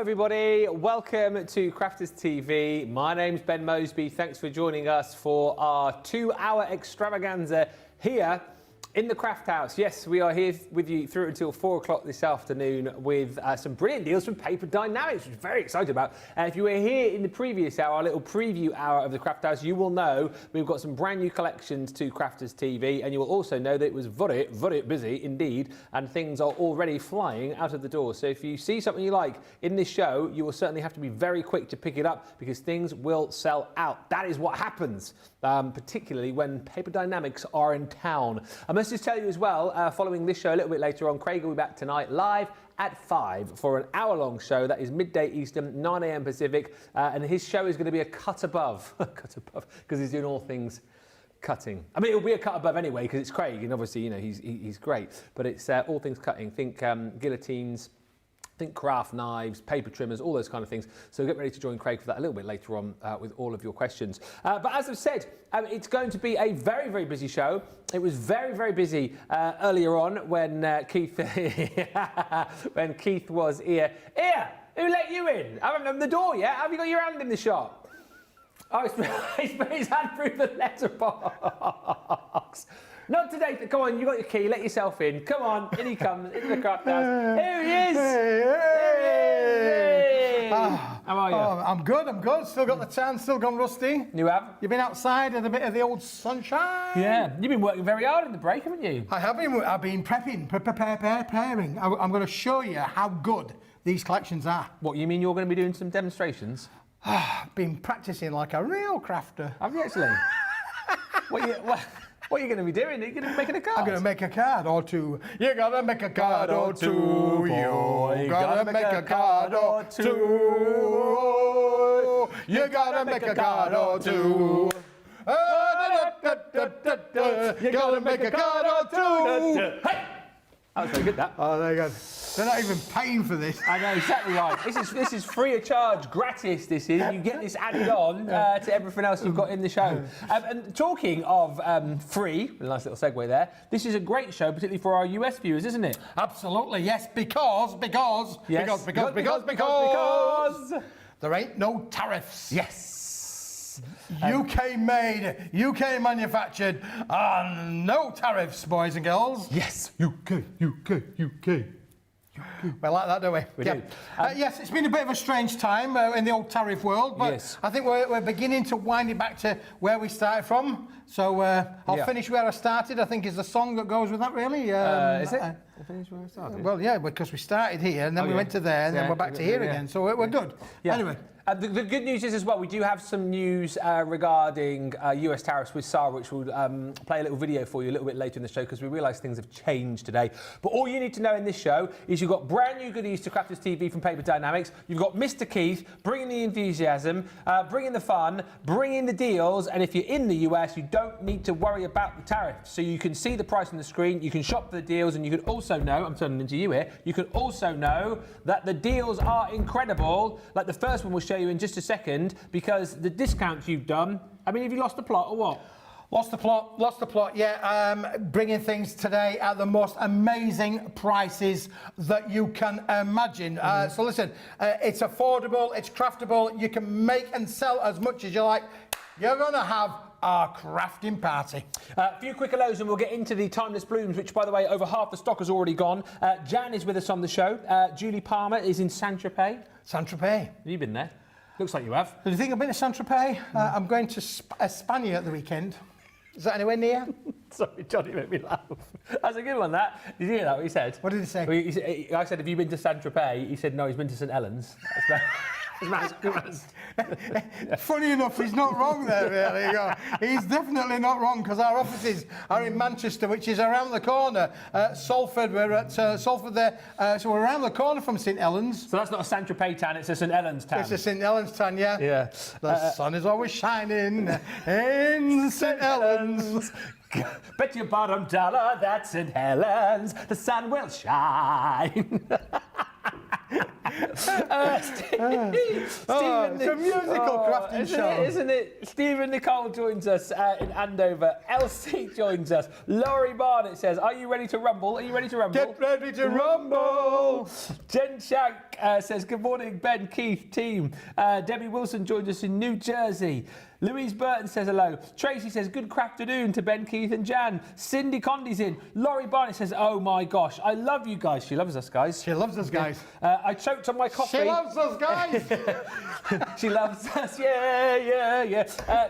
everybody, welcome to Crafters TV. My name's Ben Moseby. Thanks for joining us for our 2-hour extravaganza here in the Craft House. Yes, we are here with you through until 4 o'clock this afternoon with some brilliant deals from Paper Dienamics, which we're very excited about. If you were here in the previous hour, our little preview hour of the Craft House, you will know we've got some brand new collections to Crafters TV, and you will also know that it was very busy indeed, and things are already flying out of the door. So if you see something you like in this show, you will certainly have to be very quick to pick it up because things will sell out. That is what happens, particularly when Paper Dienamics are in town. I must just tell you as well, following this show a little bit later on, Craig will be back tonight live at 5 for an hour-long show. That is midday Eastern, 9 a.m. Pacific, and his show is going to be a cut above, because he's doing all things cutting. I mean, it'll be a cut above anyway, because it's Craig, and obviously, you know, he's great, but it's all things cutting. Think guillotines, think craft knives, paper trimmers, all those kind of things. So get ready to join Craig for that a little bit later on with all of your questions. But as I've said, it's going to be a very busy show. It was very busy earlier on when Keith when Keith was here. Here, who let you in? I haven't opened the door yet. Have you got your hand in the shop? Oh, he's put his hand through the letterbox. Not today. Come on, you got your key. Let yourself in. Come on, in he comes into the Craft House. Here he is. Hey. How are you? Oh, I'm good. Still got the tan, still gone rusty. You have? You've been outside in a bit of the old sunshine. Yeah, you've been working very hard in the break, haven't you? I have been. I've been preparing. I'm going to show you how good these collections are. What, you mean you're going to be doing some demonstrations? Been practicing like a real crafter. Have you actually? What are you going to be doing? Are you going to be making a card? I'm going to make a card or two. You got to make a card or two. You got to make a card or two. You got to make a card or two. You got to make a card or two. Hey! That was very good, that. Oh, there you go. They're not even paying for this. I know, exactly right. This is free of charge, gratis this is. You get this added on to everything else you've got in the show. And talking of free, a nice little segue there, this is a great show, particularly for our US viewers, isn't it? Absolutely, yes, because there ain't no tariffs. Yes. UK made, UK manufactured, and no tariffs, boys and girls. Yes. UK. We like that, don't we? We do. Yes, it's been a bit of a strange time in the old tariff world, but yes. I think we're beginning to wind it back to where we started from. So I'll finish where I started, I think is the song that goes with that, really. Is it? Finish where I started? Well, yeah, because we started here, and then we went to there, and then we're back to here again. So we're good. Yeah. Anyway. The good news is as well, we do have some news regarding US tariffs with Sarah, which we'll play a little video for you a little bit later in the show because we realise things have changed today. But all you need to know in this show is you've got brand new goodies to Crafters TV from Paper Dienamics. You've got Mr. Keith bringing the enthusiasm, bringing the fun, bringing the deals. And if you're in the US, you don't need to worry about the tariffs. So you can see the price on the screen, you can shop for the deals, and you can also know, I'm turning into you here, you can also know that the deals are incredible. Like the first one we'll show you in just a second, because the discounts you've done, I mean, have you lost the plot or what? Lost the plot, yeah. Bringing things today at the most amazing prices that you can imagine. So listen, it's affordable, it's craftable, you can make and sell as much as you like. You're going to have a crafting party. A few quick hellos and we'll get into the timeless blooms, which, by the way, over half the stock has already gone. Jan is with us on the show. Julie Palmer is in Saint-Tropez. Saint-Tropez. Have you been there? Looks like you have. Do you think I've been to Saint-Tropez? I'm going to España at the weekend. Is that anywhere near? Sorry, Johnny made me laugh. That's a good one, that. Did you hear that, what he said? What did he say? Well, I said, have you been to Saint-Tropez? He said, no, he's been to St. Helens. Funny enough, he's not wrong there, really. You go. He's definitely not wrong, because our offices are in Manchester, which is around the corner. Salford, we're at Salford there, so we're around the corner from St. Helens. So that's not a Saint-Tropez tan, it's a St. Helens tan. It's a St. Helens tan, yeah. Yeah. The sun is always shining in St. Helens. Bet your bottom dollar that St. Helens, the sun will shine. Stephen, it's a musical crafting show. Isn't it? Stephen Nicole joins us in Andover. Elsie joins us. Laurie Barnett says, "Are you ready to rumble? Are you ready to rumble?" Get ready to rumble. Jen Shank says, "Good morning, Ben, Keith, team." Debbie Wilson joins us in New Jersey. Louise Burton says hello. Tracy says, "Good crafternoon to Ben, Keith and Jan." Cindy Condy's in. Laurie Barnett says, "Oh my gosh, I love you guys." She loves us, guys. She loves us, guys. I choked on my coffee. She loves us, guys. She loves us, yeah.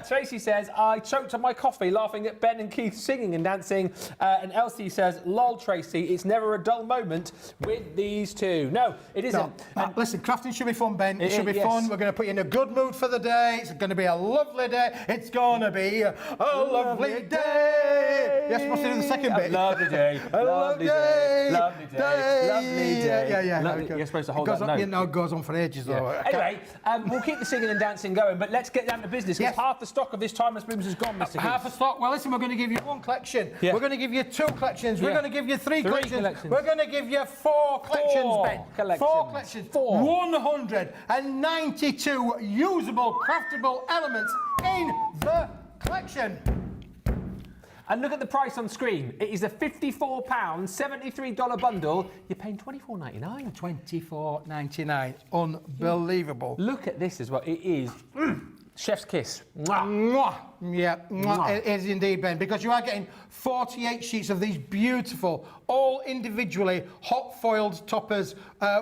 Tracy says, "I choked on my coffee laughing at Ben and Keith singing and dancing." And Elsie says, "Lol, Tracy, it's never a dull moment with these two." No, it isn't. No, listen, crafting should be fun, Ben. It should be fun. We're going to put you in a good mood for the day. It's going to be a lovely day. It's going to be a lovely day. Yes, must do the second bit. Lovely day. Lovely day. Lovely day. Lovely day. Yeah. You're supposed to hold that note. It goes on for ages, though. Anyway, we'll keep the singing and dancing going, but let's get down to business, because half the stock of this Timeless Blooms is gone, Mr. Half the stock? Well, listen, we're going to give you one collection. Yeah. We're going to give you two collections. We're going to give you three collections. We're going to give you four collections, Ben. Four collections. 192 usable, craftable elements in the collection. And look at the price on screen. It is a £54, $73 bundle. You're paying $24.99. $24.99. Unbelievable. Look at this as well. It is chef's kiss. Mwah. Mwah. Yeah, mwah. It is indeed, Ben, because you are getting 48 sheets of these beautiful, all individually hot foiled toppers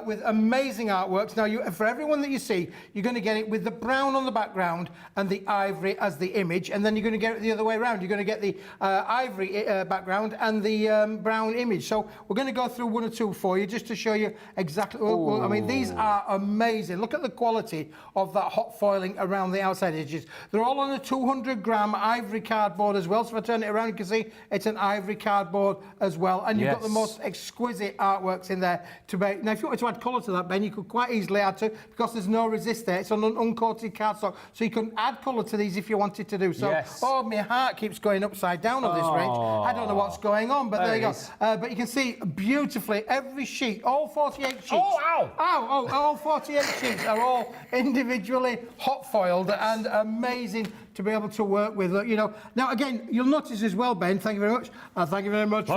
with amazing artworks. Now, for everyone that you see, you're going to get it with the brown on the background and the ivory as the image, and then you're going to get it the other way around. You're going to get the ivory background and the brown image. So we're going to go through one or two for you just to show you exactly. Well, I mean, these are amazing. Look at the quality of that hot foiling around the outside edges. They're all on a 200-gram ivory cardboard as well. So if I turn it around, you can see it's an ivory cardboard as well. And you've got the most exquisite artworks in there to make. Now, if you wanted to add colour to that, Ben, you could quite easily add to, because there's no resist there. It's on an uncoated cardstock. So you can add colour to these if you wanted to do so. Oh, my heart keeps going upside down on this range. I don't know what's going on, but there you go. But you can see beautifully every sheet, all 48 sheets. All 48 sheets are all individually hot foiled and amazing to be able to work with, you know. Now, again, you'll notice as well, Ben, thank you very much. Thank you very much.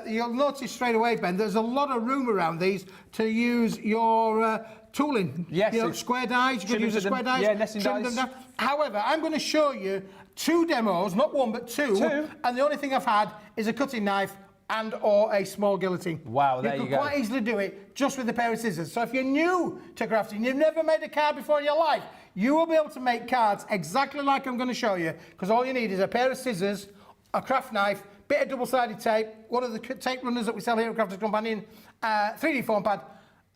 You'll notice straight away, Ben, there's a lot of room around these to use your tooling. Yes. You know, square dies, you can use the square dies. Yeah, nesting dies. However, I'm going to show you two demos, not one, but two. And the only thing I've had is a cutting knife and or a small guillotine. Wow, there you go. You could quite easily do it just with a pair of scissors. So if you're new to crafting, you've never made a card before in your life, you will be able to make cards exactly like I'm going to show you, because all you need is a pair of scissors, a craft knife, bit of double-sided tape, one of the tape runners that we sell here at Crafters Companion, 3D foam pad,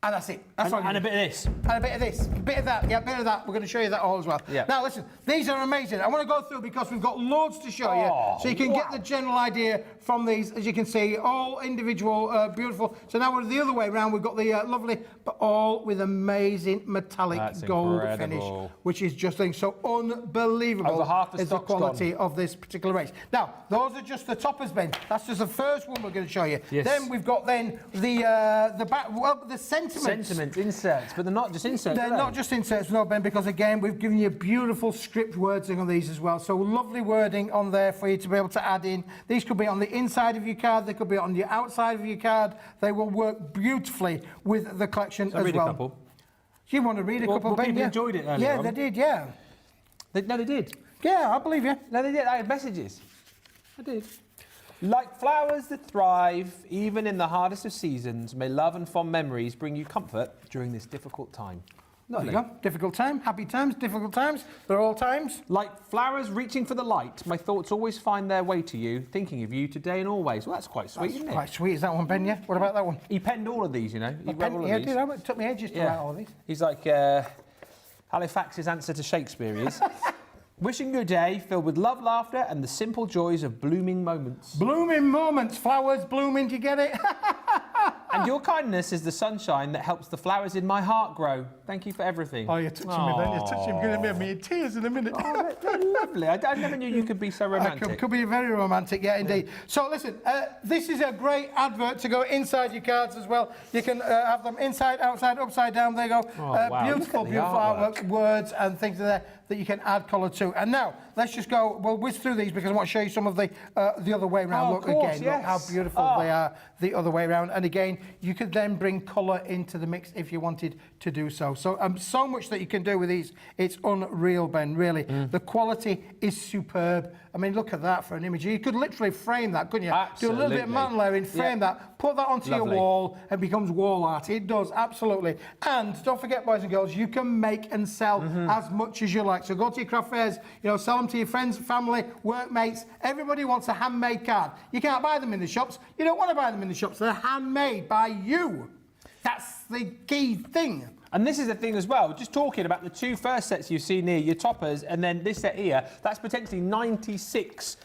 and that's it. That's and a bit of this. And a bit of this. A bit of that. Yeah, a bit of that. We're going to show you that all as well. Yeah. Now, listen, these are amazing. I want to go through because we've got loads to show you, so you can get the general idea from these. As you can see, all individual, beautiful. So now we're the other way around. We've got the lovely, but all with amazing metallic gold finish, which is just so unbelievable. Over half the is the quality of this particular range. Now, those are just the toppers, Ben. That's just the first one we're going to show you. Yes. Then we've got the back, the Sentiment inserts, but they're not just inserts. They're not just inserts, no, Ben, because again, we've given you beautiful script wording on these as well. So lovely wording on there for you to be able to add in. These could be on the inside of your card, they could be on the outside of your card. They will work beautifully with the collection as read well. A couple. You want to read a couple, Ben? People enjoyed it earlier on. They did, yeah. They did. Yeah, I believe you. No, they did. I had messages. I did. Like flowers that thrive, even in the hardest of seasons, may love and fond memories bring you comfort during this difficult time. There you go. Difficult time, happy times, difficult times. They're all times. Like flowers reaching for the light, my thoughts always find their way to you, thinking of you today and always. Well, that's quite sweet, isn't it? Quite sweet. Is that one, Ben? Yeah. What about that one? He penned all of these, you know. He wrote all of these. It took me ages to write all of these. He's like Halifax's answer to Shakespeare is. Wishing you a day filled with love, laughter, and the simple joys of blooming moments. Blooming moments, flowers blooming, do you get it? And your kindness is the sunshine that helps the flowers in my heart grow. Thank you for everything. Oh, you're touching me, Ben. You're touching me. You're going to make me in tears in a minute. Oh, they're lovely. I never knew you could be so romantic. Could be very romantic, yeah, indeed. So listen, this is a great advert to go inside your cards as well. You can have them inside, outside, upside down. There you go. Oh, wow. Beautiful, beautiful artwork, words and things like that you can add colour to. And now let's just go. We'll whiz through these because I want to show you some of the other way around. Oh, Look of course, again. yes. Look how beautiful they are the other way around. And again, you could then bring colour into the mix if you wanted to do so. So so much that you can do with these. It's unreal, Ben. Really, the quality is superb. I mean, look at that for an image. You could literally frame that, couldn't you? Absolutely. Do a little bit of mountain layering, frame that, put that onto your wall, and it becomes wall art. It does, absolutely. And don't forget, boys and girls, you can make and sell as much as you like. So go to your craft fairs, sell them to your friends, family, workmates. Everybody wants a handmade card. You can't buy them in the shops. You don't want to buy them in the shops. They're handmade by you. That's the key thing. And this is the thing as well, just talking about the two first sets you've seen here, your toppers, and then this set here, that's potentially 96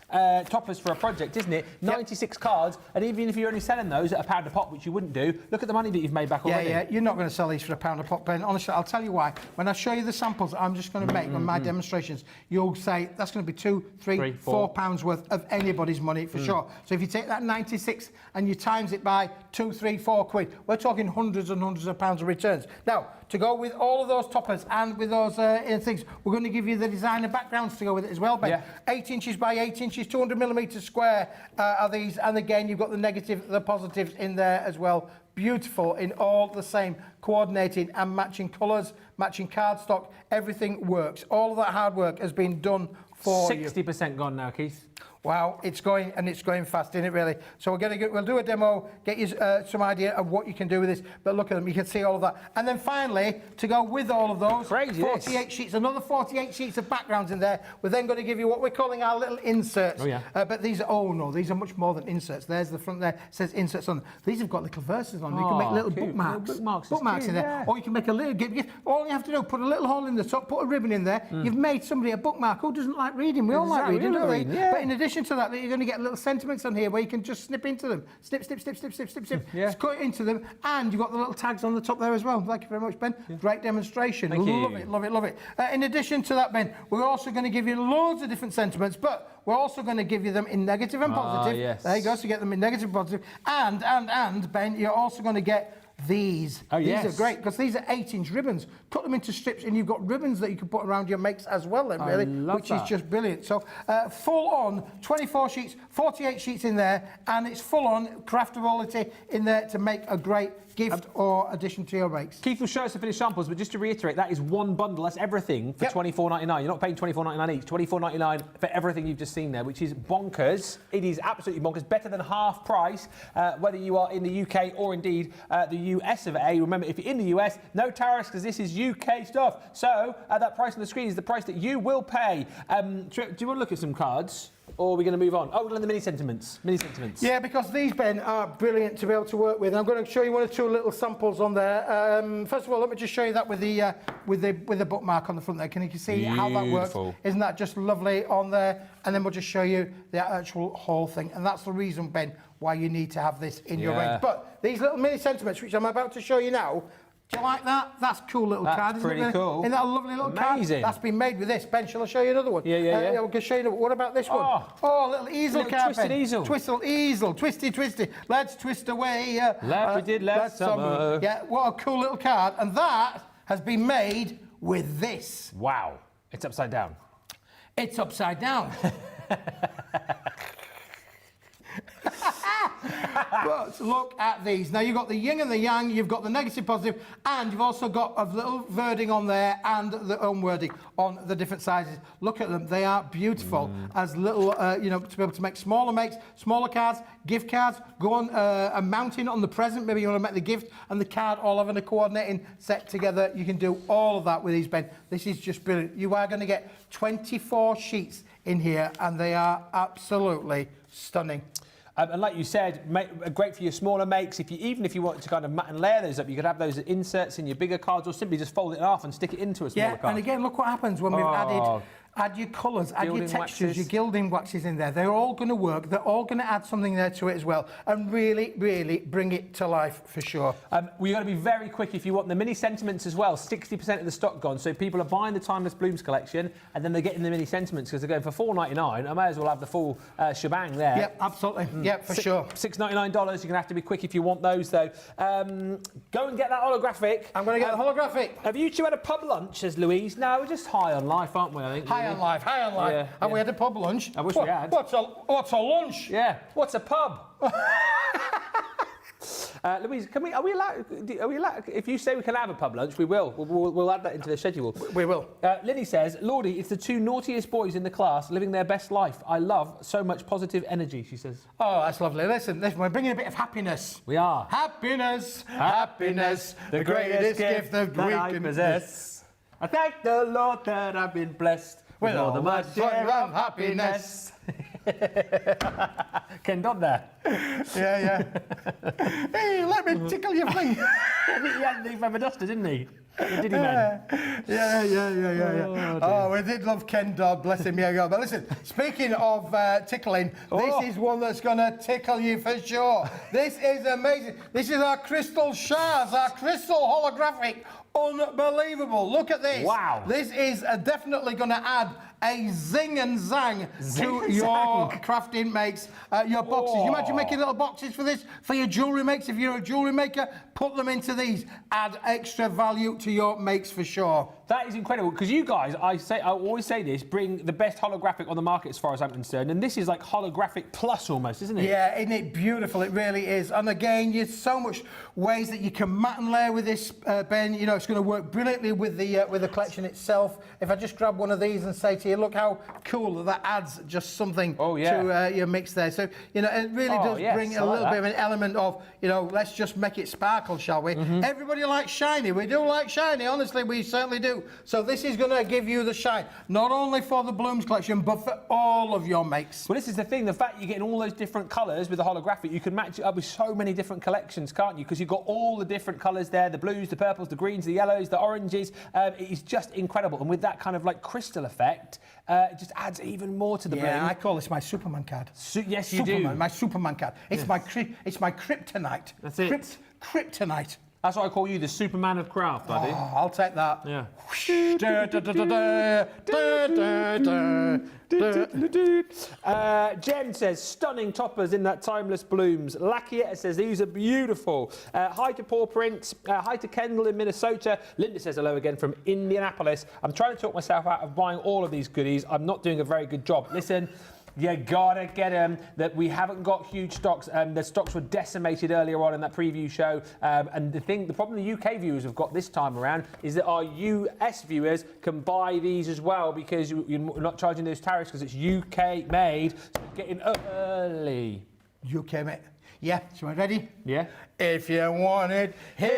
toppers for a project, isn't it? 96 cards, and even if you're only selling those at £1 a pop, which you wouldn't do, look at the money that you've made back already. Yeah, you're not going to sell these for £1 a pop, Ben. Honestly, I'll tell you why. When I show you the samples I'm just going to make on my demonstrations, you'll say that's going to be £2, £3, £4 worth of anybody's money for sure. So if you take that 96 and you times it by 2, 3, 4 quid, we're talking hundreds and hundreds of pounds of returns. Now, to go with all of those toppers and with those things, we're going to give you the designer backgrounds to go with it as well, Ben. Yeah. 8 inches by 8 inches, 200mm square are these. And again, you've got the negative, the positives in there as well. Beautiful in all the same coordinating and matching colours, matching cardstock. Everything works. All of that hard work has been done for you. 60% gone now, Keith. Wow, it's going fast, isn't it, really? So we'll do a demo, get you some idea of what you can do with this. But look at them, you can see all of that. And then finally, to go with all of those, 48 sheets, another 48 sheets of backgrounds in there. We're then going to give you what we're calling our little inserts. Oh, yeah. But these are, these are much more than inserts. There's the front there, says inserts on them. These have got little verses on them. You can make little bookmarks. Bookmarks in there. Yeah. Or you can make a little, all you have to do, put a little hole in the top, put a ribbon in there. You've made somebody a bookmark. Who doesn't like reading? We all like reading, don't we? Yeah. But in addition to that, you're going to get little sentiments on here where you can just snip into them. Snip, snip, snip, snip, snip, snip, snip. Yeah. Just cut it into them. And you've got the little tags on the top there as well. Thank you very much, Ben. Yeah. Great demonstration. Thank you. Love it, love it, love it. In addition to that, Ben, we're also going to give you loads of different sentiments, but we're also going to give you them in negative and positive. Yes. There you go, so you get them in negative and positive. And, Ben, you're also going to get these. These are great because these are 8-inch ribbons. Cut them into strips and you've got ribbons that you can put around your makes as well, then, really, which is just brilliant. So full on 24 sheets, 48 sheets in there, and it's full on craftability in there to make a great gift or addition to your rakes. Keith will show us the finished samples, but just to reiterate, that is one bundle. That's everything for $24.99. You're not paying $24.99 each. $24.99 for everything you've just seen there, which is bonkers. It is absolutely bonkers. Better than half price, whether you are in the UK or indeed the US of A. Remember, if you're in the US, no tariffs because this is UK stuff. So that price on the screen is the price that you will pay. Do you want to look at some cards? Or are we going to move on? Oh, we're going to the mini sentiments. Mini sentiments. Yeah, because these, Ben, are brilliant to be able to work with. I'm going to show you one or two little samples on there. First of all, let me just show you that with the bookmark on the front there. Can you see how that works? Isn't that just lovely on there? And then we'll just show you the actual whole thing. And that's the reason, Ben, why you need to have this in your range. But these little mini sentiments, which I'm about to show you now, do you like that? That's a cool little card, isn't it? Pretty cool. Isn't that a lovely little card? That's been made with this. Ben, shall I show you another one? Yeah. We can show you another one. What about this one? Oh, a little easel card, twisted Ben. easel. Twisted easel. Twisty, twisty. Let's twist away. Like we did last summer. Yeah, what a cool little card. And that has been made with this. Wow. It's upside down. It's upside down. But look at these. Now, you've got the yin and the yang, you've got the negative, positive, and you've also got a little wording on there and the own wording on the different sizes. Look at them. They are beautiful as little, to be able to make smaller makes, smaller cards, gift cards, go on a mounting on the present. Maybe you want to make the gift and the card all having a coordinating set together. You can do all of that with these, Ben. This is just brilliant. You are going to get 24 sheets in here, and they are absolutely stunning. And like you said, great for your smaller makes. Even if you want to kind of mat and layer those up, you could have those inserts in your bigger cards, or simply just fold it in half and stick it into a smaller card. And again, look what happens when we've add your colours, add your Gilding textures, waxes. your gilding waxes in there. They're all going to work. They're all going to add something there to it as well, and really, really bring it to life for sure. We're going to be very quick if you want the mini sentiments as well. 60% of the stock gone. So people are buying the Timeless Blooms collection, and then they're getting the mini sentiments because they're going for $4.99. I may as well have the full shebang there. Yep, absolutely. Yep, for sure. $6.99. You're going to have to be quick if you want those, though. Go and get that holographic. I'm going to get the holographic. Have you two had a pub lunch, says Louise? No, we're just high on life, aren't we? I think. High on life, high on life. Yeah, And we had a pub lunch. I wish we had. What's a lunch? Yeah. What's a pub? Louise, are we allowed? If you say we can have a pub lunch, we will. We'll add that into the schedule. We will. Lily says, Lordy, it's the two naughtiest boys in the class living their best life. I love so much positive energy, she says. Oh, that's lovely. Listen, we're bringing a bit of happiness. We are. Happiness, happiness, the greatest gift that we can possess. I thank the Lord that I've been blessed with all the much share of happiness. Ken Dodd there. Yeah. Hey, let me tickle your finger. He had the feather duster, didn't he? Did he, man? Yeah. Oh, we did love Ken Dodd, bless him. Yeah, but listen, speaking of tickling, this is one that's going to tickle you for sure. This is amazing. This is our crystal shards, our crystal holographic. Unbelievable. Look at this. Wow. This is definitely going to add a zing and zang to your crafting makes, your boxes. You imagine making little boxes for this, for your jewellery makes. If you're a jewellery maker, put them into these. Add extra value to your makes for sure. That is incredible, because you guys, I always say this, bring the best holographic on the market as far as I'm concerned, and this is like holographic plus almost, isn't it? Yeah, isn't it beautiful? It really is. And again, there's so much ways that you can mat and layer with this, Ben. You know, it's going to work brilliantly with the collection itself. If I just grab one of these and say to you, look how cool that adds just something to your mix there. So, you know, it really does bring a little bit of an element of, you know, let's just make it sparkle, shall we? Everybody likes shiny. We do like shiny. Honestly, we certainly do. So this is going to give you the shine, not only for the Blooms collection, but for all of your makes. Well, this is the thing, the fact you're getting all those different colours with the holographic, you can match it up with so many different collections, can't you? Because you've got all the different colours there, the blues, the purples, the greens, the yellows, the oranges. It is just incredible. And with that kind of like crystal effect, it just adds even more to the bling. Yeah, I call this my Superman card. Yes, you do. My Superman card. It's my kryptonite. That's it. Kryptonite. That's what I call you, the Superman of craft, buddy. Oh, I'll take that. Yeah. Jen says, stunning toppers in that Timeless Blooms. Lackietta says, these are beautiful. Hi to Paw Prince. Hi to Kendall in Minnesota. Linda says hello again from Indianapolis. I'm trying to talk myself out of buying all of these goodies. I'm not doing a very good job. Listen, you gotta get them. That we haven't got huge stocks. The stocks were decimated earlier on in that preview show. And the problem the UK viewers have got this time around is that our US viewers can buy these as well because you're not charging those tariffs because it's UK made. So you're getting early. UK made. Yeah, so we're ready? Yeah. If you want it, here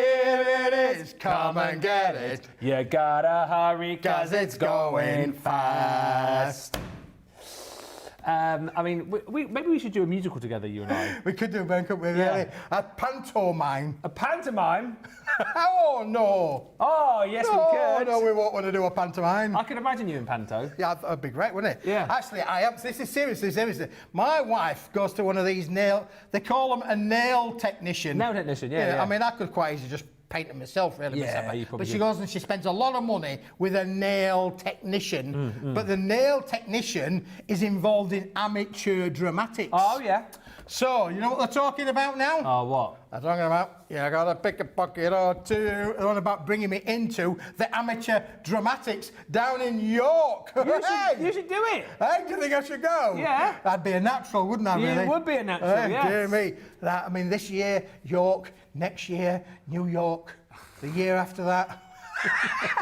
it is. Come and get it. You gotta hurry cause it's going fast. I mean, maybe we should do a musical together, you and I. We could do, Ben, couldn't we? Yeah. Really? A pantomime. A pantomime? Oh, no. Oh, yes, we could. No, we won't want to do a pantomime. I can imagine you in panto. Yeah, that'd be great, wouldn't it? Yeah. Actually, I am. This is seriously. My wife goes to one of these they call them a nail technician. Nail technician, yeah. I mean, I could quite easily just paint it myself, really. Yeah, but she goes and she spends a lot of money with a nail technician. But the nail technician is involved in amateur dramatics. Oh, yeah. So, you know what they're talking about now? Oh, what? They're talking about, I gotta pick a pocket or two. They're talking about bringing me into the amateur dramatics down in York. You should do it. Hey, do you think I should go? Yeah. That'd be a natural, wouldn't I, really? It would be a natural, yes. Dear me. I mean, this year, York. Next year, New York. The year after that...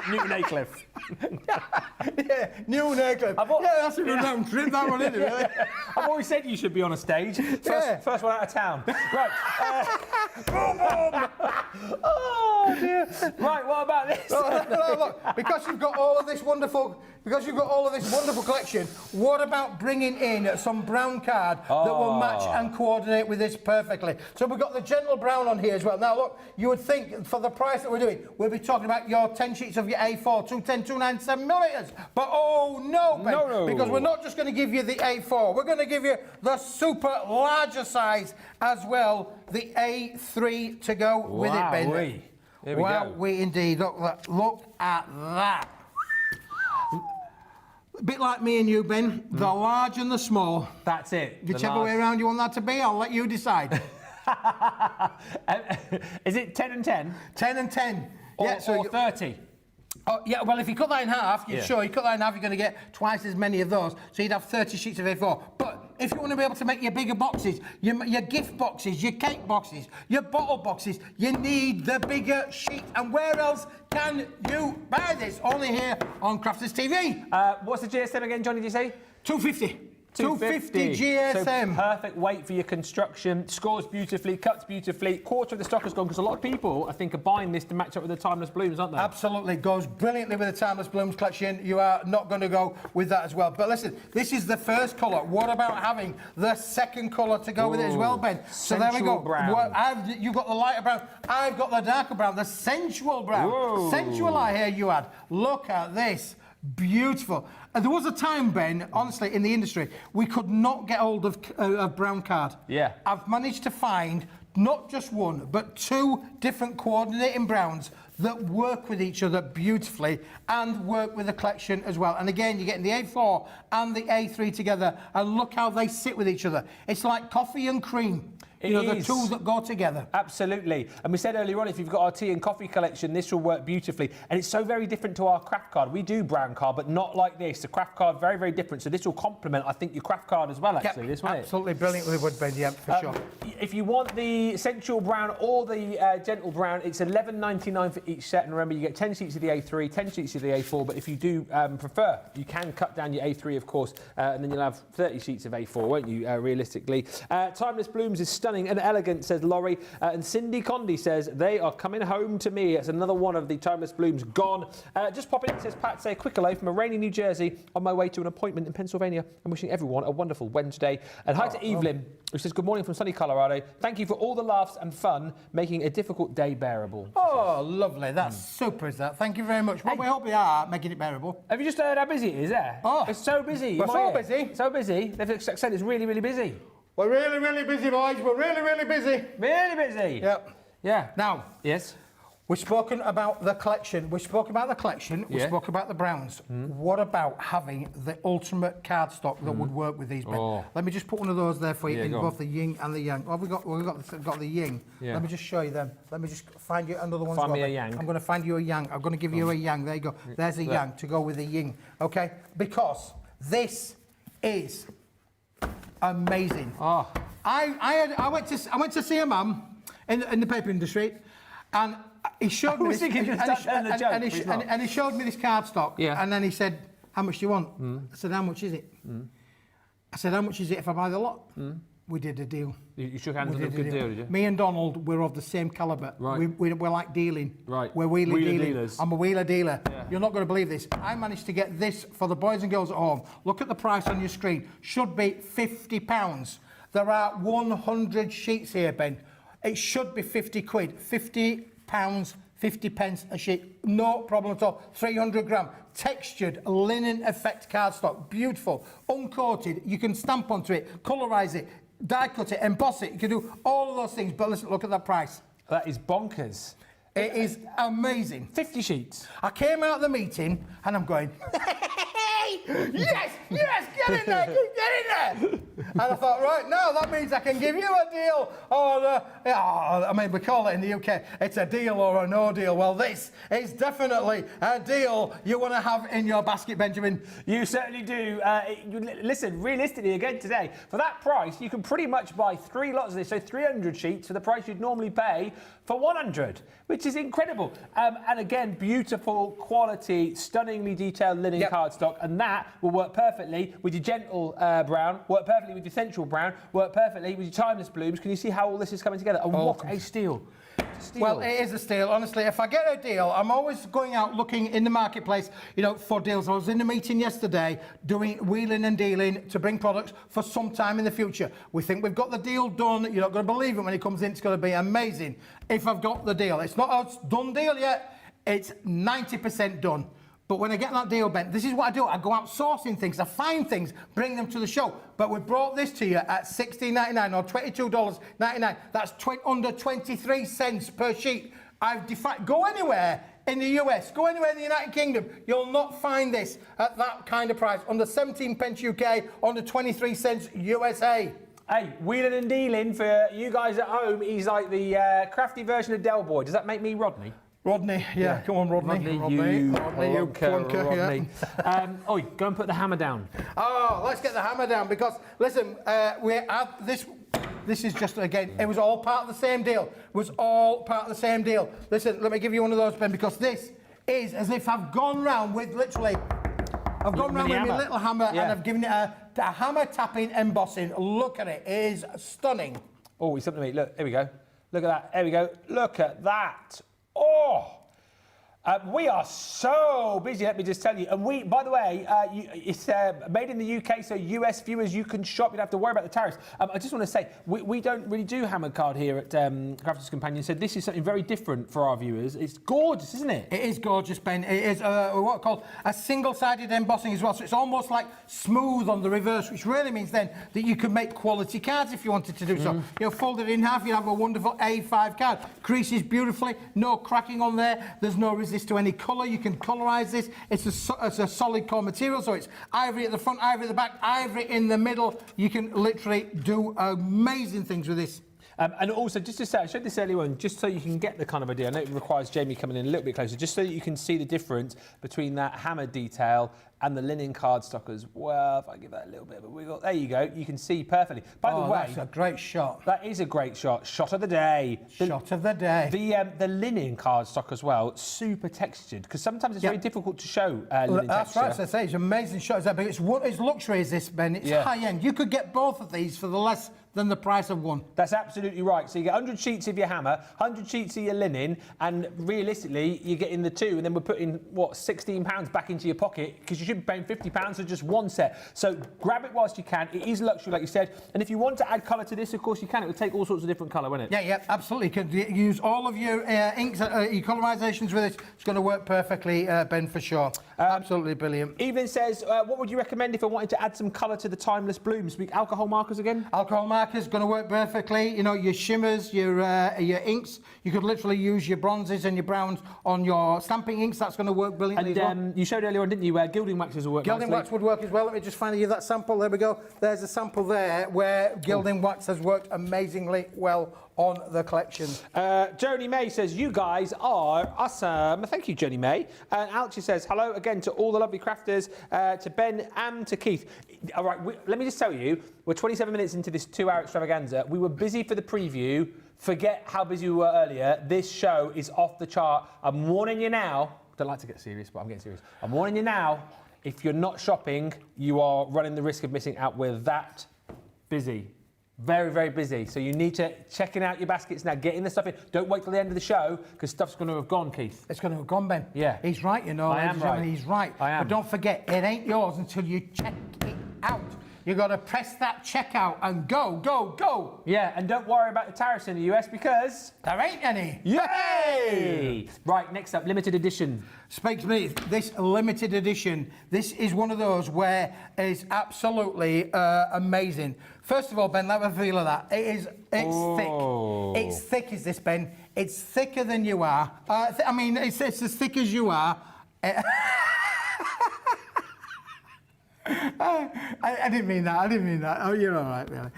Newton Aycliffe. Yeah, Newton Aycliffe. That's a good round trip, that one, isn't it, really? I've always said you should be on a stage. First one out of town. Right. Boom, boom. Oh dear. Right, what about this? No, look, because you've got all of this wonderful collection, what about bringing in some brown card that will match and coordinate with this perfectly? So we've got the gentle brown on here as well. Now look, you would think for the price that we're doing, we'll be talking about your 10 sheets of your A4, 210, 297 millimeters. But oh no, Ben, no. because we're not just going to give you the A4, we're going to give you the super larger size as well, the A3 to go with it, Ben. Wowee. Here we Wow, go. we indeed. Look at that. A bit like me and you, Ben, the large and the small. That's it. Whichever way around you want that to be, I'll let you decide. Is it 10 and 10? 10 and 10. Or 30? Oh, yeah, well, if you cut that in half, Yeah. sure, you cut that in half, you're going to get twice as many of those. So you'd have 30 sheets of A4. But if you want to be able to make your bigger boxes, your gift boxes, your cake boxes, your bottle boxes, you need the bigger sheet. And where else can you buy this? Only here on Crafters TV. What's the GSM again, Johnny, did you say? 250. 250 GSM. So perfect weight for your construction, scores beautifully, cuts beautifully. Quarter of the stock has gone because a lot of people, I think, are buying this to match up with the timeless blooms, aren't they? Absolutely, goes brilliantly with the timeless blooms collection. You are not going to go with that as well. But listen, this is the first colour. What about having the second colour to go with it as well, Ben? So there we go. Brown. You've got the lighter brown. I've got the darker brown, the sensual brown. Whoa. Sensual, I hear you had. Look at this. Beautiful. And there was a time, Ben, honestly, in the industry, we could not get hold of brown card. Yeah. I've managed to find not just one, but two different coordinating browns that work with each other beautifully and work with the collection as well. And again, you're getting the A4 and the A3 together, and look how they sit with each other. It's like coffee and cream. It the is. two that go together. Absolutely. And we said earlier on, if you've got our tea and coffee collection, this will work beautifully. And it's so very different to our craft card. We do brown card, but not like this. The craft card, very, very different. So this will complement, I think, your craft card as well, actually. Yep, this way. absolutely brilliant with the wood, Ben, yeah, for sure. If you want the sensual brown or the gentle brown, it's $11.99 for each set. And remember, you get 10 sheets of the A3, 10 sheets of the A4. But if you do prefer, you can cut down your A3, of course, and then you'll have 30 sheets of A4, won't you, realistically? Timeless Blooms is stunning and elegant, says Laurie. And Cindy Condy says, they are coming home to me. It's another one of the Timeless Blooms gone. Just pop in, says Pat, say a quick hello from a rainy New Jersey on my way to an appointment in Pennsylvania. I'm wishing everyone a wonderful Wednesday. And hi to Evelyn, who says, good morning from sunny Colorado. Thank you for all the laughs and fun, making a difficult day bearable. Oh, lovely. That's super, is that? Thank you very much. Well, we hope we are making it bearable. Have you just heard how busy it is there? Oh. It's so busy. We're You so might hear. busy. So busy. They've said it's really, really busy. We're really, really busy, boys. We're really, really busy. Really busy. Yep. Yeah. Now, Yes. we've spoken about the collection. We spoke about the collection. We Yeah. spoke about the browns. What about having the ultimate cardstock that would work with these, Ben? Oh. Let me just put one of those there for you Yeah, in go both on. the yin and the yang. Oh, we've got the yin. Yeah. Let me just show you them. Let me just find you another one. Find as well, me a Ben. yang. I'm going to find you a yang. I'm going to give you a yang. There you go. There's a yang to go with the yin. Okay? Because this is amazing. Oh. I went to see a man in the paper industry, and he showed me was this. thinking you were gonna start telling a joke, and but he's not. he showed me this cardstock. Yeah. And then he said, "How much do you want?" I said, "How much is it?" I said, "How much is it if I buy the lot?" We did a deal. You shook hands We with a did good deal, did you? Me and Donald, we're of the same calibre. Right. We're like dealing. Right. We're wheeler Wheeler dealing. dealers. I'm a wheeler dealer. Yeah. You're not going to believe this. I managed to get this for the boys and girls at home. Look at the price on your screen. Should be £50. There are 100 sheets here, Ben. It should be 50 quid. £50, 50 pence a sheet. No problem at all. 300 gram. Textured linen effect cardstock. Beautiful. Uncoated. You can stamp onto it, colorise it, die cut it, emboss it. You can do all of those things. But listen, look at that price. That is bonkers. It is amazing. 50 sheets. I came out of the meeting and I'm going, yes, get in there, get in there. And I thought, right, now that means I can give you a deal. I mean, we call it in the UK, it's a deal or a no deal. Well, this is definitely a deal you want to have in your basket, Benjamin. You certainly do. Listen, realistically, again today, for that price, you can pretty much buy 3 lots of this, so 300 sheets for the price you'd normally pay for 100, which is incredible. And again, beautiful quality, stunningly detailed linen cardstock, and that will work perfectly with your gentle brown, work perfectly with your your sensual brown work perfectly with your timeless blooms. Can you see how all this is coming together? And what a steal. Well, it is a steal. Honestly, if I get a deal, I'm always going out looking in the marketplace, you know, for deals. I was in a meeting yesterday doing wheeling and dealing to bring products for some time in the future. We think we've got the deal done. You're not going to believe it when it comes in. It's going to be amazing if I've got the deal. It's not a done deal yet. It's 90% done. But when I get that deal, Ben, this is what I do. I go out sourcing things. I find things, bring them to the show. But we brought this to you at $16.99 or $22.99. That's under 23 cents per sheet. I've defined. Go anywhere in the US, go anywhere in the United Kingdom. You'll not find this at that kind of price. Under 17 pence UK, under 23 cents USA. Hey, wheeling and dealing for you guys at home. He's like the crafty version of Del Boy. Does that make me Rodney? Rodney, yeah, come on, Rodney. Rodney, you plunker, Rodney. Yeah. Oi, go and put the hammer down. Oh, let's get the hammer down because, listen, we have this. This is just, again, it was all part of the same deal. It was all part of the same deal. Listen, let me give you one of those, Ben, because this is as if I've gone round with literally, I've gone round with my little hammer and I've given it a hammer tapping embossing. Look at it. It is stunning. Oh, it's something to me. Look, here we go. Look at that. There we go. Look at that. Oh, we are so busy, let me just tell you. And we, by the way, it's made in the UK, so US viewers, you can shop. You don't have to worry about the tariffs. I just want to say, we don't really do hammer card here at Crafters Companion, so this is something very different for our viewers. It's gorgeous, isn't it? It is gorgeous, Ben. It is what called a single-sided embossing as well, so it's almost like smooth on the reverse, which really means then that you can make quality cards if you wanted to do so. You know, fold it in half, you have a wonderful A5 card. Creases beautifully, no cracking on there, there's no resistance to any colour. You can colorise this. It's a solid core material, so it's ivory at the front, ivory at the back, ivory in the middle. You can literally do amazing things with this. And also, just to say, I showed this earlier on, just so you can get the kind of idea. I know it requires Jamie coming in a little bit closer, just so that you can see the difference between that hammer detail and the linen cardstock as well. If I give that a little bit of a wiggle. There you go. You can see perfectly. By the way, that's a great shot. That is a great shot. Shot of the day. Shot of the day. The linen cardstock as well, super textured, because sometimes it's very difficult to show linen that's texture. right, so I say, it's an amazing shot. But it's luxury, is this, Ben? It's high-end. You could get both of these for the less than the price of one. That's absolutely right. So you get 100 sheets of your hammer, 100 sheets of your linen, and realistically, you're getting the two, and then we're putting, what, £16 back into your pocket, because you should be paying £50 for just one set. So grab it whilst you can. It is luxury, like you said. And if you want to add colour to this, of course you can. It will take all sorts of different colour, won't it? Yeah, absolutely. You can use all of your inks, your colorisations with it. It's going to work perfectly, Ben, for sure. Absolutely brilliant. Evelyn says, what would you recommend if I wanted to add some colour to the timeless blooms? Alcohol markers again? Alcohol markers going to work perfectly. You know, your shimmers, your inks. You could literally use your bronzes and your browns on your stamping inks. That's going to work brilliantly as well. You showed earlier on, didn't you, gilding waxes will work Gilding wax would work as well. Let me just find you that sample. There we go. There's a sample there where gilding wax has worked amazingly well on the collection. Joni May says, you guys are awesome. Thank you, Joni May. And Alchie says, hello again to all the lovely crafters, to Ben and to Keith. All right, let me just tell you, we're 27 minutes into this 2-hour extravaganza. We were busy for the preview. Forget how busy we were earlier. This show is off the chart. I'm warning you now. Don't like to get serious, but I'm getting serious. I'm warning you now. If you're not shopping, you are running the risk of missing out. We're that busy. Very, very busy. So you need to checking out your baskets now, getting the stuff in. Don't wait till the end of the show, because stuff's going to have gone, Keith. It's going to have gone, Ben. Yeah. He's right, you know. I am right. He's right. I am. But don't forget, it ain't yours until you check it out. You got to press that checkout and go, go, go. Yeah, and don't worry about the tariffs in the US, because there ain't any. Yay! Right, next up, limited edition. Speaks me, this limited edition, this is one of those where it's absolutely amazing. First of all, Ben, let me feel of that. It's thick. It's thick, is this, Ben? It's thicker than you are. I mean, it's as thick as you are. I didn't mean that. I didn't mean that. Oh, you're all right, really.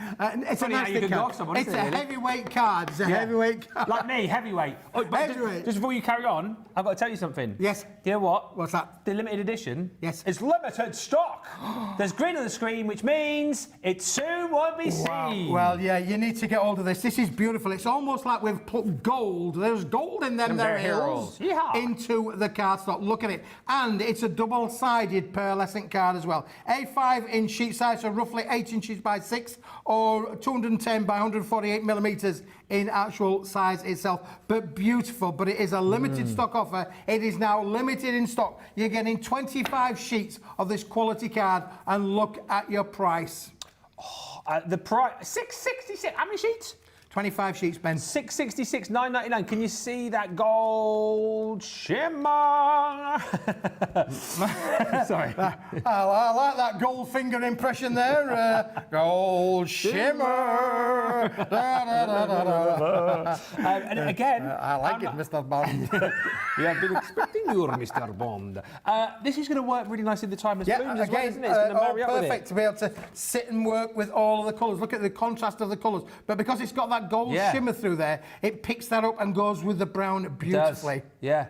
It's funny a how you can knock someone, It's isn't a it, really? heavyweight card. It's a heavyweight card. Like me, heavyweight. Oh, but Heavyweight. Just before you carry on, I've got to tell you something. Yes. You know what? What's that? The limited edition. Yes. It's limited stock. There's green on the screen, which means it soon won't be seen. Well, yeah, you need to get hold of this. This is beautiful. It's almost like we've put gold. There's gold in them there hills Yeehaw. into the cardstock. Look at it. And it's a double-sided pearlescent card as well. A5 in sheet size, so roughly 8 inches by 6, or 210 by 148 millimeters in actual size itself. But beautiful, but it is a limited stock offer. It is now limited in stock. You're getting 25 sheets of this quality card, and look at your price. The price, $6.66. How many sheets? 25 sheets, Ben. $6.66, $9.99. Can you see that gold shimmer? Sorry. I like that gold finger impression there. Gold shimmer. Da, da, da, da, da. And again, I like it, Mr. Bond. we have been expecting you, Mr. Bond. This is going to work really nicely in the timeless blooms as well, again, isn't it? It's going to marry up with it. perfect to be able to sit and work with all of the colours. Look at the contrast of the colours. But because it's got that gold shimmer through there, it picks that up and goes with the brown beautifully. It does. Yeah.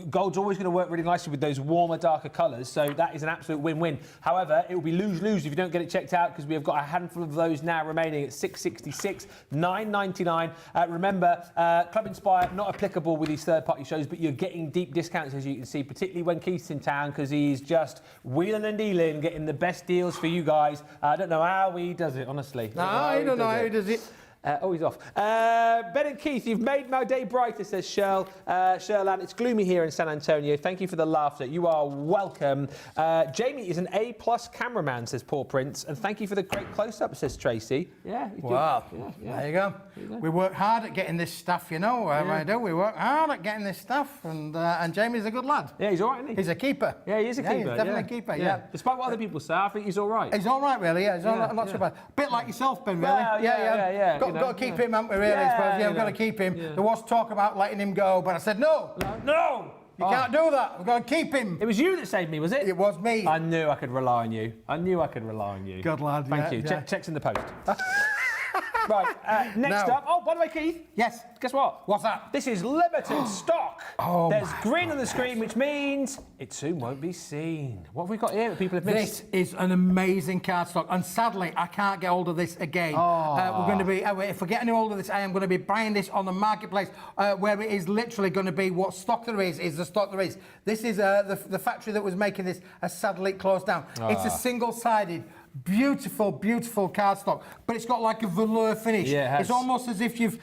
Gold's always going to work really nicely with those warmer, darker colours, so that is an absolute win-win. However, it will be lose-lose if you don't get it checked out, because we have got a handful of those now remaining at $6.66, $9.99. Remember, Club Inspire, not applicable with these third-party shows, but you're getting deep discounts, as you can see, particularly when Keith's in town, because he's just wheeling and dealing, getting the best deals for you guys. I don't know how he does it, honestly. I don't know how he does it. Oh, he's off. Ben and Keith, you've made my day brighter, says Sherlan. It's gloomy here in San Antonio. Thank you for the laughter. You are welcome. Jamie is an A+ cameraman, says Paul Prince. And thank you for the great close-up, says Tracy. Yeah. Wow. There you go. We work hard at getting this stuff, you know. I do. We work hard at getting this stuff. And Jamie's a good lad. Yeah, he's all right, isn't he? He's a keeper. Yeah, he is a keeper. He's definitely a keeper, yeah. Despite what other people say, I think he's all right. He's all right, really, yeah. He's not so bad. Bit like yourself, Ben, really. Well, yeah. Got to keep him, haven't we, really? We've got to keep him. There was talk about letting him go, but I said, no. You can't do that. We've got to keep him. It was you that saved me, was it? It was me. I knew I could rely on you. Good lad. Thank you. Checks in the post. Right, next up. Oh, by the way, Keith. Yes. Guess what? What's that? This is limited stock. Oh, there's green on the screen, which means it soon won't be seen. What have we got here that people have missed? This is an amazing cardstock, and sadly, I can't get hold of this again. We're going to be, if we get any hold of this, I am going to be buying this on the marketplace, where it is literally going to be what stock there is the stock there is. This is the factory that was making this has sadly closed down. It's a single-sided, beautiful cardstock, but it's got like a velour finish. Yeah, it's almost as if if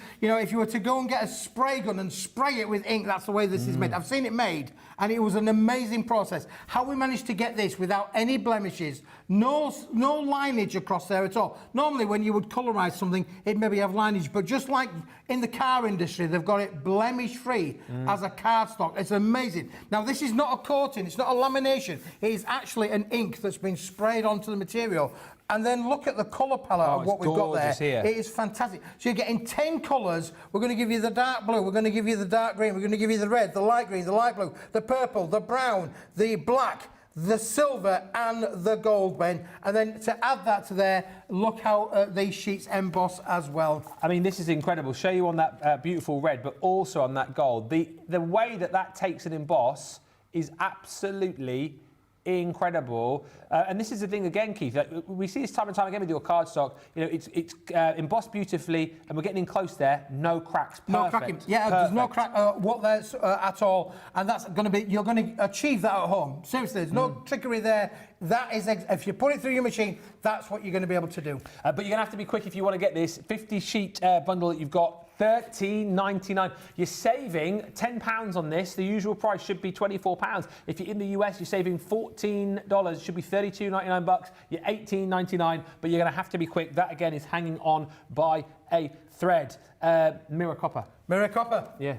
you were to go and get a spray gun and spray it with ink, that's the way this is made. I've seen it made, and it was an amazing process. How we managed to get this without any blemishes, no lineage across there at all. Normally when you would colorise something, it maybe have lineage, but just like in the car industry, they've got it blemish free as a cardstock. It's amazing. Now this is not a coating, it's not a lamination, it is actually an ink that's been sprayed onto the material. And then look at the colour palette of what we've got there. Here. It is fantastic. So you're getting 10 colours. We're going to give you the dark blue, we're going to give you the dark green, we're going to give you the red, the light green, the light blue, the purple, the brown, the black, the silver and the gold, Ben. And then to add that to there, look how these sheets emboss as well. I mean, this is incredible. Show you on that beautiful red, but also on that gold. The way that takes an emboss is absolutely incredible. And this is the thing again, Keith, we see this time and time again with your cardstock. It's embossed beautifully, and we're getting in close there. No cracks. Perfect. No cracking. Yeah, Perfect. There's no crack there's at all, and that's going to be. You're going to achieve that at home. Seriously, there's no trickery there. That is, if you put it through your machine, that's what you're going to be able to do. But you're going to have to be quick if you want to get this 50-sheet bundle that you've got. $13.99. You're saving £10 on this. The usual price should be £24. If you're in the US, you're saving $14. It should be $32.99 bucks. You're $18.99, but you're going to have to be quick. That again is hanging on by a thread. Mirror copper. Mirror copper. Yeah.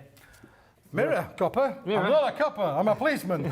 Mirror copper? Mirror. I'm not a copper, I'm a policeman.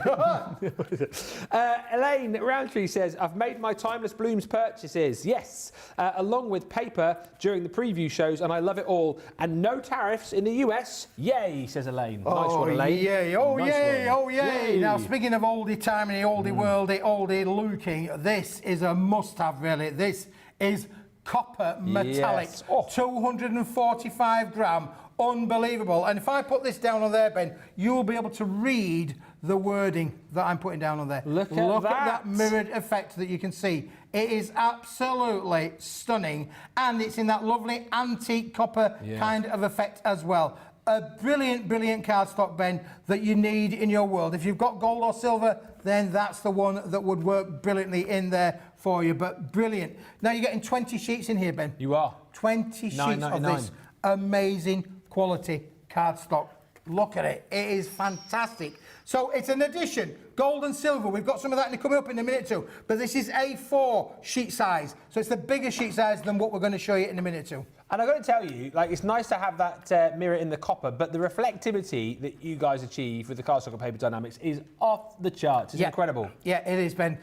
Elaine Roundtree says, I've made my Timeless Blooms purchases. Yes, along with paper during the preview shows, and I love it all. And no tariffs in the US. Yay, says Elaine. Nice one, Elaine. Yay. Yay. Now, speaking of oldie timey, oldie worldy, oldie looking, this is a must-have, really. This is copper metallic. Yes. Oh. 245 gram. Unbelievable. And if I put this down on there, Ben, you'll be able to read the wording that I'm putting down on there. Look at that mirrored effect that you can see. It is absolutely stunning, and it's in that lovely antique copper kind of effect as well. a brilliant, brilliant cardstock, Ben, that you need in your world. If you've got gold or silver, then that's the one that would work brilliantly in there for you, but brilliant. Now you're getting 20 sheets in here, Ben. You are. 20 sheets of this amazing quality cardstock. Look at it. It is fantastic. So it's an addition, gold and silver. We've got some of that coming up in a minute too. But this is A4 sheet size. So it's the bigger sheet size than what we're going to show you in a minute too. And I've got to tell you, like, it's nice to have that mirror in the copper, but the reflectivity that you guys achieve with the cardstock and Paper Dienamics is off the charts. It's incredible. Yeah, it is, Ben.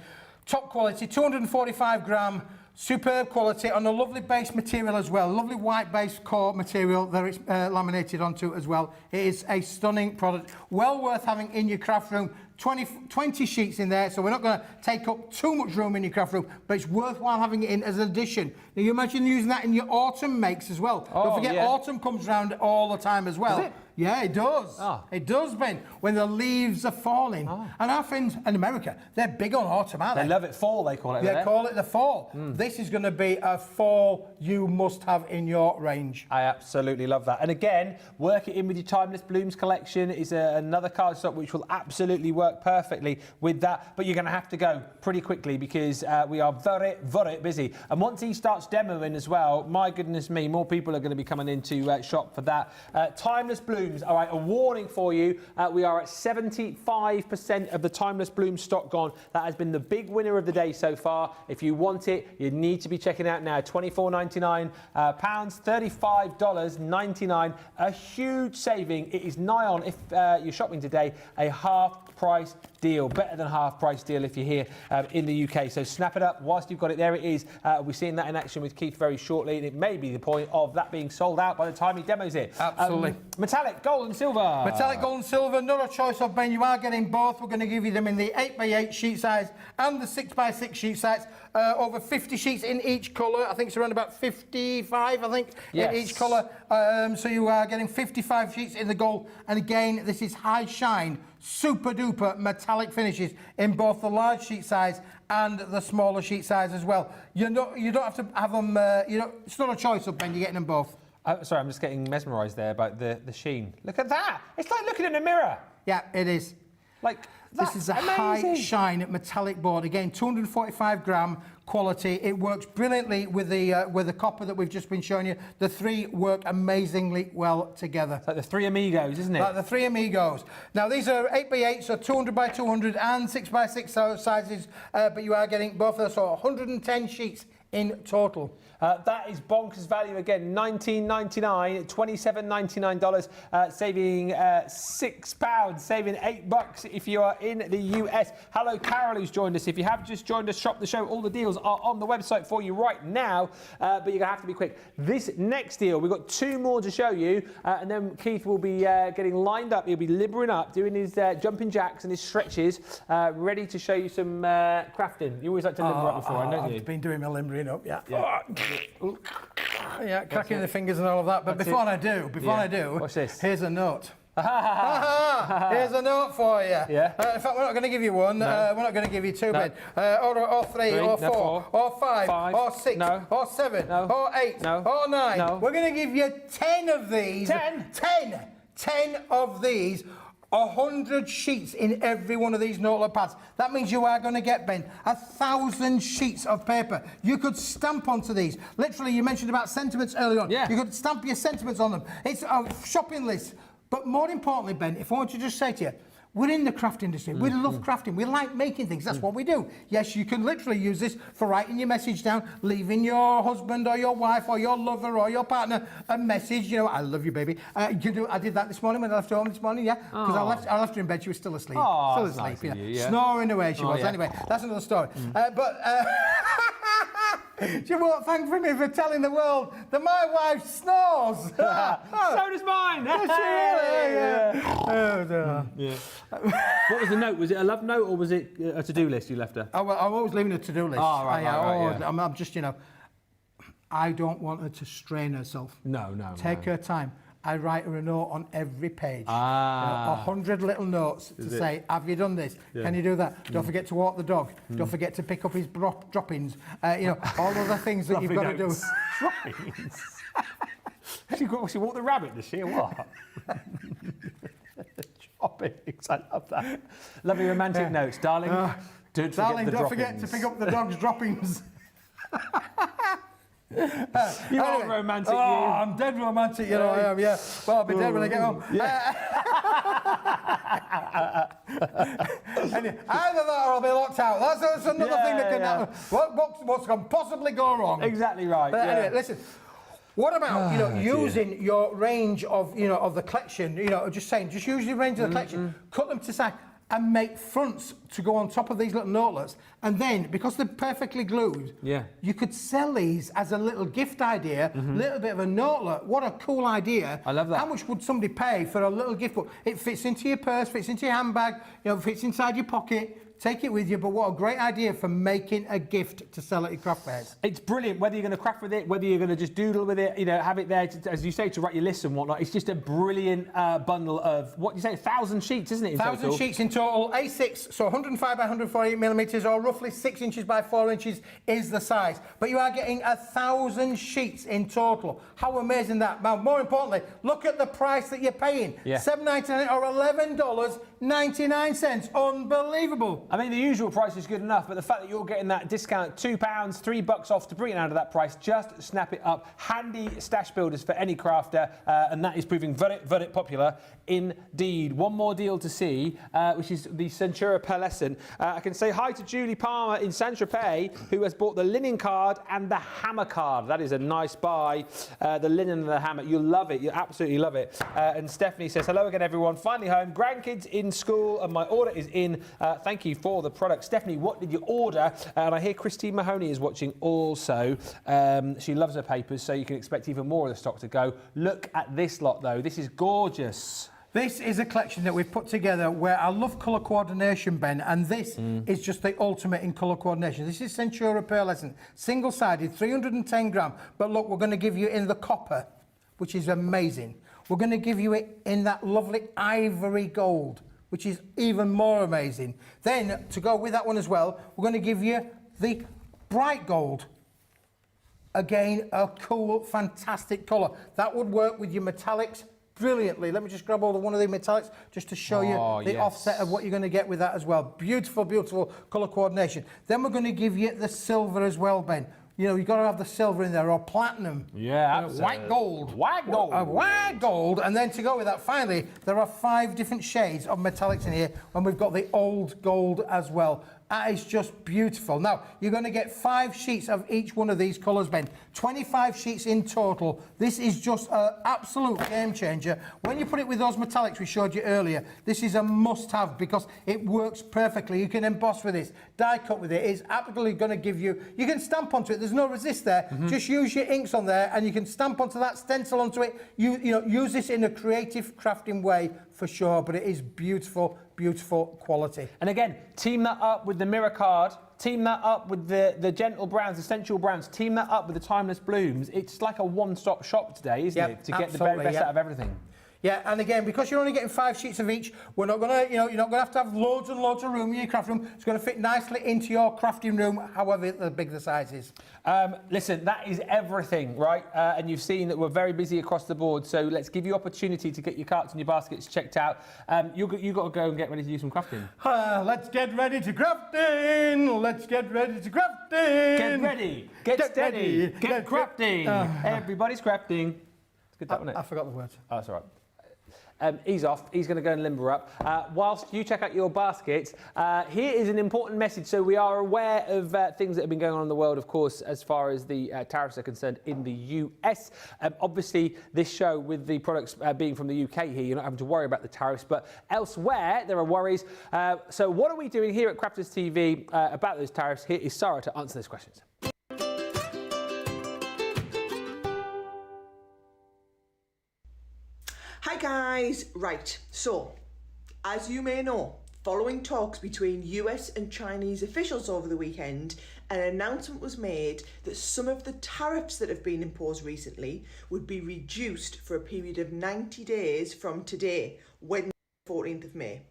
Top quality, 245 gram, superb quality on a lovely base material as well. Lovely white base core material that it's laminated onto as well. It is a stunning product. Well worth having in your craft room. 20 sheets in there, so we're not going to take up too much room in your craft room, but it's worthwhile having it in as an addition. Now, you imagine using that in your autumn makes as well. Don't forget, autumn comes round all the time as well. Does it? Yeah, it does. It does, Ben, when the leaves are falling. And our friends in America, they're big on autumn, aren't they? They love it. Fall, they call it. They call it the fall. This is going to be a fall you must have in your range. I absolutely love that. And again, work it in with your Timeless Blooms collection is another cardstock which will absolutely work perfectly with that. But you're going to have to go pretty quickly because we are very, very busy. And once he starts demoing as well, my goodness me, more people are going to be coming in to shop for that. Timeless Blooms. All right, a warning for you. We are at 75% of the Timeless Bloom stock gone. That has been the big winner of the day so far. If you want it, you need to be checking out now. £24.99, $35.99. A huge saving. It is nigh on, if you're shopping today, a half-price deal. Better than half-price deal if you're here in the UK. So snap it up whilst you've got it. There it is. We're seeing that in action with Keith very shortly. And it may be the point of that being sold out by the time he demos it. Absolutely. Metallic gold and silver. Metallic gold and silver, not a choice of, Ben. You are getting both. We're going to give you them in the 8x8 sheet size and the 6x6 sheet size. Over 50 sheets in each colour. I think it's around about 55, I think, in each colour. So you are getting 55 sheets in the gold. And again, this is high shine, super duper metallic finishes in both the large sheet size and the smaller sheet size as well. You don't have to have them, it's not a choice of, Ben. You're getting them both. Sorry, I'm just getting mesmerised there by the sheen. Look at that. It's like looking in a mirror. Yeah, it is. Like, this is a high shine metallic board. Again, 245 gram quality. It works brilliantly with the copper that we've just been showing you. The three work amazingly well together. It's like the three amigos, isn't it? Like the three amigos. Now, these are 8x8, so 200 by 200 and 6x6 sizes, but you are getting both of those, so 110 sheets in total. That is bonkers value again. $19.99, $27.99, saving £6, saving $8 if you are in the US. Hello, Carol, who's joined us. If you have just joined us, Shop the Show. All the deals are on the website for you right now, but you're gonna have to be quick. This next deal, we've got two more to show you, and then Keith will be getting lined up. He'll be limbering up, doing his jumping jacks and his stretches, ready to show you some crafting. You always like to limber up before, don't you? I've been doing my limbering up, yeah. Yeah, cracking the fingers and all of that. But before I do, what's this? Here's a note. Here's a note for you. Yeah. In fact, we're not going to give you one. We're not going to give you two, Ben. Or three, or four, or five, or six, or seven, or eight, or nine. We're going to give you 10 of these. 10 of these. 100 sheets in every one of these Notelet pads. That means you are going to get, Ben, 1,000 sheets of paper. You could stamp onto these. Literally, you mentioned about sentiments earlier on. Yeah. You could stamp your sentiments on them. It's a shopping list. But more importantly, Ben, if I want to just say to you, we're in the craft industry. We love crafting. We like making things. That's what we do. Yes, you can literally use this for writing your message down, leaving your husband or your wife or your lover or your partner a message. You know, I love you, baby. I did that this morning when I left home this morning. Yeah, because I left her in bed. She was still asleep. Still asleep. Nice of you, yeah. Snoring away she was. Yeah. Anyway, that's another story. She won't thank me for telling the world that my wife snores. So does mine. What was the note? Was it a love note or was it a to-do list you left her? I'm always leaving a to-do list. Oh, right, yeah. I'm just, I don't want her to strain herself. No. Take her time. I write her a note on every page. 100 little notes to say, have you done this? Yeah. Can you do that? Don't forget to walk the dog. Don't forget to pick up his droppings. All other things that you've got to do. Droppings. She walked the rabbit, does she, or what? Shoppings, I love that. Lovely romantic notes, darling. Don't forget to pick up the dog's droppings. You are romantic, you. I'm dead romantic, you know, I am, yeah. Well, I'll be dead when I get home. Yeah. Either that or I'll be locked out. That's another thing that can happen. What can possibly go wrong? Exactly right. But anyway, listen. What about using your range of of the collection? Just use your range of the collection, cut them to size, and make fronts to go on top of these little notelets. And then, because they're perfectly glued, you could sell these as a little gift idea, little bit of a notelet. What a cool idea. I love that. How much would somebody pay for a little gift book? It fits into your purse, fits into your handbag, fits inside your pocket. Take it with you, but what a great idea for making a gift to sell at your craft fairs. It's brilliant, whether you're going to craft with it, whether you're going to just doodle with it, have it there, as you say, to write your lists and whatnot. It's just a brilliant bundle of, 1,000 sheets, isn't it? 1,000 sheets in total, A6, so 105 by 148 millimetres, or roughly 6 inches by 4 inches is the size. But you are getting 1,000 sheets in total. How amazing that. Now, more importantly, look at the price that you're paying. $7.99 or $11.99. Unbelievable. I mean, the usual price is good enough, but the fact that you're getting that discount, £2, $3 off to bring it out of that price, just snap it up. Handy stash builders for any crafter, and that is proving very popular indeed. One more deal to see, which is the Centura Pearlescent. I can say hi to Julie Palmer in Saint-Tropez, who has bought the linen card and the hammer card. That is a nice buy. The linen and the hammer, you'll love it. You'll absolutely love it. And Stephanie says, hello again, everyone. Finally home. Grandkids in school, and my order is in. Thank you for the product. Stephanie, what did you order? And I hear Christine Mahoney is watching also. She loves her papers, so you can expect even more of the stock to go. Look at this lot, though. This is gorgeous. This is a collection that we've put together where I love colour coordination, Ben, and this is just the ultimate in colour coordination. This is Centura Pearlescent, single-sided, 310 gram. But look, we're going to give you in the copper, which is amazing. We're going to give you it in that lovely ivory gold, which is even more amazing. Then, to go with that one as well, we're going to give you the bright gold. Again, a cool, fantastic colour. That would work with your metallics brilliantly. Let me just grab hold of one of the metallics just to show you the offset of what you're going to get with that as well. Beautiful, beautiful colour coordination. Then we're going to give you the silver as well, Ben. You've got to have the silver in there, or platinum. Yeah, absolutely. White gold. White gold. White gold. And then to go with that, finally, there are 5 different shades of metallics in here, and we've got the old gold as well. That is just beautiful. Now, you're going to get 5 sheets of each one of these colours, Ben. 25 sheets in total. This is just an absolute game changer. When you put it with those metallics we showed you earlier, this is a must-have because it works perfectly. You can emboss with this, die cut with it. It's absolutely going to give you... You can stamp onto it. There's no resist there. Just use your inks on there, and you can stamp onto that, stencil onto it. Use this in a creative, crafting way for sure, but it is beautiful, beautiful quality. And again, team that up with the mirror card, team that up with the gentle browns, the sensual browns, team that up with the timeless blooms. It's like a one-stop shop today, isn't it? To get the very best out of everything. Yeah, and again, because you're only getting 5 sheets of each, we're not going to, you're not going to have loads and loads of room in your craft room. It's going to fit nicely into your crafting room, however big the size is. Listen, that is everything, right? And you've seen that we're very busy across the board, so let's give you opportunity to get your carts and your baskets checked out. You've got to go and get ready to do some crafting. Let's get ready to crafting. Let's get ready to crafting. Get ready. Get steady. Get crafting. Everybody's crafting. It's good, that, wasn't it? I forgot the words. Oh, that's all right. He's off. He's going to go and limber up. Whilst you check out your baskets, here is an important message. So we are aware of things that have been going on in the world, of course, as far as the tariffs are concerned in the US. Obviously, this show with the products being from the UK here, you're not having to worry about the tariffs, but elsewhere there are worries. So what are we doing here at Crafters TV about those tariffs? Here is Sarah to answer those questions. Hi guys, right, so as you may know, following talks between US and Chinese officials over the weekend, an announcement was made that some of the tariffs that have been imposed recently would be reduced for a period of 90 days from today, Wednesday, 14th of May.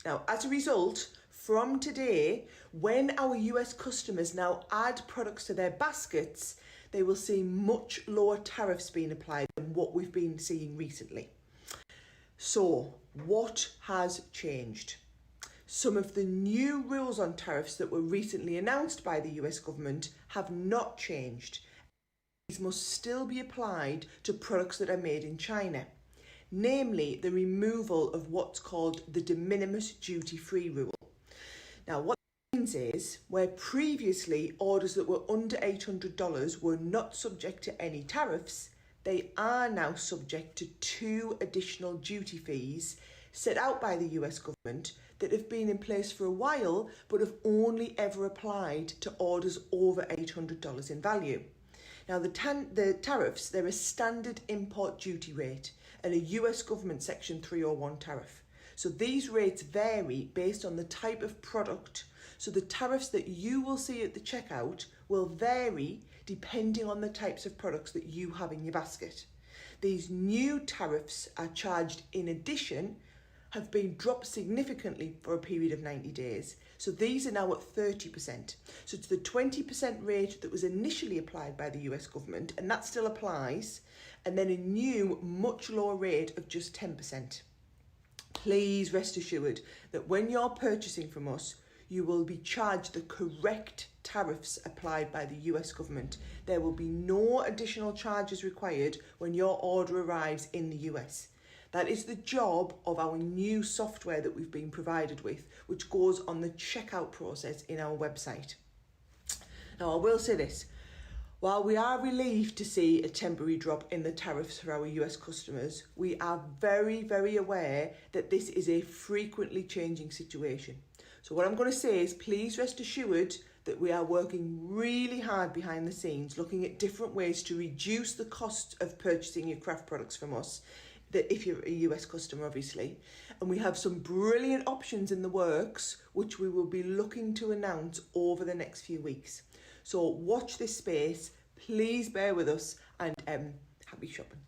Now, as a result, from today, when our US customers now add products to their baskets, they will see much lower tariffs being applied than what we've been seeing recently. So, what has changed? Some of the new rules on tariffs that were recently announced by the US government have not changed. These must still be applied to products that are made in China, namely the removal of what's called the de minimis duty-free rule. Now, what that means is, where previously orders that were under $800 were not subject to any tariffs, they are now subject to 2 additional duty fees set out by the US government that have been in place for a while but have only ever applied to orders over $800 in value. Now, the tariffs, they're a standard import duty rate and a US government Section 301 tariff. So these rates vary based on the type of product. So the tariffs that you will see at the checkout will vary depending on the types of products that you have in your basket. These new tariffs are charged in addition, have been dropped significantly for a period of 90 days. So these are now at 30%. So it's the 20% rate that was initially applied by the US government, and that still applies, and then a new, much lower rate of just 10%. Please rest assured that when you're purchasing from us, you will be charged the correct tariffs applied by the US government. There will be no additional charges required when your order arrives in the US. That is the job of our new software that we've been provided with, which goes on the checkout process in our website. Now, I will say this. While we are relieved to see a temporary drop in the tariffs for our US customers, we are very, very aware that this is a frequently changing situation. So what I'm going to say is, please rest assured that we are working really hard behind the scenes, looking at different ways to reduce the cost of purchasing your craft products from us, that if you're a US customer, obviously. And we have some brilliant options in the works, which we will be looking to announce over the next few weeks. So watch this space, please bear with us, and happy shopping.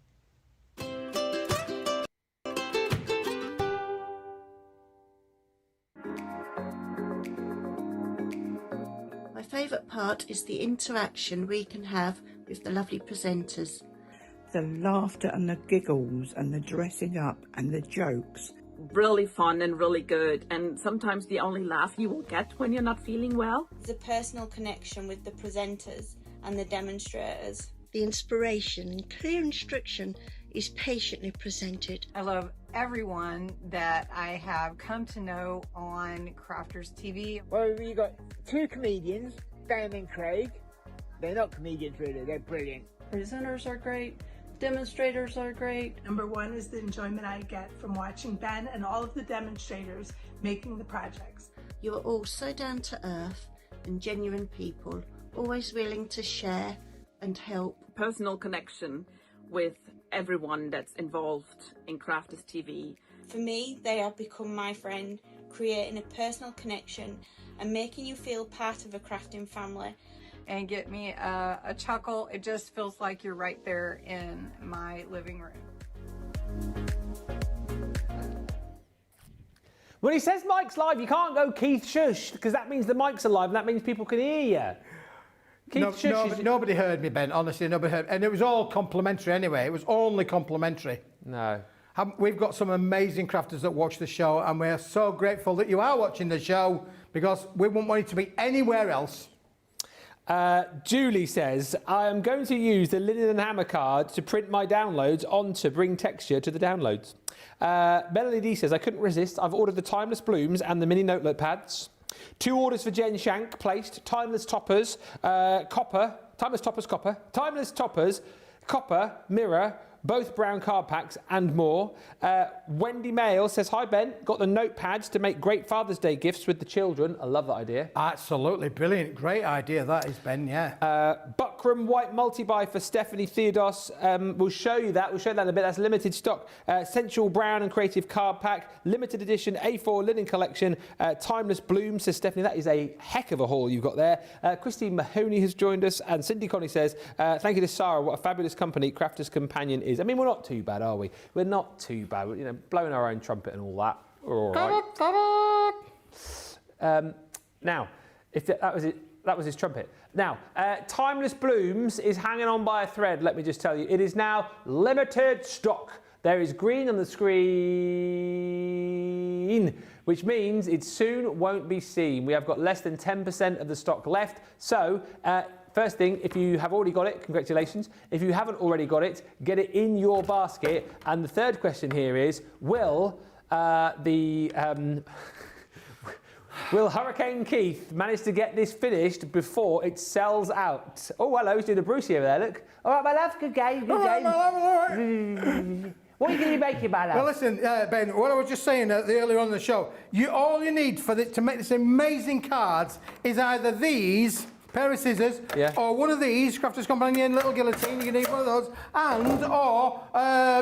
My favourite part is the interaction we can have with the lovely presenters. The laughter and the giggles and the dressing up and the jokes. Really fun and really good, and sometimes the only laugh you will get when you're not feeling well. There's a personal connection with the presenters and the demonstrators. The inspiration and clear instruction is patiently presented. I love everyone that I have come to know on Crafters TV. Well, you got 2 comedians, Dan and Craig. They're not comedians really, they're brilliant. Presenters are great. Demonstrators are great. Number one is the enjoyment I get from watching Ben and all of the demonstrators making the projects. You are all so down to earth and genuine people, always willing to share and help. Personal connection with everyone that's involved in Crafters TV. For me, they have become my friend, creating a personal connection and making you feel part of a crafting family. And get me a chuckle. It just feels like you're right there in my living room. When he says Mike's live, you can't go Keith shush, because that means the mic's alive and that means people can hear you. Nobody heard me, Ben. Honestly, nobody heard. And it was all complimentary anyway. It was only complimentary. No. We've got some amazing crafters that watch the show, and we're so grateful that you are watching the show, because we wouldn't want it to be anywhere else. Julie says, I am going to use the linen and hammer card to print my downloads on to bring texture to the downloads. Melanie D says, I couldn't resist. I've ordered the timeless blooms and the mini Notelet pads. 2 orders for Jen Shank placed. Timeless toppers, timeless toppers, copper, mirror, both brown card packs and more. Wendy Mail says, hi Ben, got the notepads to make great Father's Day gifts with the children. I love that idea. Absolutely brilliant. Great idea that is, Ben, yeah. Buckram White multi-buy for Stephanie Theodos. We'll show you that. We'll show that in a bit. That's limited stock. Sensual Brown and Creative card pack. Limited edition A4 linen collection. Timeless Bloom, says Stephanie. That is a heck of a haul you've got there. Christine Mahoney has joined us. And Cindy Connie says, thank you to Sarah. What a fabulous company Crafters Companion is. I mean, we're not too bad, are we? We're not too bad. We're, blowing our own trumpet and all that. We're all right. Now, if that was it. That was his trumpet. Now, Timeless Blooms is hanging on by a thread, let me just tell you. It is now limited stock. There is green on the screen, which means it soon won't be seen. We have got less than 10% of the stock left. So, first thing, if you have already got it, congratulations. If you haven't already got it, get it in your basket. And the third question here is, will Hurricane Keith manage to get this finished before it sells out? Oh, hello, he's doing a Brucey over there, look. All right, my love, good game, good game. What are you going to be making, my love? Well, listen, Ben, what I was just saying earlier on in the show, all you need to make this amazing cards is either these pair of scissors, or one of these, Crafter's Companion, little guillotine, you need one of those, or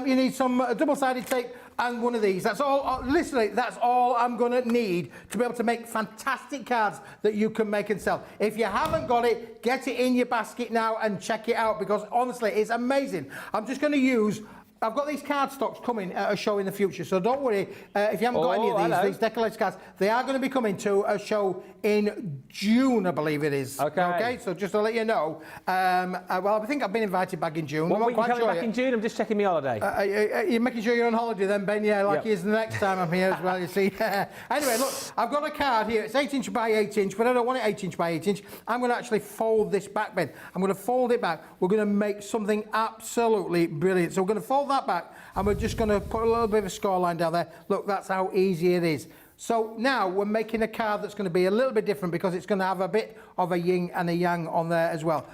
you need some double-sided tape and one of these. That's all, literally, that's all I'm going to need to be able to make fantastic cards that you can make and sell. If you haven't got it, get it in your basket now and check it out, because honestly, it's amazing. I'm just going to use... I've got these cardstocks coming at a show in the future, so don't worry if you haven't got any of these decorated cards. They are going to be coming to a show in June, I believe it is. Okay, so just to let you know. Well, I think I've been invited back in June. What week are you coming back in June? I'm just checking my holiday. You're making sure you're on holiday then, Ben? Yeah, like he is the next time I'm here as well, you see. Anyway, look, I've got a card here. It's 8 inch by 8 inch, but I don't want it 8 inch by 8 inch. I'm going to actually fold this back, Ben. I'm going to fold it back. We're going to make something absolutely brilliant. So we're going to fold that back, and we're just going to put a little bit of a score line down there. Look, that's how easy it is. So now we're making a card that's going to be a little bit different, because it's going to have a bit of a yin and a yang on there as well.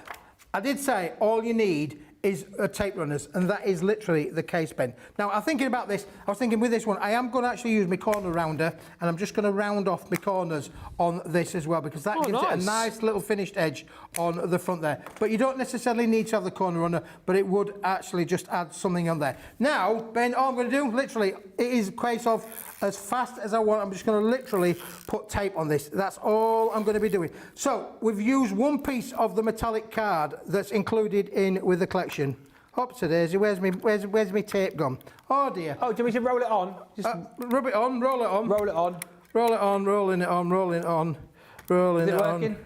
I did say all you need is tape runners, and that is literally the case, Ben. Now, I'm thinking about this. I was thinking with this one, I am going to actually use my corner rounder, and I'm just going to round off my corners on this as well, because that gives it a nice little finished edge on the front there. But you don't necessarily need to have the corner runner, but it would actually just add something on there. Now, Ben, all I'm going to do, literally, it is a case of as fast as I want. I'm just going to literally put tape on this. That's all I'm going to be doing. So we've used one piece of the metallic card that's included in with the collection. Hops a daisy, where's me tape gone? Oh dear. Oh, do you want me to roll it on? Just rub it on, roll it on. Roll it on. Roll it on, rolling it on, rolling it on, rolling it on. Is it working?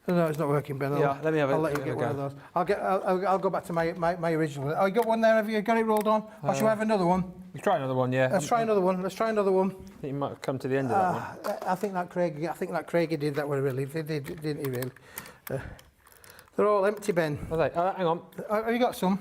No, it's not working, Ben. Let me have it. I'll let you get one of those. I'll go back to my original. Oh, you got one there? Have you got it rolled on? Or shall I have another one? Let's try another one, yeah. Let's try another one. Let's try another one. I think you might have come to the end of that one. I think that Craig did that one really. Didn't he really? They're all empty, Ben. Are they? Hang on. Have you got some?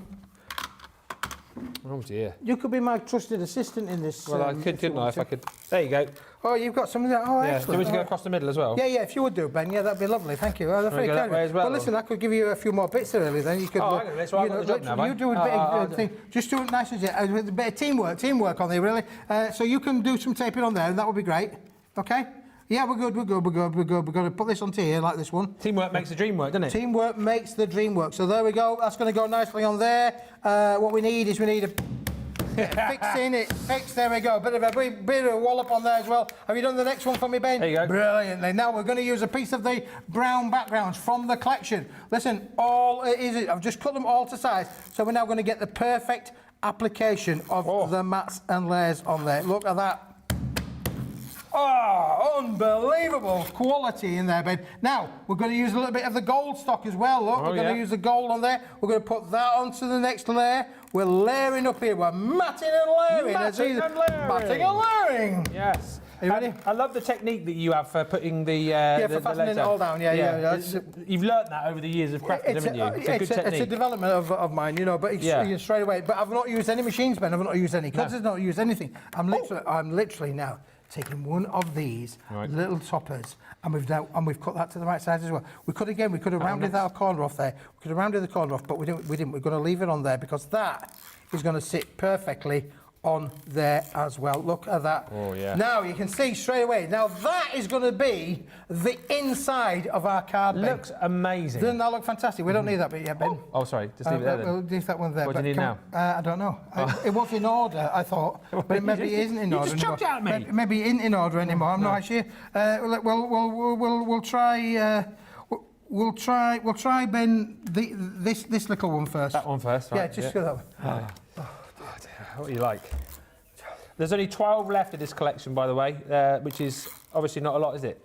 Oh dear. You could be my trusted assistant in this. Well, I could, couldn't I? If I could. There you go. Oh, you've got some of that. Oh, excellent. Do you want to go across the middle as well? Yeah, if you would do, Ben. Yeah, that'd be lovely. Thank you. That's very kind. Well, listen, I could give you a few more bits early. Then you could. Oh, hang on, let's write the job now, you do a bit of thing. Just do it nice and with a bit of teamwork on there, really. So you can do some taping on there, and that would be great. Okay. Yeah, we're good. We're going to put this onto here like this one. Teamwork makes the dream work, doesn't it? Teamwork makes the dream work. So there we go. That's going to go nicely on there. What we need a fixing it. There we go. Bit of a wallop on there as well. Have you done the next one for me, Ben? There you go. Brilliantly. Now we're going to use a piece of the brown backgrounds from the collection. Listen, all it is, I've just cut them all to size. So we're now going to get the perfect application of the mats and layers on there. Look at that. Oh, unbelievable quality in there, Ben. Now, we're going to use a little bit of the gold stock as well. Look, we're going to use the gold on there. We're going to put that onto the next layer. We're layering up here. We're matting and layering. Matting and layering. Yes. Are you ready? I love the technique that you have for putting the for fastening it all down. Yeah. You've learnt that over the years of crafting, haven't you? It's a good technique. It's a development of mine, you know. But it's straight away. But I've not used any machines, Ben. I've not used any cutters. I've not used anything. I'm literally now taking one of these little toppers, and we've cut that to the right size as well. We could have rounded that corner off there. We could have rounded the corner off, but we didn't. We're going to leave it on there because that is going to sit perfectly on there as well. Look at that. Oh, yeah. Now you can see straight away. Now that is going to be the inside of our card, Ben. Looks amazing. Doesn't that look fantastic? We don't need that bit yet, Ben. Oh, sorry. Just leave it there then. We'll leave that one there. What do you need now? I don't know. It was in order, I thought, but maybe it isn't in order. You just chucked out at me. Maybe it isn't in order anymore. I'm not sure. We'll try. We'll try, Ben, this little one first. That one first, right? Yeah, just go that one. What do you like? There's only 12 left of this collection, by the way, which is obviously not a lot, is it?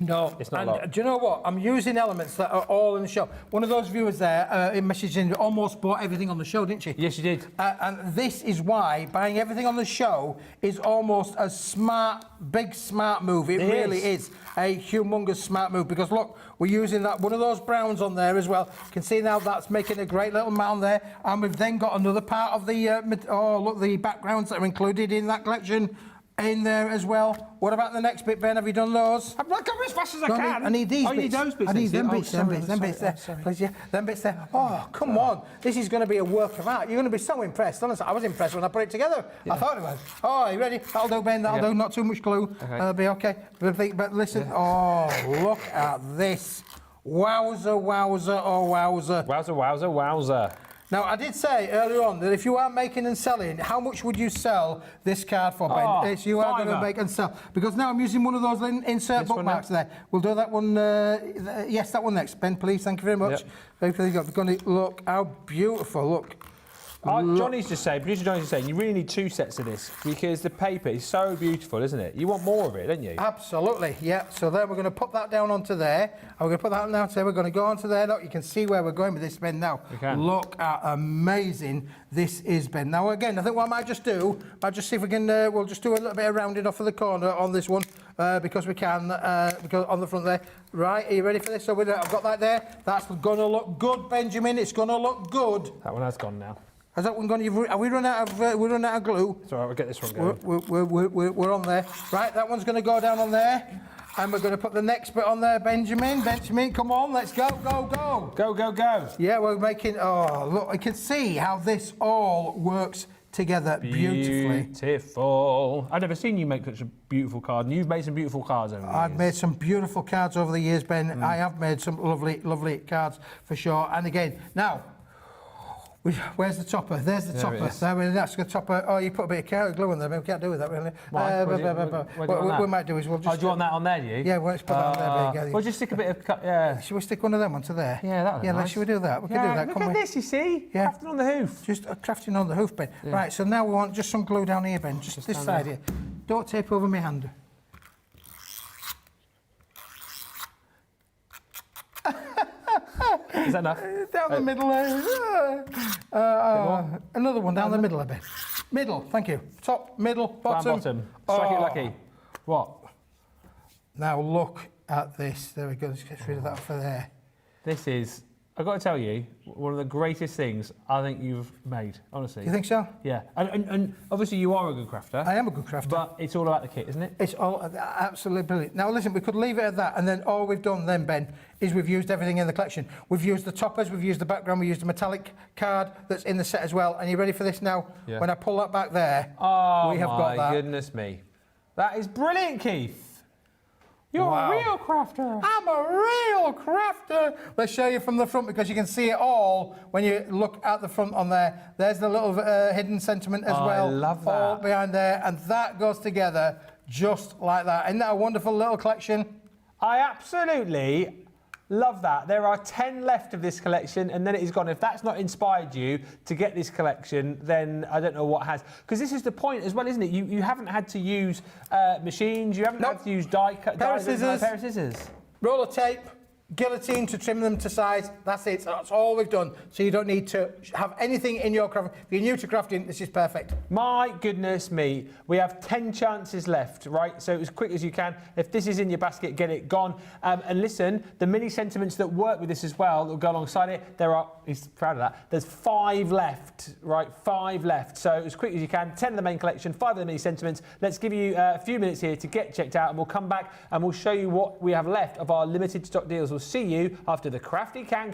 No, It's not and a lot. do you know what? I'm using elements that are all in the show. One of those viewers there, messaged in, almost bought everything on the show, didn't she? Yes, you did. And this is why buying everything on the show is almost a smart, big smart move. It really is a humongous smart move, because look, we're using that one of those browns on there as well. You can see now that's making a great little mound there, and we've then got another part of the the backgrounds that are included in that collection in there as well. What about the next bit, Ben? Have you done those? I'm not going as fast as I can. I need these you bits. need those bits. I need them bits, them sorry, bits there. Please, yeah, them bits there. Oh, come on. This is going to be a work of art. You're going to be so impressed. Honestly, I was impressed when I put it together. I thought it was. Oh, are you ready? That'll do, Ben. That'll do. Not too much glue. That'll be okay. But listen. Oh, look at this. Wowzer, wowzer, oh, wowzer. Wowzer, wowzer, wowzer. Now, I did say earlier on that if you are making and selling, how much would you sell this card for, Ben? Oh, If you are going to make and sell. Because now I'm using one of those insert bookmarks there. We'll do that one. Yes, that one next. Ben, please. Thank you very much. Look how beautiful. Look. Johnny's just saying, producer Johnny's just saying, you really need 2 sets of this because the paper is so beautiful, isn't it? You want more of it, don't you? Absolutely, yeah. So then we're going to put that down onto there. And we're going to put that down there. We're going to go onto there. Look, you can see where we're going with this, Ben, now. Look how amazing this is, Ben. Now, again, I think what I might just do, see if we can, we'll just do a little bit of rounding off of the corner on this one. Because we can, because on the front there. Right, are you ready for this? So I've got that there. That's going to look good, Benjamin. It's going to look good. That one has gone now. Has that one gone? Have we run out of glue? It's all right, we'll get this one going. We're on there. Right, that one's going to go down on there. And we're going to put the next bit on there, Benjamin. Benjamin, come on, let's go, go, go. Go, go, go. Yeah, we're making, oh, look, I can see how this all works together beautifully. Beautiful. I've never seen you make such a beautiful card, and you've made some beautiful cards over the years. I've made some beautiful cards over the years, Ben. I have made some lovely, lovely cards for sure. And again, now, where's the topper? There's the topper. That's the topper. Oh, you put a bit of glue on there, but we can't do with that really. What we might do is we'll just. Oh, do you want that on there, do you? Yeah, we'll just put that on there. We'll just stick a bit of. Yeah. Should we stick one of them onto there? Yeah, that would be nice. Should we do that? We can do that. Look at this, you see? Yeah. Crafting on the hoof. Just crafting on the hoof, Ben. Yeah. Right, so now we want just some glue down here, Ben. Just this side here. Don't tape over my hand. Is that enough? Down the middle. Another one down the middle a bit. Middle, thank you. Top, middle, bottom. Bottom. Strike it lucky. What? Now look at this. There we go. Let's get rid of that for there. This is, I've got to tell you, one of the greatest things I think you've made, honestly. You think so? Yeah. And obviously you are a good crafter. I am a good crafter. But it's all about the kit, isn't it? It's all absolutely brilliant. Now listen, we could leave it at that, and then all we've done then, Ben, is we've used everything in the collection. We've used the toppers, we've used the background, we used the metallic card that's in the set as well. And you ready for this now? Yeah. When I pull that back there, we have got that. Oh my goodness me. That is brilliant, Keith. You're a real crafter. I'm a real crafter. Let's show you from the front because you can see it all when you look at the front on there. There's the little hidden sentiment as well. I love that. All behind there, and that goes together just like that. Isn't that a wonderful little collection? I absolutely love that. There are 10 left of this collection and then it is gone. If that's not inspired you to get this collection, then I don't know what has. Because this is the point as well, isn't it? You haven't had to use machines, you haven't had to use pair of scissors. Roller tape, guillotine to trim them to size. That's it. That's all we've done. So you don't need to have anything in your crafting. If you're new to crafting, this is perfect. My goodness me. We have 10 chances left, right? So as quick as you can. If this is in your basket, get it gone. And listen, the mini sentiments that work with this as well, that will go alongside it, there are, he's proud of that, there's 5 left, right? 5 left. So as quick as you can, 10 of the main collection, 5 of the mini sentiments. Let's give you a few minutes here to get checked out and we'll come back and we'll show you what we have left of our limited stock deals. We'll see you after the crafty can.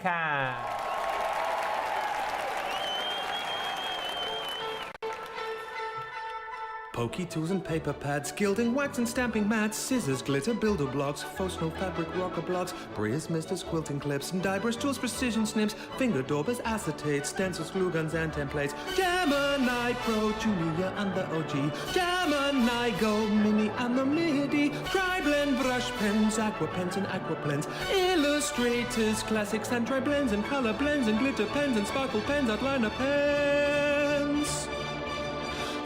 Pokey tools and paper pads, gilding, wax and stamping mats, scissors, glitter, builder blocks, faux snow fabric, rocker blocks, Bria's misters, quilting clips, and die brush tools, precision snips, finger daubers, acetates, stencils, glue guns and templates, Gemini Pro, Julia and the OG, Gemini Go, Mini and the MIDI, tri-blend brush pens, aqua pens and aqua blends, illustrators, classics and tri-blends and color blends and glitter pens and sparkle pens, outliner pens.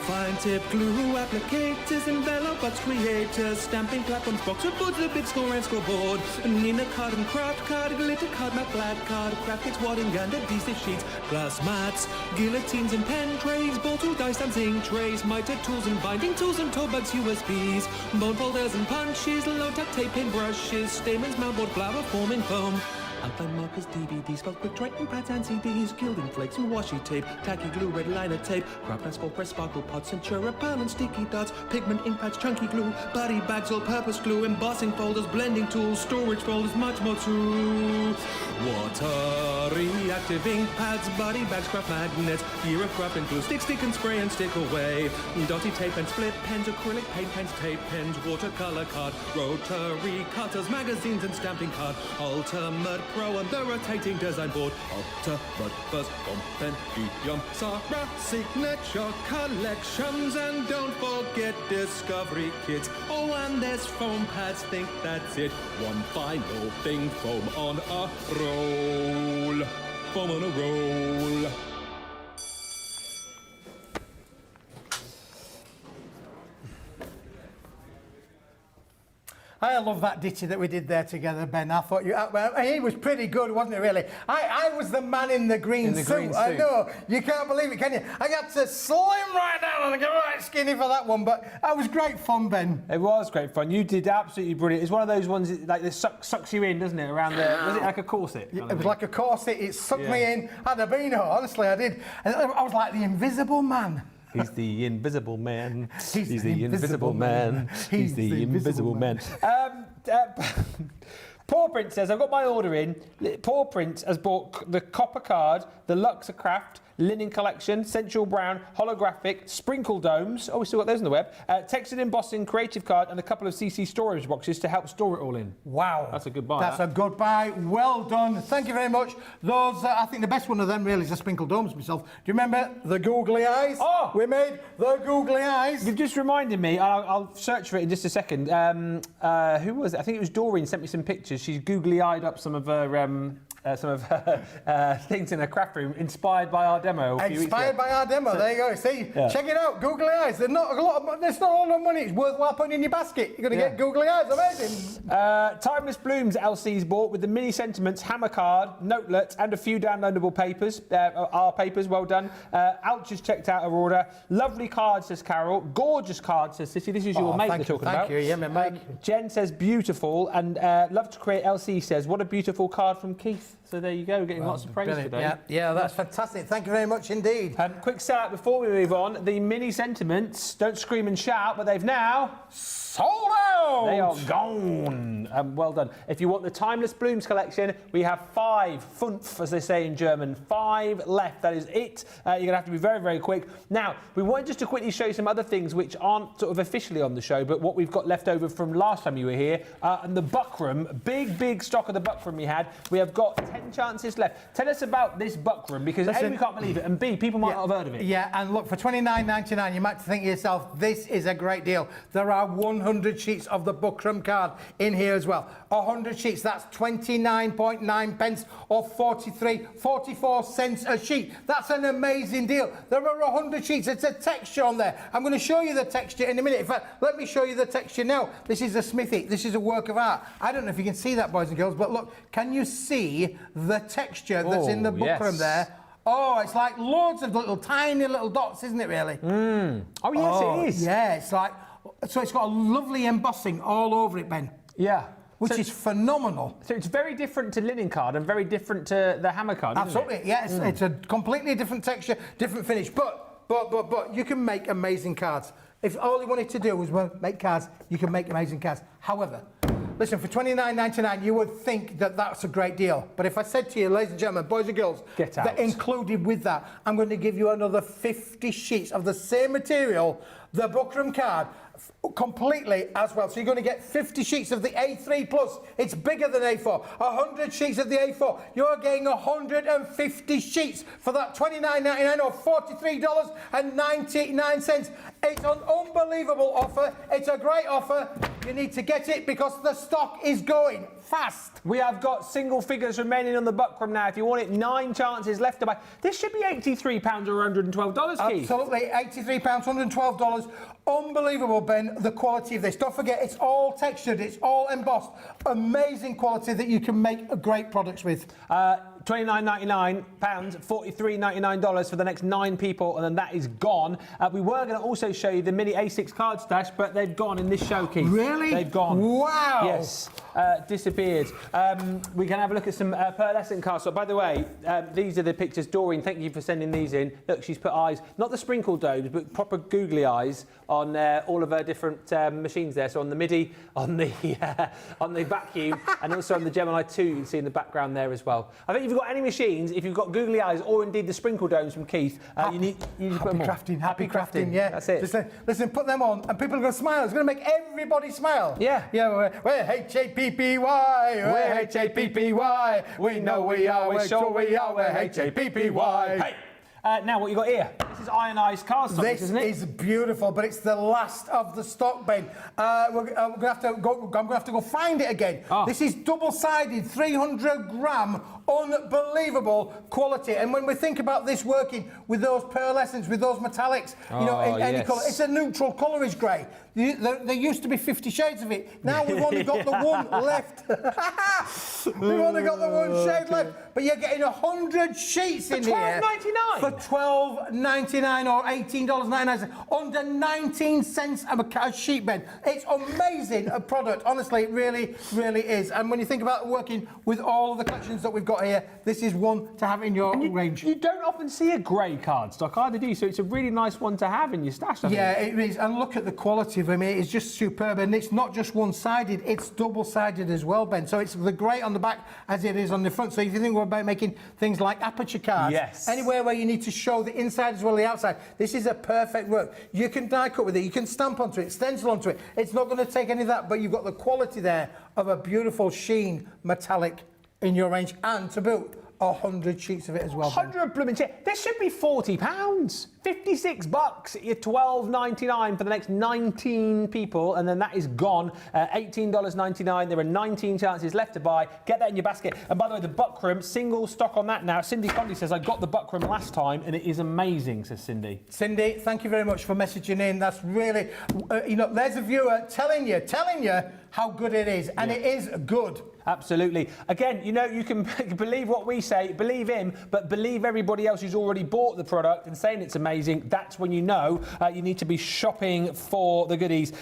Fine tip glue applicators, envelopes, creators, stamping platforms, boxer boards, a big score and scoreboard. Nina card and craft card, glitter card, matte black card, graphics, wadding and adhesive sheets, glass mats, guillotines and pen trays, ball tool, dice and zinc trays, miter tools and binding tools and toe bags, USBs, bone folders and punches, low-tack tape in brushes, stamens, mountboard, flower forming foam. Outline markers, DVDs, spelled quick writing pads and CDs, gilding flakes and washi tape, tacky glue, red liner tape, craft and full press, sparkle pots, Centura, pearl and sticky dots, pigment, ink pads, chunky glue, body bags, all-purpose glue, embossing folders, blending tools, storage folders, much more too. Water reactive ink pads, body bags, craft magnets, year of craft and glue, stick and spray and stick away, dotty tape and split pens, acrylic paint pens, tape pens, watercolor card, rotary cutters, magazines and stamping card, ultimate Pro and the rotating design board, ultimate first compendium, Sarah signature collections, and don't forget discovery kits. Oh, and there's foam pads, think that's it. One final thing, foam on a roll. Foam on a roll. I love that ditty that we did there together, Ben. I thought he was pretty good, wasn't it, really? I was the man in the green suit. I know. You can't believe it, can you? I got to slim right down and get right skinny for that one, but that was great fun, Ben. It was great fun. You did absolutely brilliant. It's one of those ones that, like, that sucks you in, doesn't it, around there? Was it like a corset? It was like a corset. It sucked me in. I'd have been, honestly, I did. And I was like the invisible man. He's the invisible man. He's the invisible man. He's the invisible man. Paw Print says, I've got my order in. Paw Print has bought the copper card, the Luxor Craft, linen collection, sensual brown, holographic, sprinkle domes. Oh, we still got those on the web. Textured embossing, creative card, and a couple of CC storage boxes to help store it all in. Wow. That's a good buy. That's a good buy. Well done. Thank you very much. Those, I think the best one of them really is the sprinkle domes myself. Do you remember the googly eyes? Oh! We made the googly eyes. You've just reminded me. I'll search for it in just a second. Who was it? I think it was Doreen sent me some pictures. She's googly-eyed up some of her things in her craft room, inspired by our demo. Inspired by our demo. There you go. See, check it out. Googly eyes. They're not a lot of. It's not all the money. It's worthwhile putting in your basket. You're going to get googly eyes. Amazing. Timeless Blooms LC's bought with the mini sentiments, hammer card, notelet, and a few downloadable papers. Our papers. Well done. Alch has checked out her order. Lovely card, says Carol. Gorgeous card, says Sissy. This is your mate they're talking about. Thank you. Yeah, my mate. Jen says beautiful, and love to create LC says what a beautiful card from Keith. So there you go, getting lots of praise today. Yeah, that's fantastic. Thank you very much indeed. Quick shout before we move on. The mini sentiments, don't scream and shout, but they've now sold out. They are gone. Well done. If you want the Timeless Blooms collection, we have 5, as they say in German, 5 left. That is it. You're going to have to be very, very quick. Now, we wanted just to quickly show you some other things which aren't sort of officially on the show, but what we've got left over from last time you were here. And the buckram, big stock of the buckram we had. We have got 10 chances left. Tell us about this buckram, because A, we can't believe it, and B, people might not have heard of it. Yeah, and look, for $29.99, you might think to yourself, this is a great deal. There are 100 sheets of the buckram card in here as well. 100 sheets, that's 29.9 pence or 44 cents a sheet. That's an amazing deal. There are 100 sheets. It's a texture on there. I'm going to show you the texture in a minute. In fact, let me show you the texture now. This is a smithy. This is a work of art. I don't know if you can see that, boys and girls, but look, can you see the texture that's in the buckram there? Oh, it's like loads of tiny little dots, isn't it, really? Oh, yes, it is. Yeah, it's like, so it's got a lovely embossing all over it, Ben. Yeah. Which is phenomenal. So it's very different to linen card and very different to the hammer card, isn't Absolutely, it? yeah. It's a completely different texture, different finish. But you can make amazing cards. If all you wanted to do was make cards, you can make amazing cards. However, listen, for $29.99, you would think that that's a great deal. But if I said to you, ladies and gentlemen, boys and girls, that included with that, I'm going to give you another 50 sheets of the same material, the buckram card, completely as well. So you're going to get 50 sheets of the A3 Plus. It's bigger than A4. 100 sheets of the A4. You're getting 150 sheets for that $29.99 or $43.99. It's an unbelievable offer. It's a great offer. You need to get it because the stock is going fast. We have got single figures remaining on the buckram now. If you want it, 9 chances left to buy. This should be £83 or $112, Keith. Absolutely, £83, $112. Unbelievable, Ben, the quality of this. Don't forget, it's all textured, it's all embossed. Amazing quality that you can make great products with. £29.99, $43.99 for the next 9 people, and then that is gone. We were going to also show you the mini A6 card stash, but they've gone in this show, Keith. Really? They've gone. Wow. Yes, disappeared. We can have a look at some pearlescent cards. So, by the way, these are the pictures. Doreen, thank you for sending these in. Look, she's put eyes, not the sprinkle domes, but proper googly eyes on all of her different machines there. So on the MIDI, on the vacuum, and also on the Gemini 2, you can see in the background there as well. I think if you've got any machines, if you've got googly eyes or indeed the sprinkle domes from Keith, you need to put them on. Happy crafting, yeah. That's it. Just, listen, put them on and people are going to smile. It's going to make everybody smile. Yeah. Yeah, we're H-A-P-P-Y. We're H-A-P-P-Y. We know we are, we're sure we are. We're H-A-P-P-Y. Hey! Now, what you got here? This is ionised cardstock, isn't it? This is beautiful, but it's the last of the stock, Ben. I'm going to have to go find it again. Oh. This is double-sided, 300-gram, unbelievable quality. And when we think about this working with those pearlescents, with those metallics, you know, in any colour, it's a neutral colourish grey. There used to be 50 shades of it. Now we've only got the one left. We've only got the one shade left. But you're getting 100 sheets in here. For $12.99 or $18.99, under 19 cents a sheet, Ben. It's amazing a product. Honestly, it really, really is. And when you think about working with all of the collections that we've got here, this is one to have in your range. You don't often see a grey cardstock either, do you? So it's a really nice one to have in your stash. Yeah, it is. And look at the quality of them. It's just superb. And it's not just one-sided, it's double-sided as well, Ben. So it's the grey on the back as it is on the front. So if you think about making things like aperture cards, yes, anywhere where you need to show the inside as well as the outside, this is a perfect work. You can die cut with it, you can stamp onto it, stencil onto it. It's not going to take any of that, but you've got the quality there of a beautiful sheen metallic in your range, and to boot 100 sheets of it as well. 100 blooming sheets. This should be £40. $56. You're $12.99 for the next 19 people, and then that is gone. $18.99. There are 19 chances left to buy. Get that in your basket. And by the way, the buckram, single stock on that now. Cindy Condy says, I got the buckram last time, and it is amazing, says Cindy. Cindy, thank you very much for messaging in. That's really, you know, there's a viewer telling you how good it is, and it is good. Absolutely. Again, you know, you can believe what we say, believe him, but believe everybody else who's already bought the product and saying it's amazing. That's when you know you need to be shopping for the goodies.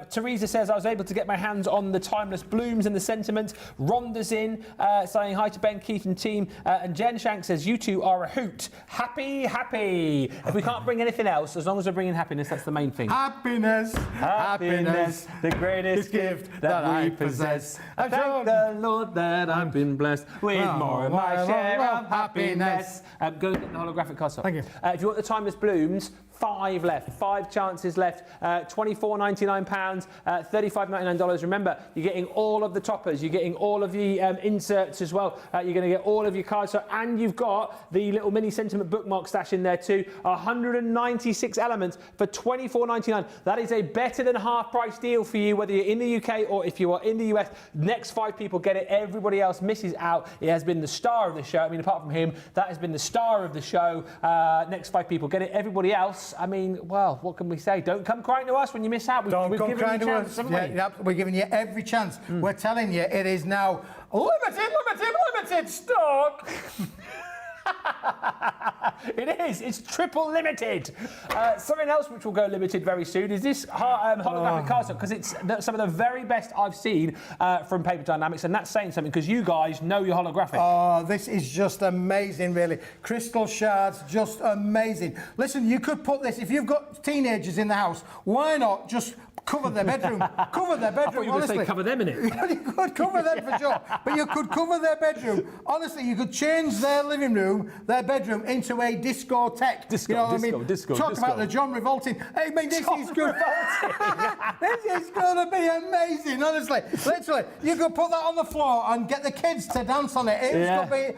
Teresa says, I was able to get my hands on the timeless blooms and the sentiment. Rhonda's in, saying hi to Ben, Keith and team. And Jen Shank says, you two are a hoot. Happy, happy. If we can't bring anything else, as long as we're bringing happiness, that's the main thing. Happiness, happiness, the greatest gift that we possess. I thank the Lord that I've been blessed with more of my share of happiness. Go and get the holographic cardstock. Thank you. If you want the timeless blooms, 5 left, 5 chances left. £24.99, $35.99. Remember, you're getting all of the toppers, you're getting all of the inserts as well. You're going to get all of your cards, and you've got the little mini sentiment bookmark stash in there too. 196 elements for $24.99. That is a better than half price deal for you, whether you're in the UK or if you are in the US. Next 5 people get it. Everybody else misses out. It has been the star of the show. I mean, apart from him, that has been the star of the show. Next 5 people get it. Everybody else, I mean, well, what can we say? Don't come crying to us when you miss out. We've given you a chance, haven't we? Yeah, we're giving you every chance. We're telling you it is now limited stock. It is. It's triple limited. Something else which will go limited very soon is this holographic cardstock, because it's some of the very best I've seen from Paper Dienamics, and that's saying something because you guys know your holographic. Oh, this is just amazing, really. Crystal shards, just amazing. Listen, you could put this, if you've got teenagers in the house, why not just cover their bedroom? Cover their bedroom. I thought you were going to say cover them in it. You could cover them for sure, but you could cover their bedroom. Honestly, you could change their living room their bedroom into a discotheque. Disco, you know what I disco, mean? disco, Talk disco. about the John Revolting. I mean, this is good. This is going to be amazing, honestly. Literally, you could put that on the floor and get the kids to dance on it. It's going to be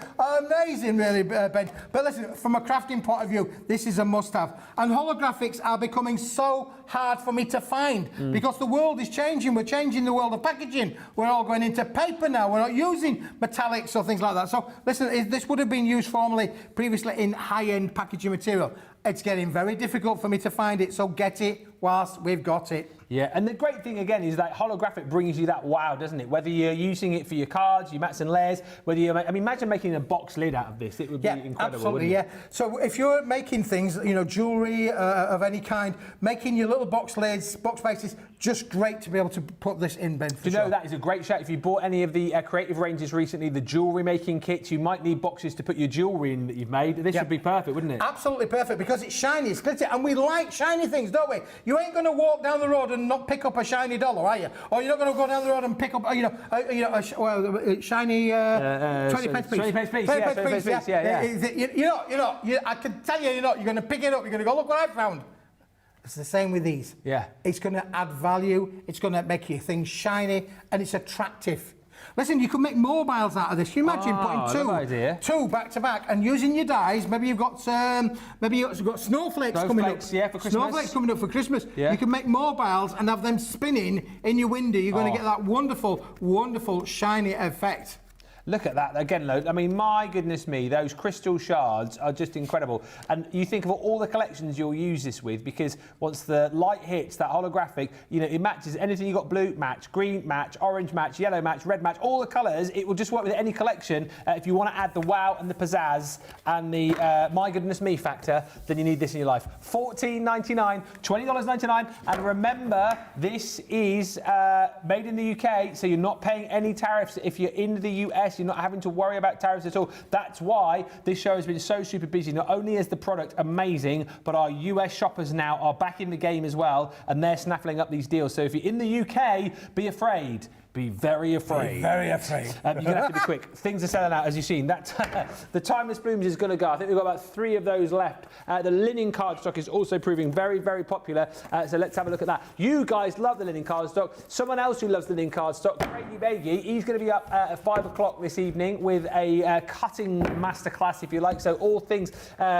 amazing, really, Ben. But listen, from a crafting point of view, this is a must-have. And holographics are becoming so hard for me to find because the world is changing. We're changing the world of packaging. We're all going into paper now. We're not using metallics or things like that. So, listen, this would have been used previously in high-end packaging material. It's getting very difficult for me to find it, so get it whilst we've got it. Yeah, and the great thing again is that holographic brings you that wow, doesn't it? Whether you're using it for your cards, your mats and layers, whether you, I mean, imagine making a box lid out of this. It would be incredible. Absolutely, wouldn't it? So if you're making things, you know, jewellery of any kind, making your little box lids, box bases, just great to be able to put this in, Ben. Do you know that is a great shout? If you bought any of the creative ranges recently, the jewellery making kits, you might need boxes to put your jewellery in that you've made. This would be perfect, wouldn't it? Absolutely perfect because it's shiny, it's glitter, and we like shiny things, don't we? You ain't going to walk down the road and not pick up a shiny dollar, are you? Or you're not going to go down the road and pick up, a shiny 20 pence piece. 20 pence piece, yeah. 20 pence piece, yeah. You're not. I can tell you, you're not. You're going to pick it up. You're going to go, look what I found. It's the same with these. Yeah. It's going to add value. It's going to make your things shiny, and it's attractive. Listen, you could make mobiles out of this. Can you imagine putting two back to back and using your dies? Maybe you've got snowflakes coming up. Yeah, for Christmas. Snowflakes coming up for Christmas. Yeah. You can make mobiles and have them spinning in your window. You're going to get that wonderful, wonderful shiny effect. Look at that again, I mean, my goodness me, those crystal shards are just incredible. And you think of all the collections you'll use this with, because once the light hits that holographic, you know, it matches anything you got. Blue match, green match, orange match, yellow match, red match, all the colours. It will just work with any collection. If you want to add the wow and the pizzazz and the my goodness me factor, then you need this in your life. $14.99, $20.99, and remember, this is made in the UK, so you're not paying any tariffs if you're in the US. You're not having to worry about tariffs at all. That's why this show has been so super busy. Not only is the product amazing, but our US shoppers now are back in the game as well, and they're snaffling up these deals. So if you're in the UK, be afraid. Be very afraid. Be very afraid. You're going to have to be quick. Things are selling out, as you've seen. The Timeless Blooms is going to go. I think we've got about 3 of those left. The linen cardstock is also proving very, very popular. So let's have a look at that. You guys love the linen cardstock. Someone else who loves the linen cardstock, Craigie Baggy, he's going to be up at 5 o'clock this evening with a cutting masterclass, if you like. So all things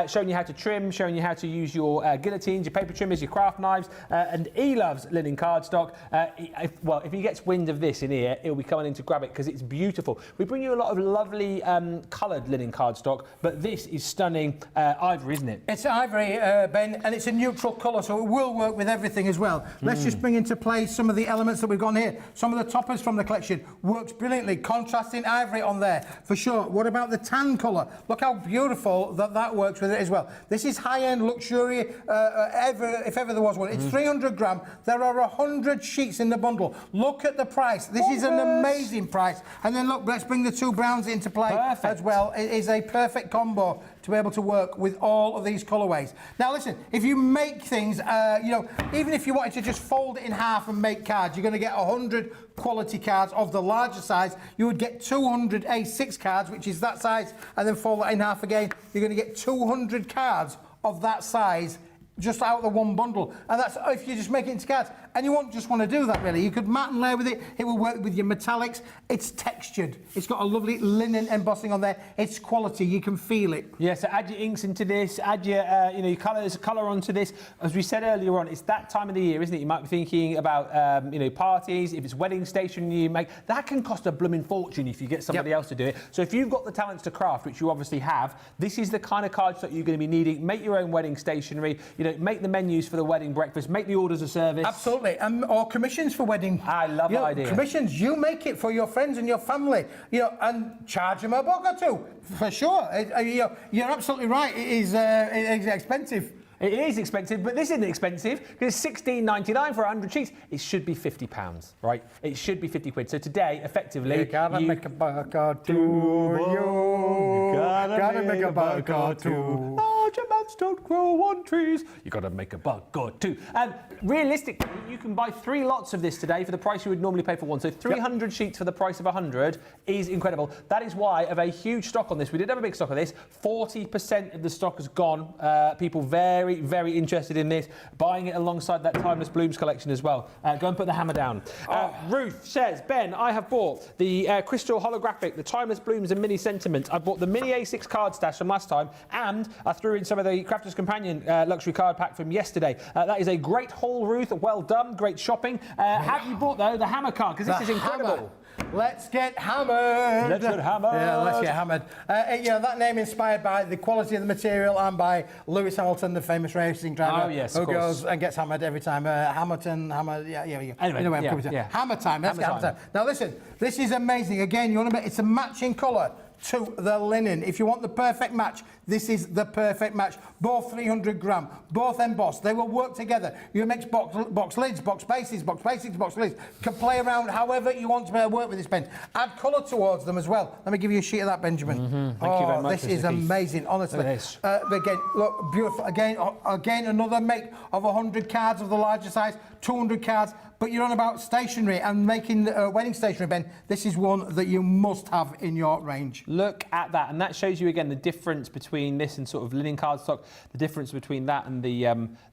showing you how to trim, showing you how to use your guillotines, your paper trimmers, your craft knives. And he loves linen cardstock. If he gets wind of this in here, he'll be coming in to grab it because it's beautiful. We bring you a lot of lovely coloured linen cardstock, but this is stunning ivory, isn't it? It's ivory, Ben, and it's a neutral colour, so it will work with everything as well. Let's just bring into play some of the elements that we've got here. Some of the toppers from the collection works brilliantly. Contrasting ivory on there, for sure. What about the tan colour? Look how beautiful that works with it as well. This is high-end luxury, if ever there was one. It's 300 gram. There are 100 sheets in the bundle. Look at the price. This is an amazing price. And then look, let's bring the 2 browns into play as well. It is a perfect combo to be able to work with all of these colourways. Now listen, if you make things, even if you wanted to just fold it in half and make cards, you're going to get 100 quality cards of the larger size. You would get 200 A6 cards, which is that size, and then fold that in half again. You're going to get 200 cards of that size just out of the one bundle. And that's if you just make it into cards. And you won't just want to do that, really. You could mat and layer with it. It will work with your metallics. It's textured. It's got a lovely linen embossing on there. It's quality. You can feel it. Yeah, so add your inks into this. Add your, your colour onto this. As we said earlier on, it's that time of the year, isn't it? You might be thinking about, parties. If it's wedding stationery you make, that can cost a blooming fortune if you get somebody else to do it. So if you've got the talents to craft, which you obviously have, this is the kind of cardstock you're going to be needing. Make your own wedding stationery. Make the menus for the wedding breakfast. Make the orders of service. Absolutely. Or commissions for wedding. I love that idea. Commissions, you make it for your friends and your family, and charge them a buck or two, for sure. You're absolutely right. It is expensive. It is expensive, but this isn't expensive because it's $16.99 for 100 sheets. It should be £50, right? It should be 50 quid. So today, effectively, you gotta make a buck or two. You gotta make a buck or two. Oh, Jamal. plants don't grow on trees. You got to make a buck or two. Realistically, you can buy 3 lots of this today for the price you would normally pay for one. So 300 sheets for the price of 100 is incredible. That is why of a huge stock on this. We did have a big stock of this. 40% of the stock has gone. People very, very interested in this. Buying it alongside that Timeless Blooms collection as well. Go and put the hammer down. Ruth says, Ben, I have bought the Crystal Holographic, the Timeless Blooms and Mini Sentiment. I bought the Mini A6 card stash from last time, and I threw in some of the Crafter's Companion luxury card pack from yesterday. That is a great haul, Ruth. Well done. Great shopping. Have you bought, though, the hammer card? Because this is incredible. Hammer. Let's get hammered. Let's get hammered. Yeah, let's get hammered. You know, that name inspired by the quality of the material and by Lewis Hamilton, the famous racing driver. Oh, yes, who of course. goes and gets hammered every time. Hammer. Anyway, Hammer time. Let's get hammer time. Now, listen, this is amazing. Again, you want to it's a matching colour to the linen. If you want the perfect match, this is the perfect match. Both 300 gram, both embossed. They will work together. You mix box lids, box bases, box facings, box lids. Can play around however you want to work with this pen. Add colour towards them as well. Let me give you a sheet of that, Benjamin. Thank you very much. This is amazing, honestly. Again, look, beautiful. Again, another make of 100 cards of the larger size, 200 cards. But you're on about stationery and making wedding stationery, Ben. This is one that you must have in your range. Look at that, and that shows you again the difference between this and sort of linen cardstock. The difference between that and the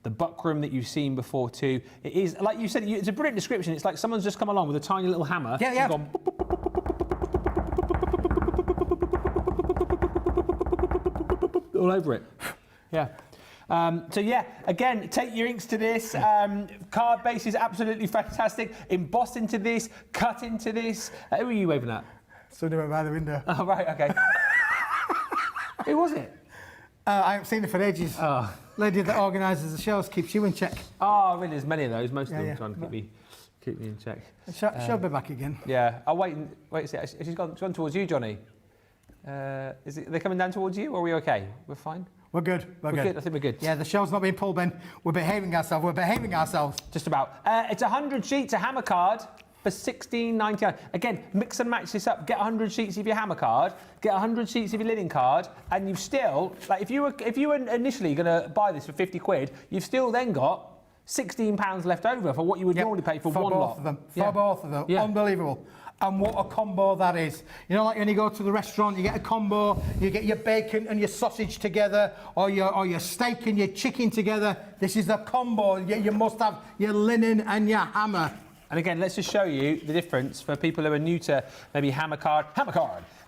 buckram that you've seen before too. It is, like you said, it's a brilliant description. It's like someone's just come along with a tiny little hammer. Yeah, yeah. Gone, all over it. Yeah. So yeah, again, take your inks to this. Card base is absolutely fantastic. Embossed into this, cut into this. Who are you waving at? Somebody went by the window. Oh, right, okay. Who was it? I haven't seen her for ages. Oh. Lady that organises the shows keeps you in check. Oh, really? There's many of those. Most of them trying to keep me in check. She'll be back again. Yeah. I'll wait a sec. She's gone towards you, Johnny. They're coming down towards you, or are we okay? We're fine? We're good. We're good. I think we're good. Yeah, the show's not being pulled, Ben. We're behaving ourselves. Just about. It's 100 sheets, a hammer card for $16.99. Again, mix and match this up. Get 100 sheets of your hammer card, get 100 sheets of your linen card, and you've still, like, if you were initially going to buy this for 50 quid, you've still then got £16 left over for what you would normally pay for one lot. For both of them. Yeah. Unbelievable. And what a combo that is. You know, like when you go to the restaurant, you get a combo, you get your bacon and your sausage together, or your steak and your chicken together. This is the combo. You must have your linen and your hammer. And again, let's just show you the difference for people who are new to maybe hammer card,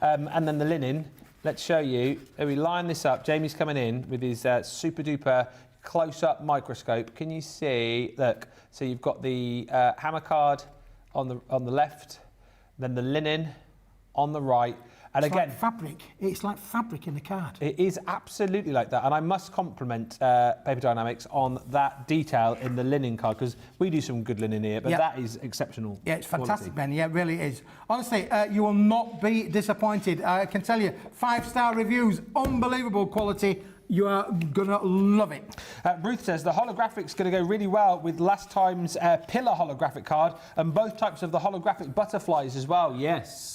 and then the linen. Let's show you. We line this up. Jamie's coming in with his super duper close-up microscope. Can you see? Look. So you've got the hammer card on the left. Then the linen on the right. And it's again, like fabric. It's like fabric in the card. It is absolutely like that. And I must compliment Paper Dienamics on that detail in the linen card, because we do some good linen here, but that is exceptional. Yeah, it's fantastic, Ben. Yeah, it really is. Honestly, you will not be disappointed. I can tell you, 5-star reviews, unbelievable quality. You are going to love it. Ruth says the holographic's going to go really well with last time's pillar holographic card, and both types of the holographic butterflies as well. Yes.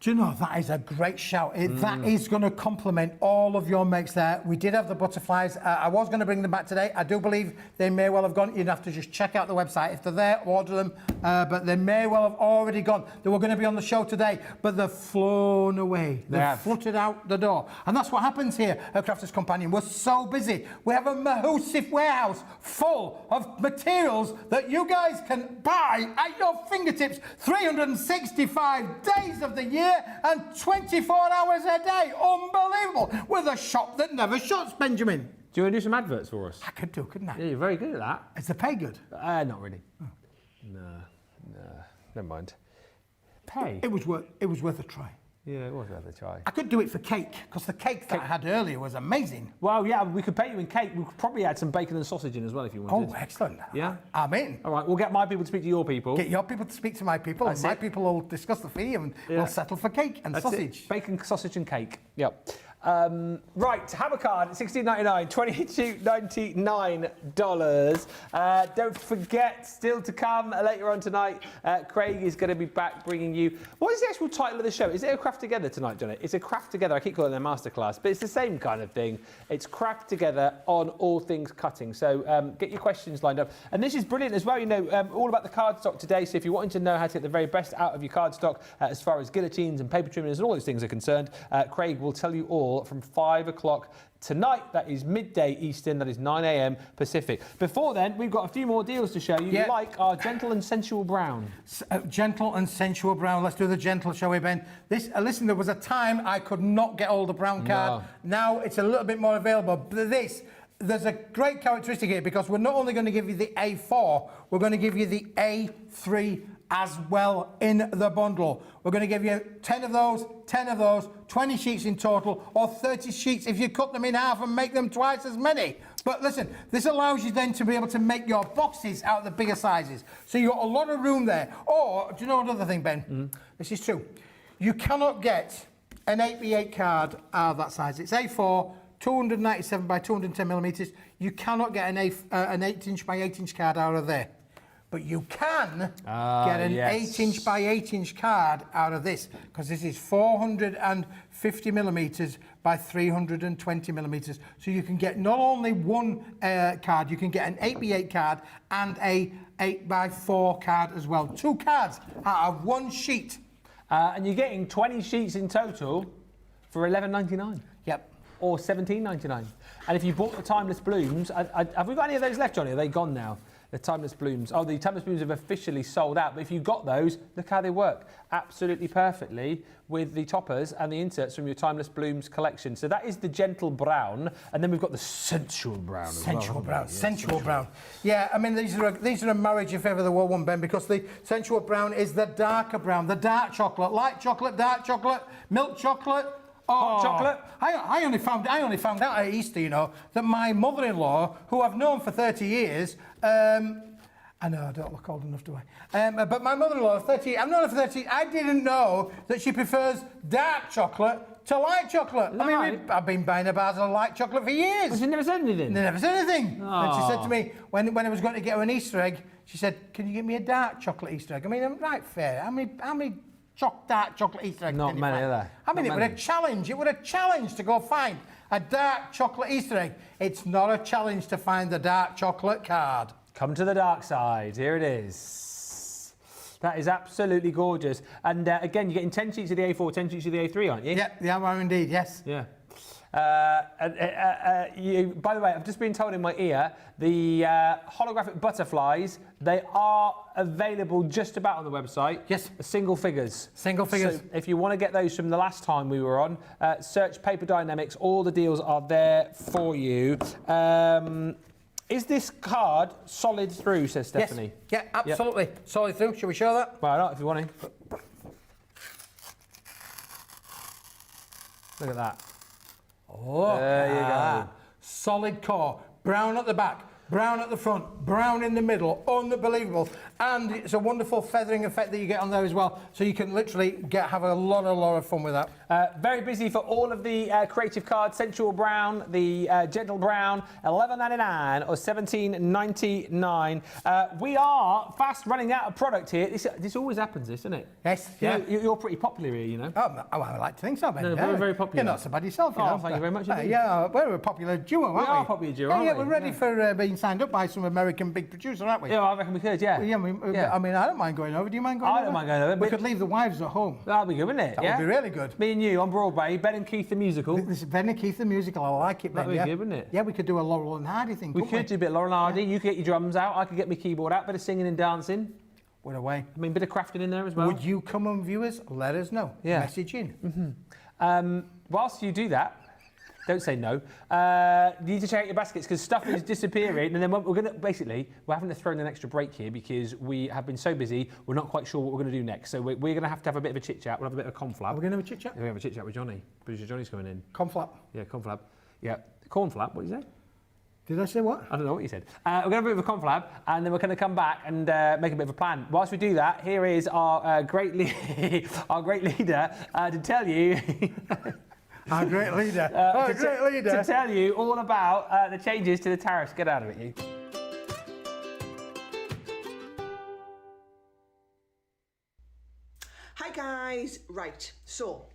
Do you know, that is a great shout. That is going to complement all of your makes there. We did have the butterflies. I was going to bring them back today. I do believe they may well have gone. You'd have to just check out the website. If they're there, order them. But they may well have already gone. They were going to be on the show today, but they've flown away. They've fluttered out the door. And that's what happens here at Crafter's Companion. We're so busy. We have a massive warehouse full of materials that you guys can buy at your fingertips 365 days of the year and 24 hours a day. Unbelievable. With a shop that never shuts, Benjamin. Do you want to do some adverts for us? I could do, couldn't I? Yeah, you're very good at that. Is the pay good? Not really. Oh. No, never mind. Pay? It was worth a try. Yeah, it was worth a try. I could do it for cake, because the cake that I had earlier was amazing. Well, yeah, we could pay you in cake. We could probably add some bacon and sausage in as well if you wanted. Oh, excellent. Yeah? I'm in. All right, we'll get my people to speak to your people. Get your people to speak to my people, and my people will discuss the fee, and we'll settle for cake and sausage. Bacon, sausage and cake. Yep. Right, have a card, $16.99, $22.99. Don't forget, still to come later on tonight, Craig is going to be back bringing you... What is the actual title of the show? Is it a Craft Together tonight, Johnny? It's a Craft Together. I keep calling it a masterclass, but it's the same kind of thing. It's Craft Together on all things cutting. So get your questions lined up. And this is brilliant as well, you know, all about the cardstock today. So if you're wanting to know how to get the very best out of your cardstock as far as guillotines and paper trimmers and all those things are concerned, Craig will tell you all from 5 o'clock tonight. That is midday Eastern, that is 9 a.m. Pacific. Before then, we've got a few more deals to show you, like our gentle and sensual brown. Gentle and sensual brown. Let's do the gentle, shall we, Ben? This, listen, there was a time I could not get hold of brown card. Now it's a little bit more available. But there's a great characteristic here, because we're not only going to give you the A4, we're going to give you the A3 as well in the bundle. We're going to give you 10 of those, 20 sheets in total, or 30 sheets if you cut them in half and make them twice as many. But listen, this allows you then to be able to make your boxes out of the bigger sizes. So you've got a lot of room there. Or, do you know another thing, Ben? This is true. You cannot get an 8x8 card out of that size. It's A4, 297 by 210 millimetres. You cannot get an 8-inch by 8-inch card out of there. But you can get an 8-inch by 8-inch card out of this, because this is 450 millimetres by 320 millimetres. So you can get not only one card, you can get an 8x8 card and a 8x4 card as well. 2 cards out of 1 sheet. And you're getting 20 sheets in total for $11.99. Yep. Or $17.99. And if you bought the Timeless Blooms, have we got any of those left, Johnny? Are they gone now? The Timeless Blooms. Oh, the Timeless Blooms have officially sold out. But if you got those, look how they work absolutely perfectly with the toppers and the inserts from your Timeless Blooms collection. So that is the gentle brown, and then we've got the sensual brown as well. Sensual brown. Yeah, I mean, these are a marriage if ever there were one, Ben, because the sensual brown is the darker brown, the dark chocolate, light chocolate, dark chocolate, milk chocolate. Hot chocolate. I only found out at Easter, you know, that my mother-in-law, who I've known for 30 years, I know I don't look old enough, do I? But my mother-in-law, 30, I've known her for 30. I didn't know that she prefers dark chocolate to light chocolate. I mean, I've been buying her bars of light chocolate for years. Well, she never said anything. They never said anything. Oh. And she said to me when I was going to get her an Easter egg, she said, "Can you get me a dark chocolate Easter egg?" I mean, I'm right fair. How many dark chocolate Easter eggs? Not many, are there? I mean, it was a challenge. It was a challenge to go find a dark chocolate Easter egg. It's not a challenge to find the dark chocolate card. Come to the dark side. Here it is. That is absolutely gorgeous. And again, you're getting 10 sheets of the A4, 10 sheets of the A3, aren't you? Yeah, they are indeed, yes. Yeah. By the way, I've just been told in my ear, the holographic butterflies, they are available just about on the website. Yes. Single figures. Single figures. So if you want to get those from the last time we were on, search Paper Dienamics. All the deals are there for you. Is this card solid through, says Stephanie? Yes. Yeah, absolutely. Yep. Solid through. Shall we show that? Why not, if you want to. Look at that. Oh, there you go. Solid core, brown at the back, brown at the front, brown in the middle, unbelievable. And it's a wonderful feathering effect that you get on there as well. So you can literally have a lot of fun with that. Very busy for all of the creative cards. Sensual brown, the gentle brown, $11.99 or $17.99. We are fast running out of product here. This always happens, isn't it? Yes. Yeah. You're pretty popular here, you know. Oh, I like to think so, Ben. No, we're very popular. You're not so bad yourself, you know. Thank you very much. Yeah, we're a popular duo, aren't we? We are a popular duo, aren't we? Yeah, we're ready for being signed up by some American big producer, aren't we? Yeah, I reckon we could, yeah. I mean, I don't mind going over. Do you mind going over? I don't mind going over. We could leave the wives at home. That'd be good, wouldn't it? That would be really good. Me and you on Broadway, Ben and Keith the musical. This is Ben and Keith the musical. I like it, Ben. That'd be good, wouldn't it? Yeah, we could do a Laurel and Hardy thing. We could do a bit of Laurel and Hardy. You could get your drums out. I could get my keyboard out. Bit of singing and dancing. What a way. I mean, bit of crafting in there as well. Would you come and view us? Let us know. Yeah. Message in. Mm-hmm. Whilst you do that, don't say no. You need to check out your baskets because stuff is disappearing, and then we're having to throw in an extra break here because we have been so busy. We're not quite sure what we're going to do next. So we're going to have a bit of a chit chat. We'll have a bit of a conflab. We're going to have a chit chat. We're going to have a chit chat with Johnny. Producer Johnny's coming in. Conflab. Yeah, conflab. Yeah, cornflap. What did you say? Did I say what? I don't know what you said. We're going to have a bit of a conflab, and then we're going to come back and make a bit of a plan. Whilst we do that, here is our great leader to tell you. Our great leader. Great leader. To tell you all about the changes to the tariffs. Get out of it, you. Hi guys, right, so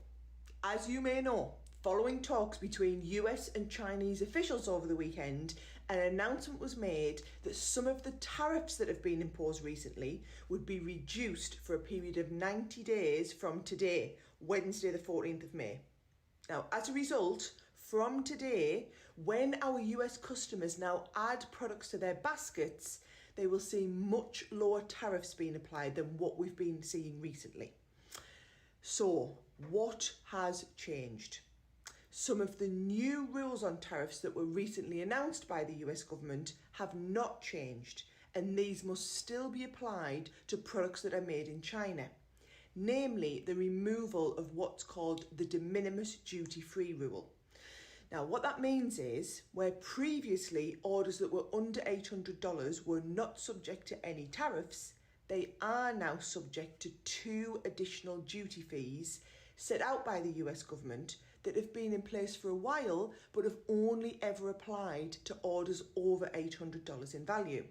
as you may know, following talks between US and Chinese officials over the weekend, an announcement was made that some of the tariffs that have been imposed recently would be reduced for a period of 90 days from today, Wednesday the 14th of May. Now, as a result, from today, when our US customers now add products to their baskets, they will see much lower tariffs being applied than what we've been seeing recently. So, what has changed? Some of the new rules on tariffs that were recently announced by the US government have not changed, and these must still be applied to products that are made in China. Namely, the removal of what's called the de minimis duty-free rule. Now, what that means is, where previously orders that were under $800 were not subject to any tariffs, they are now subject to 2 additional duty fees set out by the US government that have been in place for a while but have only ever applied to orders over $800 in value.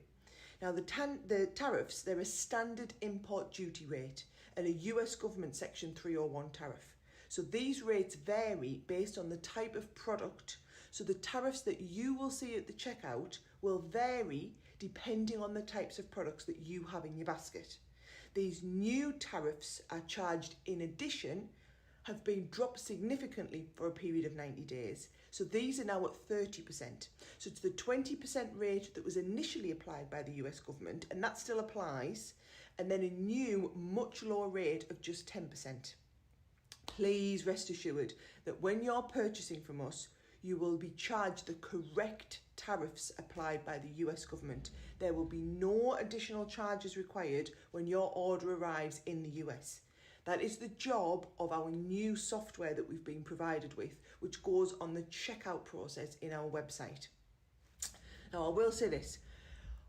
Now, the tariffs, they're a standard import duty rate and a US government Section 301 tariff. So these rates vary based on the type of product. So the tariffs that you will see at the checkout will vary depending on the types of products that you have in your basket. These new tariffs are charged in addition, have been dropped significantly for a period of 90 days. So these are now at 30%. So it's the 20% rate that was initially applied by the US government, and that still applies, and then a new, much lower rate of just 10%. Please rest assured that when you're purchasing from us, you will be charged the correct tariffs applied by the US government. There will be no additional charges required when your order arrives in the US. That is the job of our new software that we've been provided with, which goes on the checkout process in our website. Now, I will say this.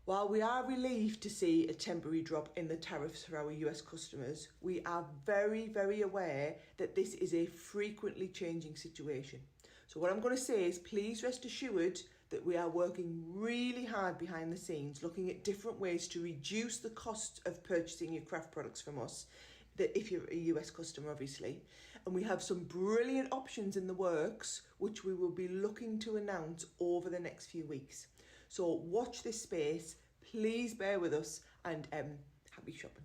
While we are relieved to see a temporary drop in the tariffs for our US customers, we are very, very aware that this is a frequently changing situation. So what I'm going to say is, please rest assured that we are working really hard behind the scenes, looking at different ways to reduce the cost of purchasing your craft products from us, that if you're a US customer, obviously. And we have some brilliant options in the works, which we will be looking to announce over the next few weeks. So watch this space, please bear with us, and happy shopping.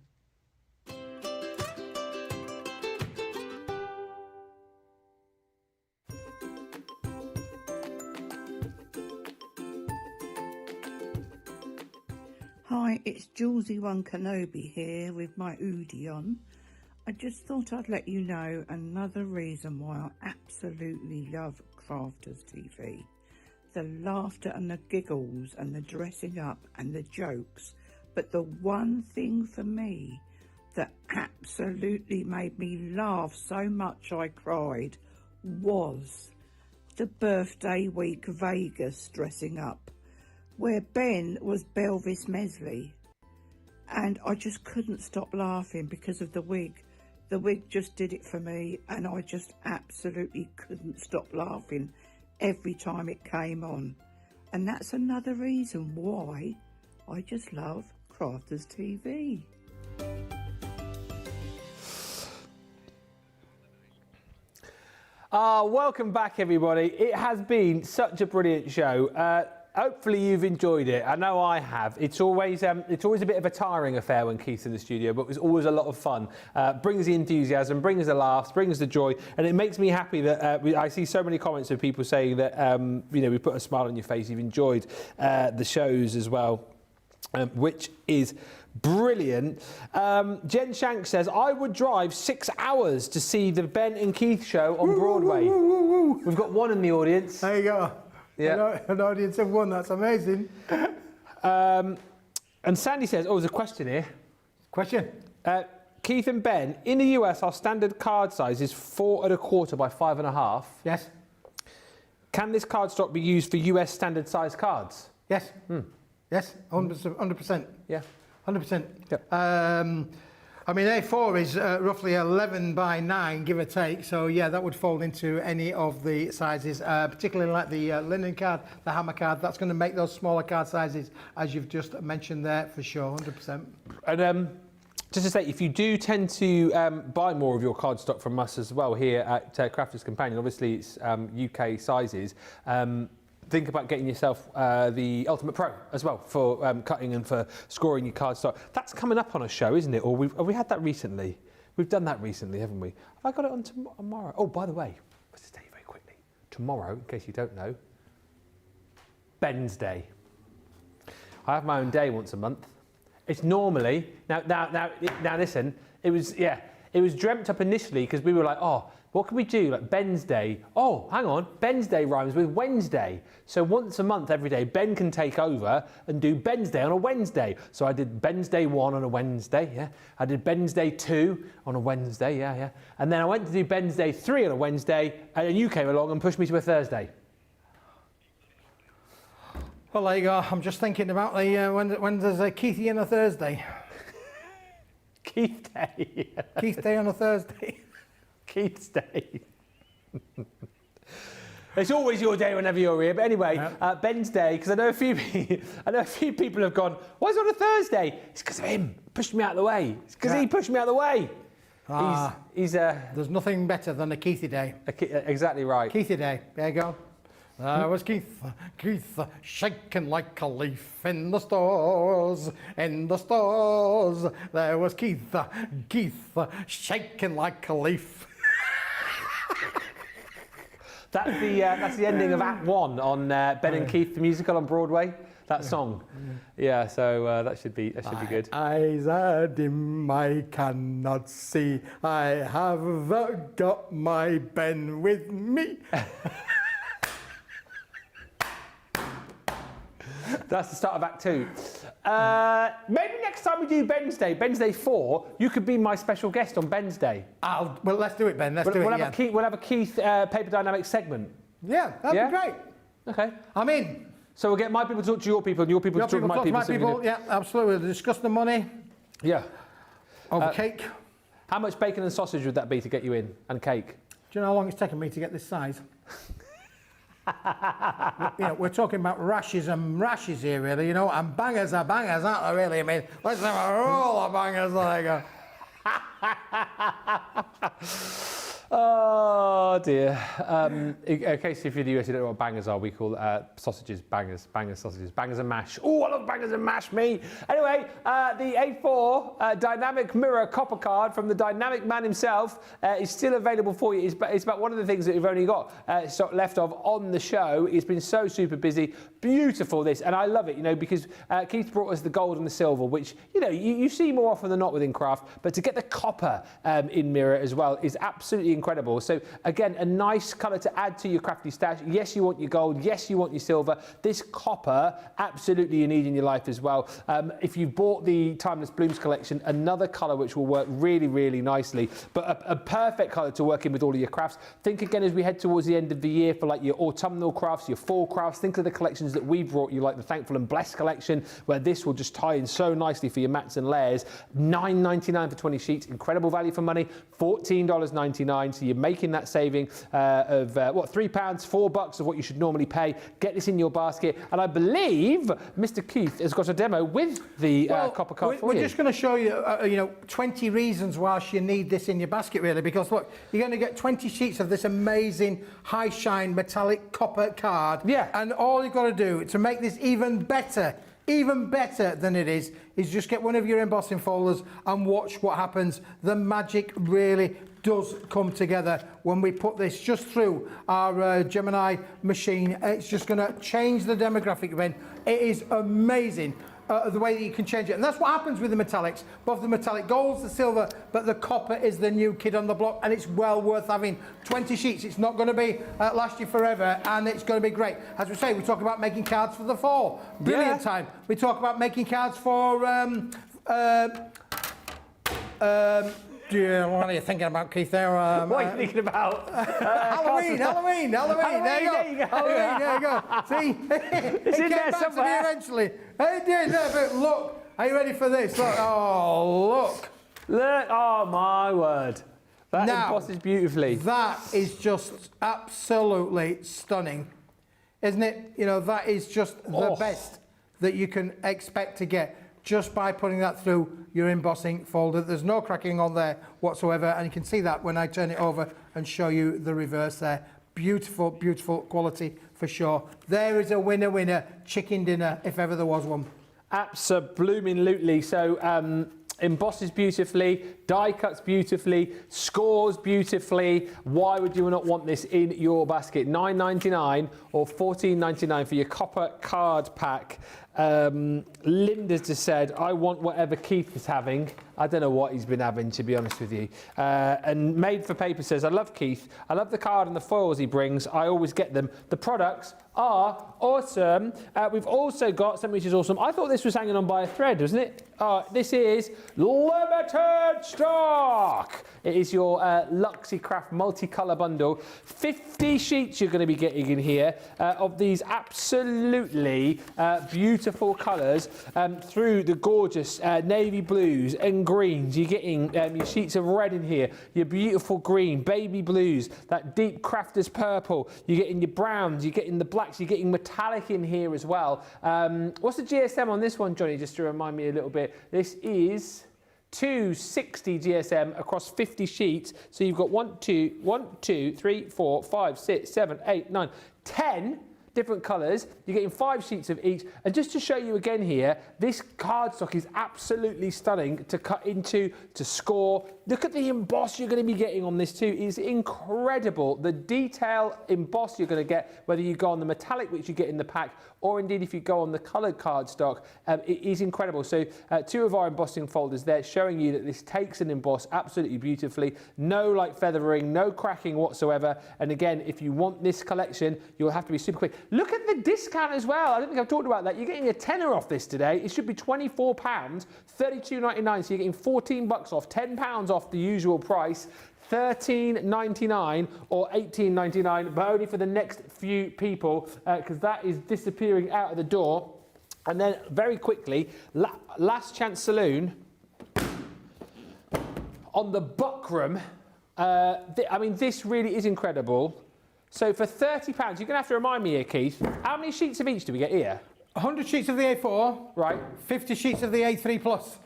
Hi, it's Julesy One Kenobi here with my hoodie on. I just thought I'd let you know another reason why I absolutely love Crafters TV. The laughter and the giggles and the dressing up and the jokes. But the one thing for me that absolutely made me laugh so much I cried was the birthday week Vegas dressing up, where Ben was Belvis Mesley, and I just couldn't stop laughing because of the wig. The wig just did it for me, and I just absolutely couldn't stop laughing every time it came on. And that's another reason why I just love Crafters TV. Welcome back, everybody. It has been such a brilliant show. Hopefully you've enjoyed it. I know I have. It's always a bit of a tiring affair when Keith's in the studio, but it's always a lot of fun. Brings the enthusiasm, brings the laughs, brings the joy, and it makes me happy that I see so many comments of people saying that we put a smile on your face. You've enjoyed the shows as well, which is brilliant. Jen Shank says, I would drive 6 hours to see the Ben and Keith show on Broadway. We've got one in the audience. There you go. Yeah. An audience of one, that's amazing. And Sandy says, there's a question here. Question? Keith and Ben, in the US, our standard card size is 4 1/4 by 5.5. Yes. Can this cardstock be used for US standard size cards? Yes. Yes, 100%. Yeah. 100%. Yep. I mean, A4 is roughly 11 by 9, give or take. So, yeah, that would fall into any of the sizes, particularly like the linen card, the hammer card. That's going to make those smaller card sizes, as you've just mentioned there, for sure, 100%. And just to say, if you do tend to buy more of your cardstock from us as well here at Crafters Companion, obviously it's UK sizes, think about getting yourself the Ultimate Pro as well for cutting and for scoring your cardstock. That's coming up on a show, isn't it? Or have we had that recently? We've done that recently, haven't we? Have I got it on tomorrow? Oh, by the way, let's just tell you very quickly. Tomorrow, in case you don't know, Ben's Day. I have my own day once a month. It's normally now listen. It was dreamt up initially because we were like, oh, what can we do? Like Ben's Day. Oh, hang on. Ben's Day rhymes with Wednesday. So once a month, every day, Ben can take over and do Ben's Day on a Wednesday. So I did Ben's Day 1 on a Wednesday, yeah. I did Ben's Day 2 on a Wednesday, yeah. And then I went to do Ben's Day 3 on a Wednesday, and you came along and pushed me to a Thursday. Well, there you go. I'm just thinking about the when there's a Keithy on a Thursday. Keith Day. Keith Day on a Thursday. Keith's Day. It's always your day whenever you're here. But anyway, Ben's Day, because I know a few people have gone, why is it on a Thursday? It's because of him. Pushed me out of the way. It's because he pushed me out of the way. There's nothing better than a Keithy Day. Exactly right. Keithy Day. There you go. Was Keith shaking like a leaf in the stores, There was Keith shaking like a leaf. That's the ending of Act 1 on Ben and Keith, the musical on Broadway. That song. Yeah, so that should be good. Eyes are dim, I cannot see. I have got my Ben with me. That's the start of Act 2. Maybe next time we do Ben's Day 4, you could be my special guest on Ben's Day. Well, let's do it, Ben. We'll have a Keith Paper Dienamics segment. Yeah, that'd be great. Okay. I'm in. So we'll get my people to talk to your people and your people to talk to my people. Yeah, absolutely. We'll discuss the money. Yeah. Over cake. How much bacon and sausage would that be to get you in? And cake? Do you know how long it's taken me to get this size? We're talking about rashes and rashes here, really, and bangers are bangers, aren't they, really? I mean, let's have a roll of bangers, there you go. Oh dear. In case if you're the US, you don't know what bangers are, we call sausages bangers, sausages, bangers and mash. Oh, I love bangers and mash, me. Anyway, the A4 dynamic mirror copper card from the dynamic man himself is still available for you. It's about one of the things that we've only got stock left of on the show. It's been so super busy. Beautiful this, and I love it, because Keith brought us the gold and the silver, which, you see more often than not within craft, but to get the copper in mirror as well is absolutely incredible. So again, a nice colour to add to your crafty stash. Yes, you want your gold. Yes, you want your silver. This copper, absolutely you need in your life as well. If you bought the Timeless Blooms collection, another colour which will work really, really nicely, but a perfect colour to work in with all of your crafts. Think again as we head towards the end of the year for like your autumnal crafts, your fall crafts. Think of the collections that we brought you, like the Thankful and Blessed collection, where this will just tie in so nicely for your mats and layers. $9.99 for 20 sheets. Incredible value for money. $14.99. So you're making that saving of £3, $4 of what you should normally pay. Get this in your basket, and I believe Mr. Keith has got a demo with the copper card for you. We're just going to show you, 20 reasons why you need this in your basket, really, because look, you're going to get 20 sheets of this amazing high shine metallic copper card. Yeah. And all you've got to do to make this even better than it is just get one of your embossing folders and watch what happens. The magic really does come together when we put this just through our Gemini machine. It's just going to change the demographic event. It is amazing the way that you can change it. And that's what happens with the metallics. Both the metallic golds, the silver, but the copper is the new kid on the block, and it's well worth having. 20 sheets. It's not going to be last you forever, and it's going to be great. As we say, we talk about making cards for the fall. Brilliant time. We talk about making cards for what are you thinking about, Keith? There. What are you thinking about? Halloween. There you go. Halloween. There you go. See, it's in there back somewhere. To me eventually. It did. But look, are you ready for this? Look. Oh, look. Look, oh my word. That embosses beautifully. That is just absolutely stunning, isn't it? You know, that is just the best that you can expect to get just by putting that through your embossing folder. There's no cracking on there whatsoever, and you can see that when I turn it over and show you the reverse there. Beautiful, beautiful quality for sure. There is a winner chicken dinner if ever there was one. Absolutely. So embosses beautifully, die cuts beautifully, scores beautifully. Why would you not want this in your basket? $9.99 or $14.99 for your copper card pack. Linda's just said, I want whatever Keith is having. I don't know what he's been having, to be honest with you. And Made for Paper says, I love Keith. I love the card and the foils he brings. I always get them. The products are awesome. We've also got something which is awesome. I thought this was hanging on by a thread, wasn't it? This is limited stock. It is your Luxicraft multicolour bundle. 50 sheets you're going to be getting in here of these absolutely beautiful colours through the gorgeous navy blues and greens. You're getting your sheets of red in here, your beautiful green, baby blues, that deep crafter's purple. You're getting your browns, you're getting the blacks, you're getting metallic in here as well. What's the GSM on this one, Johnny, just to remind me a little bit? This is 260 GSM across 50 sheets. So you've got 1, 2, 3, 4, 5, 6, 7, 8, 9, 10 different colours. You're getting 5 sheets of each. And just to show you again here, this cardstock is absolutely stunning to cut into, to score. Look at the emboss you're going to be getting on this too. It's incredible. The detail emboss you're going to get, whether you go on the metallic, which you get in the pack, or indeed if you go on the coloured cardstock, it is incredible. So 2 of our embossing folders there showing you that this takes an emboss absolutely beautifully. No like feathering, no cracking whatsoever. And again, if you want this collection, you'll have to be super quick. Look at the discount as well. I don't think I've talked about that. You're getting a tenner off this today. It should be £24, $32.99. So you're getting $14 off, £10 off the usual price. $13.99 or $18.99, but only for the next few people because that is disappearing out of the door. And then very quickly, Last Chance Saloon on the buckram. I mean, this really is incredible. So for £30, you're going to have to remind me here, Keith, how many sheets of each do we get here? 100 sheets of the A4. Right. 50 sheets of the A3 Plus.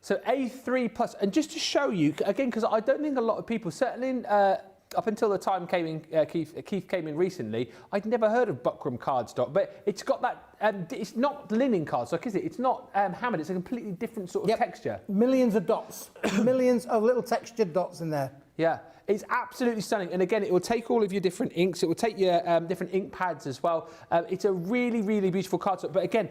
So A3 Plus, and just to show you, again, because I don't think a lot of people, certainly up until the time Keith came in recently, I'd never heard of buckram cardstock, but it's got that, it's not linen cardstock, is it? It's not hammered, it's a completely different sort of texture. Millions of dots, millions of little textured dots in there. Yeah. It's absolutely stunning. And again, it will take all of your different inks. It will take your different ink pads as well. It's a really, really beautiful cardstock. But again,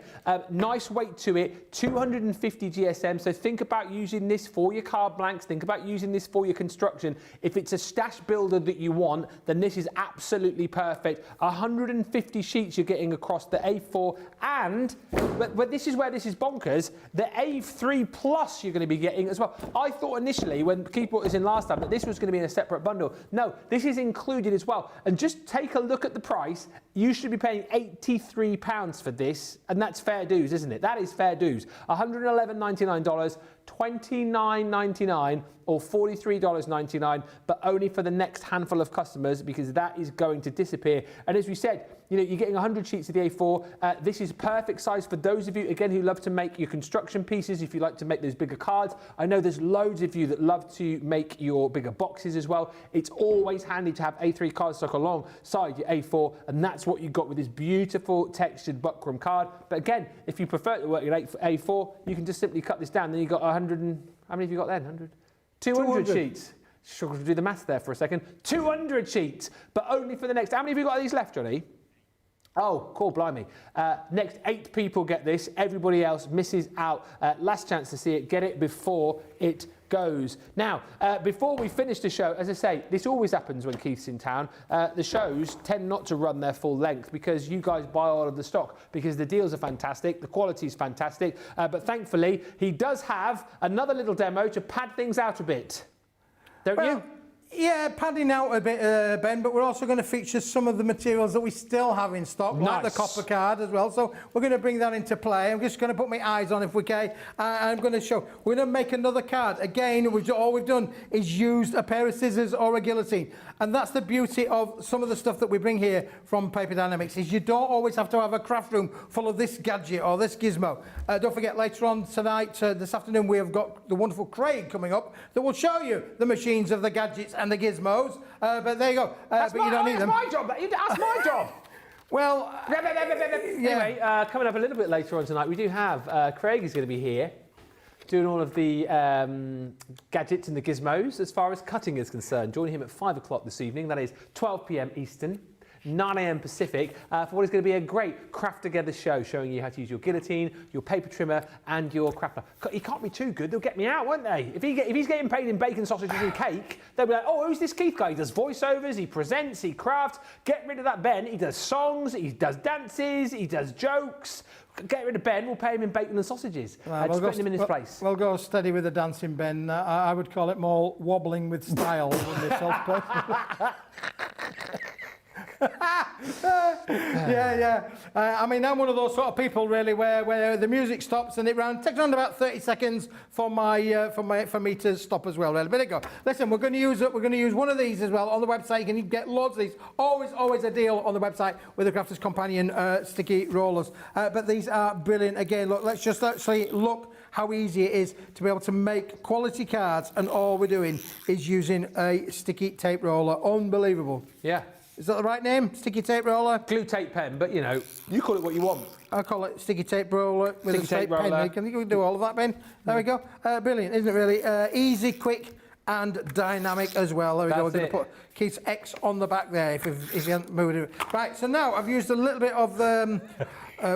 nice weight to it, 250 GSM. So think about using this for your card blanks. Think about using this for your construction. If it's a stash builder that you want, then this is absolutely perfect. 150 sheets you're getting across the A4. And, but this is where this is bonkers, the A3 Plus you're going to be getting as well. I thought initially, when Keith brought this in last time, that this was going to be in a separate bundle. No, this is included as well. And just take a look at the price. You should be paying £83 for this, and that's fair dues, isn't it? That is fair dues. $111.99, $29.99 or $43.99, but only for the next handful of customers because that is going to disappear. And as we said, you know, you're getting 100 sheets of the A4. This is perfect size for those of you, again, who love to make your construction pieces, if you like to make those bigger cards. I know there's loads of you that love to make your bigger boxes as well. It's always handy to have A3 cardstock alongside your A4, and that's what you got with this beautiful textured buckram card. But again, if you prefer to work your A4, you can just simply cut this down. Then you've got 100 and, how many have you got then? 100? 200 sheets. Struggle to do the maths there for a second. 200 sheets, but only for the next. How many have you got of these left, Johnny? Oh, cool, blimey. Next 8 people get this. Everybody else misses out. Last chance to see it. Get it before it goes. Now, before we finish the show, as I say, this always happens when Keith's in town. The shows tend not to run their full length because you guys buy all of the stock because the deals are fantastic, the quality is fantastic. But thankfully, he does have another little demo to pad things out a bit. Don't you? Yeah, padding out a bit, Ben, but we're also going to feature some of the materials that we still have in stock, like the copper card as well. So we're going to bring that into play. I'm just going to put my eyes on, if we can. I'm going to show. We're going to make another card. Again, all we've done is used a pair of scissors or a guillotine. And that's the beauty of some of the stuff that we bring here from Paper Dienamics, is you don't always have to have a craft room full of this gadget or this gizmo. Don't forget, later on tonight, this afternoon, we have got the wonderful Craig coming up that will show you the machines of the gadgets and the gizmos. But there you go. But you don't need them. That's my job. That's my job. Well, anyway, coming up a little bit later on tonight, we do have Craig is going to be here doing all of the gadgets and the gizmos as far as cutting is concerned. Joining him at 5 o'clock this evening, that is 12 p.m. Eastern, 9 a.m. Pacific, for what is going to be a great craft together show, showing you how to use your guillotine, your paper trimmer and your crapper. He can't be too good, they'll get me out, won't they? If he's getting paid in bacon, sausages and cake, they'll be like, oh, who's this Keith guy? He does voiceovers, he presents, he crafts. Get rid of that Ben, he does songs, he does dances, he does jokes. Get rid of Ben, we'll pay him in bacon and sausages. Just putting him in his place. We'll go steady with the dancing, Ben. I would call it more wobbling with style than myself. I mean, I'm one of those sort of people, really, where the music stops and it takes around about 30 seconds for me to stop as well. Really. But there you go. Listen, we're going to use one of these as well on the website. You can get loads of these. Always a deal on the website with the Crafters Companion sticky rollers. But these are brilliant. Again, look, let's just actually look how easy it is to be able to make quality cards, and all we're doing is using a sticky tape roller. Unbelievable. Yeah. Is that the right name? Sticky tape roller? Glue tape pen, but you know, you call it what you want. I call it sticky tape roller with a tape pen. Can you do all of that, Ben? There we go. Brilliant, isn't it really? Easy, quick and dynamic as well. There we go. We're going to put Keith's X on the back there if you haven't moved it. Right, so now I've used a little bit of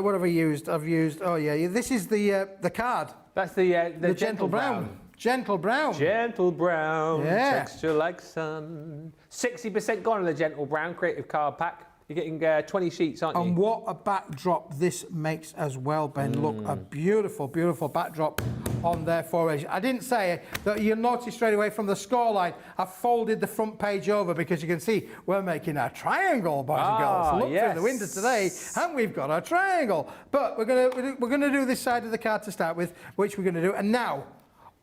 what have I used? I've used, this is the card. That's the gentle brown. Gentle brown. Gentle brown. Yeah. Texture like sun. 60% gone on the gentle brown creative card pack. You're getting 20 sheets, aren't you? And what a backdrop this makes as well, Ben. Look, a beautiful, beautiful backdrop on there for us. I didn't say that you'll notice straight away from the scoreline, I folded the front page over because you can see we're making a triangle, boys and girls. Look through the window today, and we've got a triangle. But we're gonna do this side of the card to start with, which we're gonna do. And now,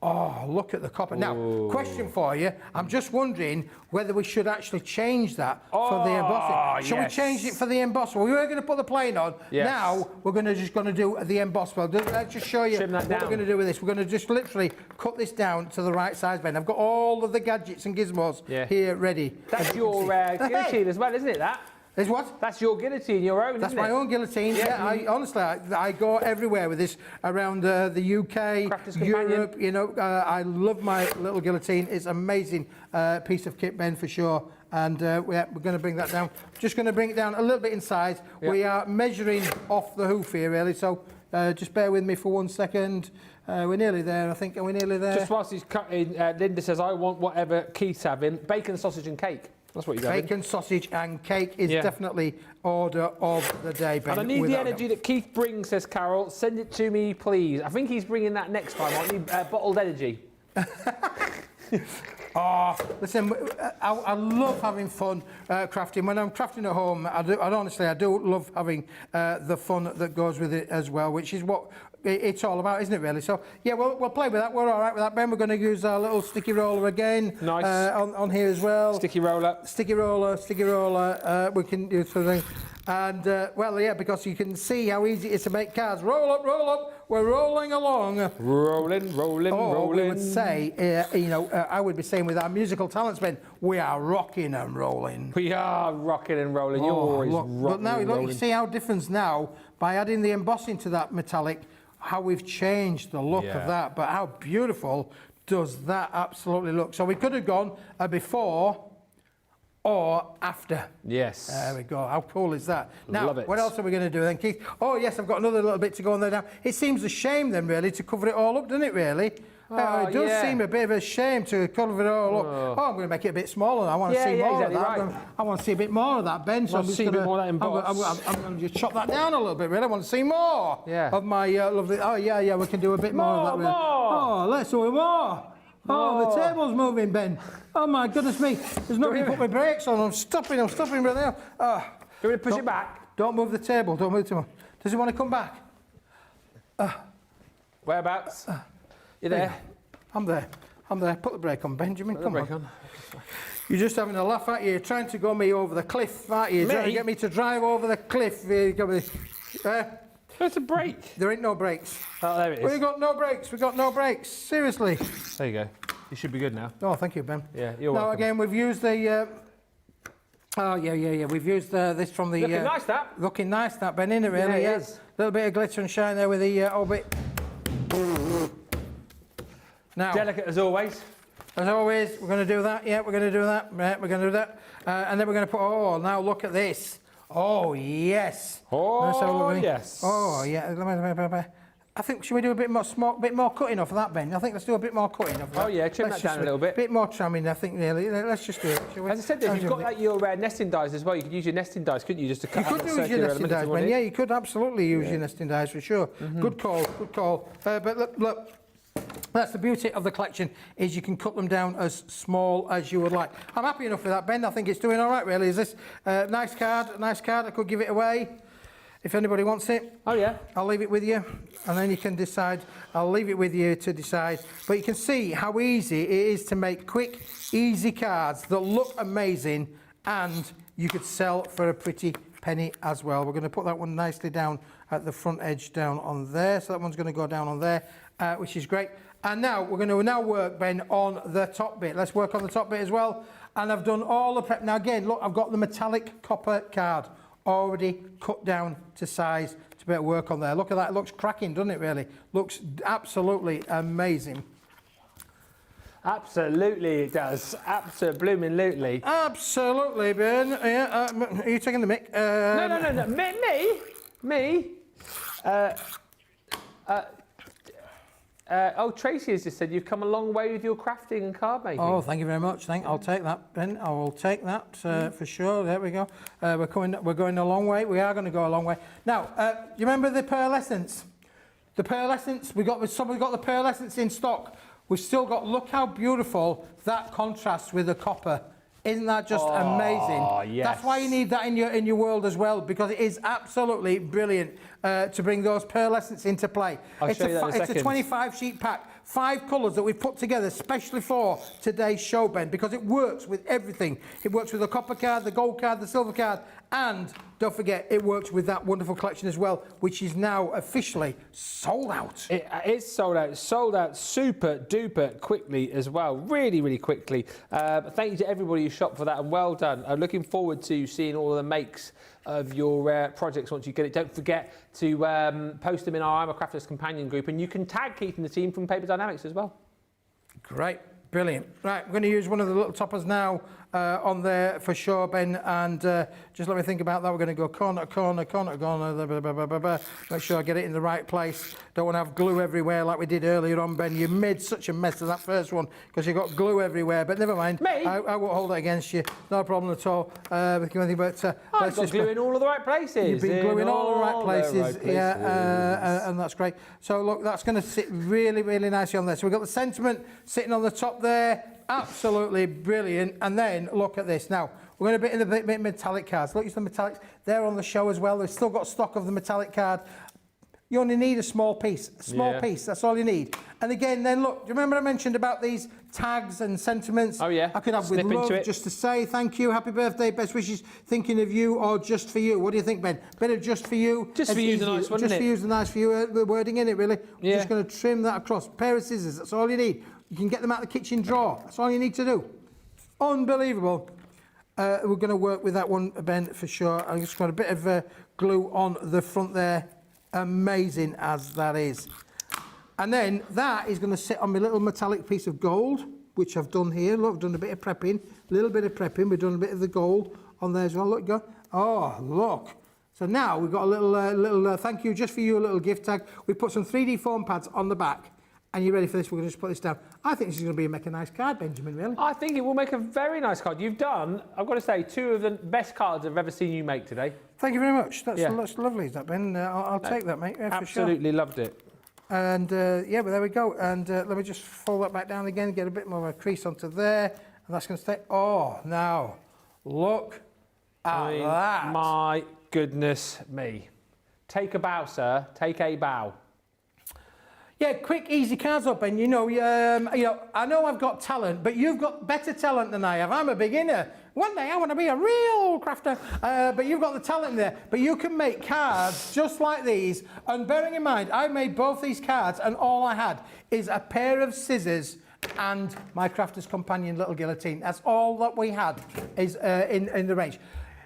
oh, look at the copper. Now, question for you. I'm just wondering whether we should actually change that for the embossing. Shall we change it for the emboss? Well, we were going to put the plain on. Yes. Now, we're just going to do the emboss. Well, let's just show you what we're going to do with this. We're going to just literally cut this down to the right size, Ben. I've got all of the gadgets and gizmos here ready. That's your guillotine as well, isn't it, that? Is what? That's your guillotine, your own, That's my own guillotine, yeah. Honestly, I go everywhere with this, around the UK, Europe, you know. I love my little guillotine. It's an amazing piece of kit, Ben, for sure. And we're going to bring that down. Just going to bring it down a little bit in size. Yep. We are measuring off the hoof here, really, so just bear with me for 1 second. We're nearly there, I think. Are we nearly there? Just whilst he's cutting, Linda says, I want whatever Keith's having. Bacon, sausage and cake. That's what you're having. Bacon, sausage and cake is definitely order of the day, Ben. And I need the energy that Keith brings, says Carol. Send it to me, please. I think he's bringing that next time. I need bottled energy. Listen, I love having fun crafting. When I'm crafting at home, I do love having the fun that goes with it as well, which is what it's all about, isn't it, really? So, yeah, we'll play with that. We're all right with that, Ben. We're going to use our little sticky roller again. Nice. On here as well. Sticky roller. Sticky roller. We can do something. And, because you can see how easy it is to make cards. Roll up. We're rolling along. Rolling. We would say, I would be saying with our musical talents, Ben, we are rocking and rolling. We are rocking and rolling. You're always rocking but now, and rolling. You see how different now, by adding the embossing to that metallic, how we've changed the look of that. But how beautiful does that absolutely look? So we could have gone before or after. Yes. There we go. How cool is that? Now, Love it. What else are we going to do then, Keith? Oh, yes, I've got another little bit to go on there now. It seems a shame then, really, to cover it all up, doesn't it, really? It does seem a bit of a shame to cover it all up. Oh, I'm going to make it a bit smaller. I want to see more of that. Right. I want to see a bit more of that, Ben. So I'm just going to just chop that down a little bit, really. I want to see more of my lovely... Oh, yeah, we can do a bit more of that, really. Oh, let's do more. Oh, the table's moving, Ben. Oh my goodness me. There's nobody to put my brakes on. I'm stopping right now. Oh. Do you want to push it back? Don't move the table. Don't move the table. Does he want to come back? Whereabouts? You there? I'm there. Put the brake on, Benjamin. Come on. You're just having a laugh, aren't you? You're trying to go me over the cliff, aren't you? You're trying to get me to drive over the cliff. There's a brake. There ain't no brakes. Oh, there it is. We've got no brakes. Seriously. There you go. You should be good now. Oh, thank you, Ben. Yeah, you're welcome. Now, again, we've used the... Oh, yeah. We've used this from the... Looking nice, that. Looking nice, that, Ben, isn't it, really? Yeah, it is. A little bit of glitter and shine there with the old bit. Now... Delicate as always. As always, we're going to do that. Yeah, we're going to do that. Yeah, we're going to do that. And then we're going to put... Oh, now look at this. Oh, yes. Oh, yes. Oh, yeah. I think, should we do a bit more cutting off of that, Ben? I think let's do a bit more cutting off of that. Oh, yeah, trim that down a little bit. A bit more trimming, I think, really. Let's just do it, shall we? As I said, if you've got like your nesting dies as well, you could use your nesting dies, couldn't you, just to cut out the circular use your nesting dies, Ben. Yeah, you could absolutely use your nesting dies, for sure. Good call. But look. That's the beauty of the collection, is you can cut them down as small as you would like. I'm happy enough with that, Ben. I think it's doing all right, really. Is this nice card? I could give it away if anybody wants it. Oh, yeah. I'll leave it with you, and then you can decide. I'll leave it with you to decide. But you can see how easy it is to make quick, easy cards that look amazing, and you could sell for a pretty penny as well. We're going to put that one nicely down at the front edge down on there. So that one's going to go down on there, which is great. And now we're going to work, Ben, on the top bit. Let's work on the top bit as well. And I've done all the prep. Now again, look, I've got the metallic copper card already cut down to size to be able to work on there. Look at that, it looks cracking, doesn't it, really? Looks absolutely amazing. Absolutely it does. Absolutely. Absolutely, Ben. Yeah, are you taking the mic? No. Me? Tracy has just said you've come a long way with your crafting and card making. Oh, thank you very much. I'll take that, Ben. I will take that for sure. There we go. We're going a long way. We are going to go a long way. Now, you remember the pearlescence? The pearlescence. We've got the pearlescence in stock. We've still got. Look how beautiful that contrasts with the copper. Isn't that just amazing? Yes. That's why you need that in your world as well, because it is absolutely brilliant to bring those pearlescents into play. I'll show you that in a second. It's a 25 sheet pack, 5 colours that we've put together specially for today's show, Ben, because it works with everything. It works with the copper card, the gold card, the silver card, and don't forget, it works with that wonderful collection as well, which is now officially sold out. It is sold out super duper quickly as well, really quickly. Thank you to everybody who shopped for that, and well done. I'm looking forward to seeing all of the makes of your projects once you get it. Don't forget to post them in our I'm a Crafter's companion group, and you can tag Keith and the team from Paper Dienamics as well. Great. Brilliant. Right, we're going to use one of the little toppers now on there for sure, Ben, and just let me think about that. We're going to go corner to corner, make sure I get it in the right place. Don't want to have glue everywhere like we did earlier on, Ben. You made such a mess of that first one because you got glue everywhere, but never mind. Me? I won't hold it against you. No problem at all. I've got glue in all of the right places. You've been gluing all the right places. Yeah, and that's great. So look, that's going to sit really nicely on there. So we've got the sentiment sitting on the top there. Absolutely brilliant. And then look at this. Now we're going to bit in the bit metallic cards. Look, it's the metallics. They're on the show as well. They've still got stock of the metallic card. You only need a small piece. Piece. That's all you need. And again, then look. Do you remember I mentioned about these tags and sentiments? Oh yeah. I could have with love, just to say thank you, happy birthday, best wishes, thinking of you, or just for you. What do you think, Ben? Bit of just for you. Just for you is a nice one, isn't it? Just for you is a nice for you. The wording in it, really. Yeah. We're just going to trim that across. Pair of scissors. That's all you need. You can get them out of the kitchen drawer. That's all you need to do. Unbelievable. We're going to work with that one, Ben, for sure. I've just got a bit of glue on the front there. Amazing as that is. And then that is going to sit on my little metallic piece of gold, which I've done here. Look, I've done a bit of prepping. A little bit of prepping. We've done a bit of the gold on there as well. Look, go. Oh, look. So now we've got a little thank you just for you, a little gift tag. We put some 3D foam pads on the back. And you ready for this? We're going to just put this down. I think this is going to make a nice card, Benjamin, really. I think it will make a very nice card. You've done, I've got to say, 2 of the best cards I've ever seen you make today. Thank you very much. That's lovely, is that, Ben? I'll take that, mate. Yeah, absolutely for sure. loved it. And yeah, well, there we go. And let me just fold that back down again, get a bit more of a crease onto there. And that's going to stay. Oh, now, look at that. My goodness me. Take a bow, sir. Take a bow. Yeah, quick, easy cards up, and you know, I know I've got talent, but you've got better talent than I have. I'm a beginner. One day I want to be a real crafter, but you've got the talent there. But you can make cards just like these, and bearing in mind, I made both these cards, and all I had is a pair of scissors and my crafter's companion little guillotine. That's all that we had is in the range.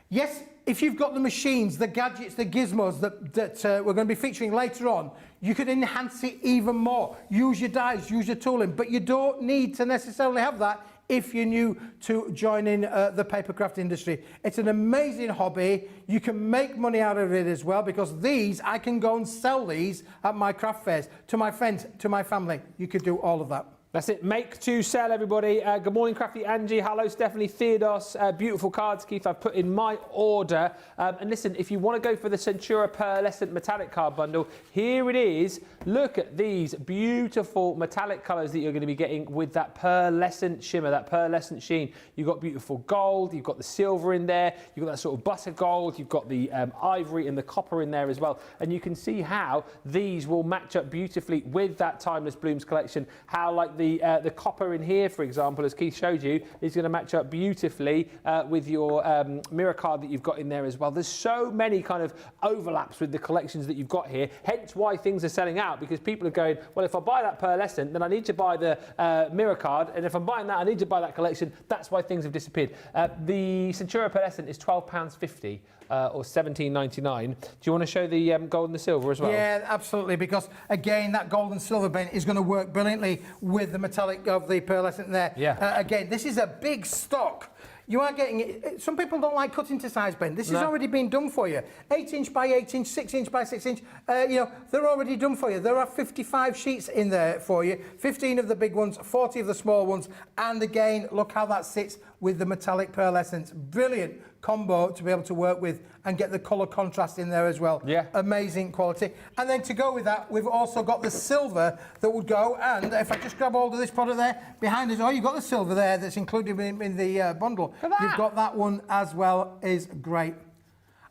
Yes, if you've got the machines, the gadgets, the gizmos that we're going to be featuring later on, you could enhance it even more. Use your dies, use your tooling, but you don't need to necessarily have that if you're new to joining the papercraft industry. It's an amazing hobby. You can make money out of it as well, because these, I can go and sell these at my craft fairs, to my friends, to my family. You could do all of that. That's it. Make to sell, everybody. Good morning, Crafty Angie. Hello, Stephanie Theodos. Beautiful cards, Keith. I've put in my order. And listen, if you want to go for the Centura Pearlescent metallic card bundle, here it is. Look at these beautiful metallic colours that you're going to be getting with that pearlescent shimmer, that pearlescent sheen. You've got beautiful gold. You've got the silver in there. You've got that sort of butter gold. You've got the ivory and the copper in there as well. And you can see how these will match up beautifully with that Timeless Blooms collection. How, like, the copper in here, for example, as Keith showed you, is going to match up beautifully with your mirror card that you've got in there as well. There's so many kind of overlaps with the collections that you've got here, hence why things are selling out, because people are going, well, if I buy that pearlescent, then I need to buy the mirror card, and if I'm buying that, I need to buy that collection. That's why things have disappeared. The Centura Pearlescent is £12.50. Or $17.99. Do you want to show the gold and the silver as well? Yeah, absolutely, because again, that gold and silver, Ben, is going to work brilliantly with the metallic of the pearlescent there. Yeah. Again, this is a big stock. You are getting it. Some people don't like cutting to size, Ben. This has already been done for you. 8-inch by 8-inch, 6-inch by 6-inch. They're already done for you. There are 55 sheets in there for you. 15 of the big ones, 40 of the small ones. And again, look how that sits with the metallic pearlescent. Brilliant combo to be able to work with and get the colour contrast in there as well. Yeah. Amazing quality. And then to go with that, we've also got the silver that would go, and if I just grab hold of this product there, behind us, oh, you've got the silver there that's included in the bundle. You've got that one as well, is great.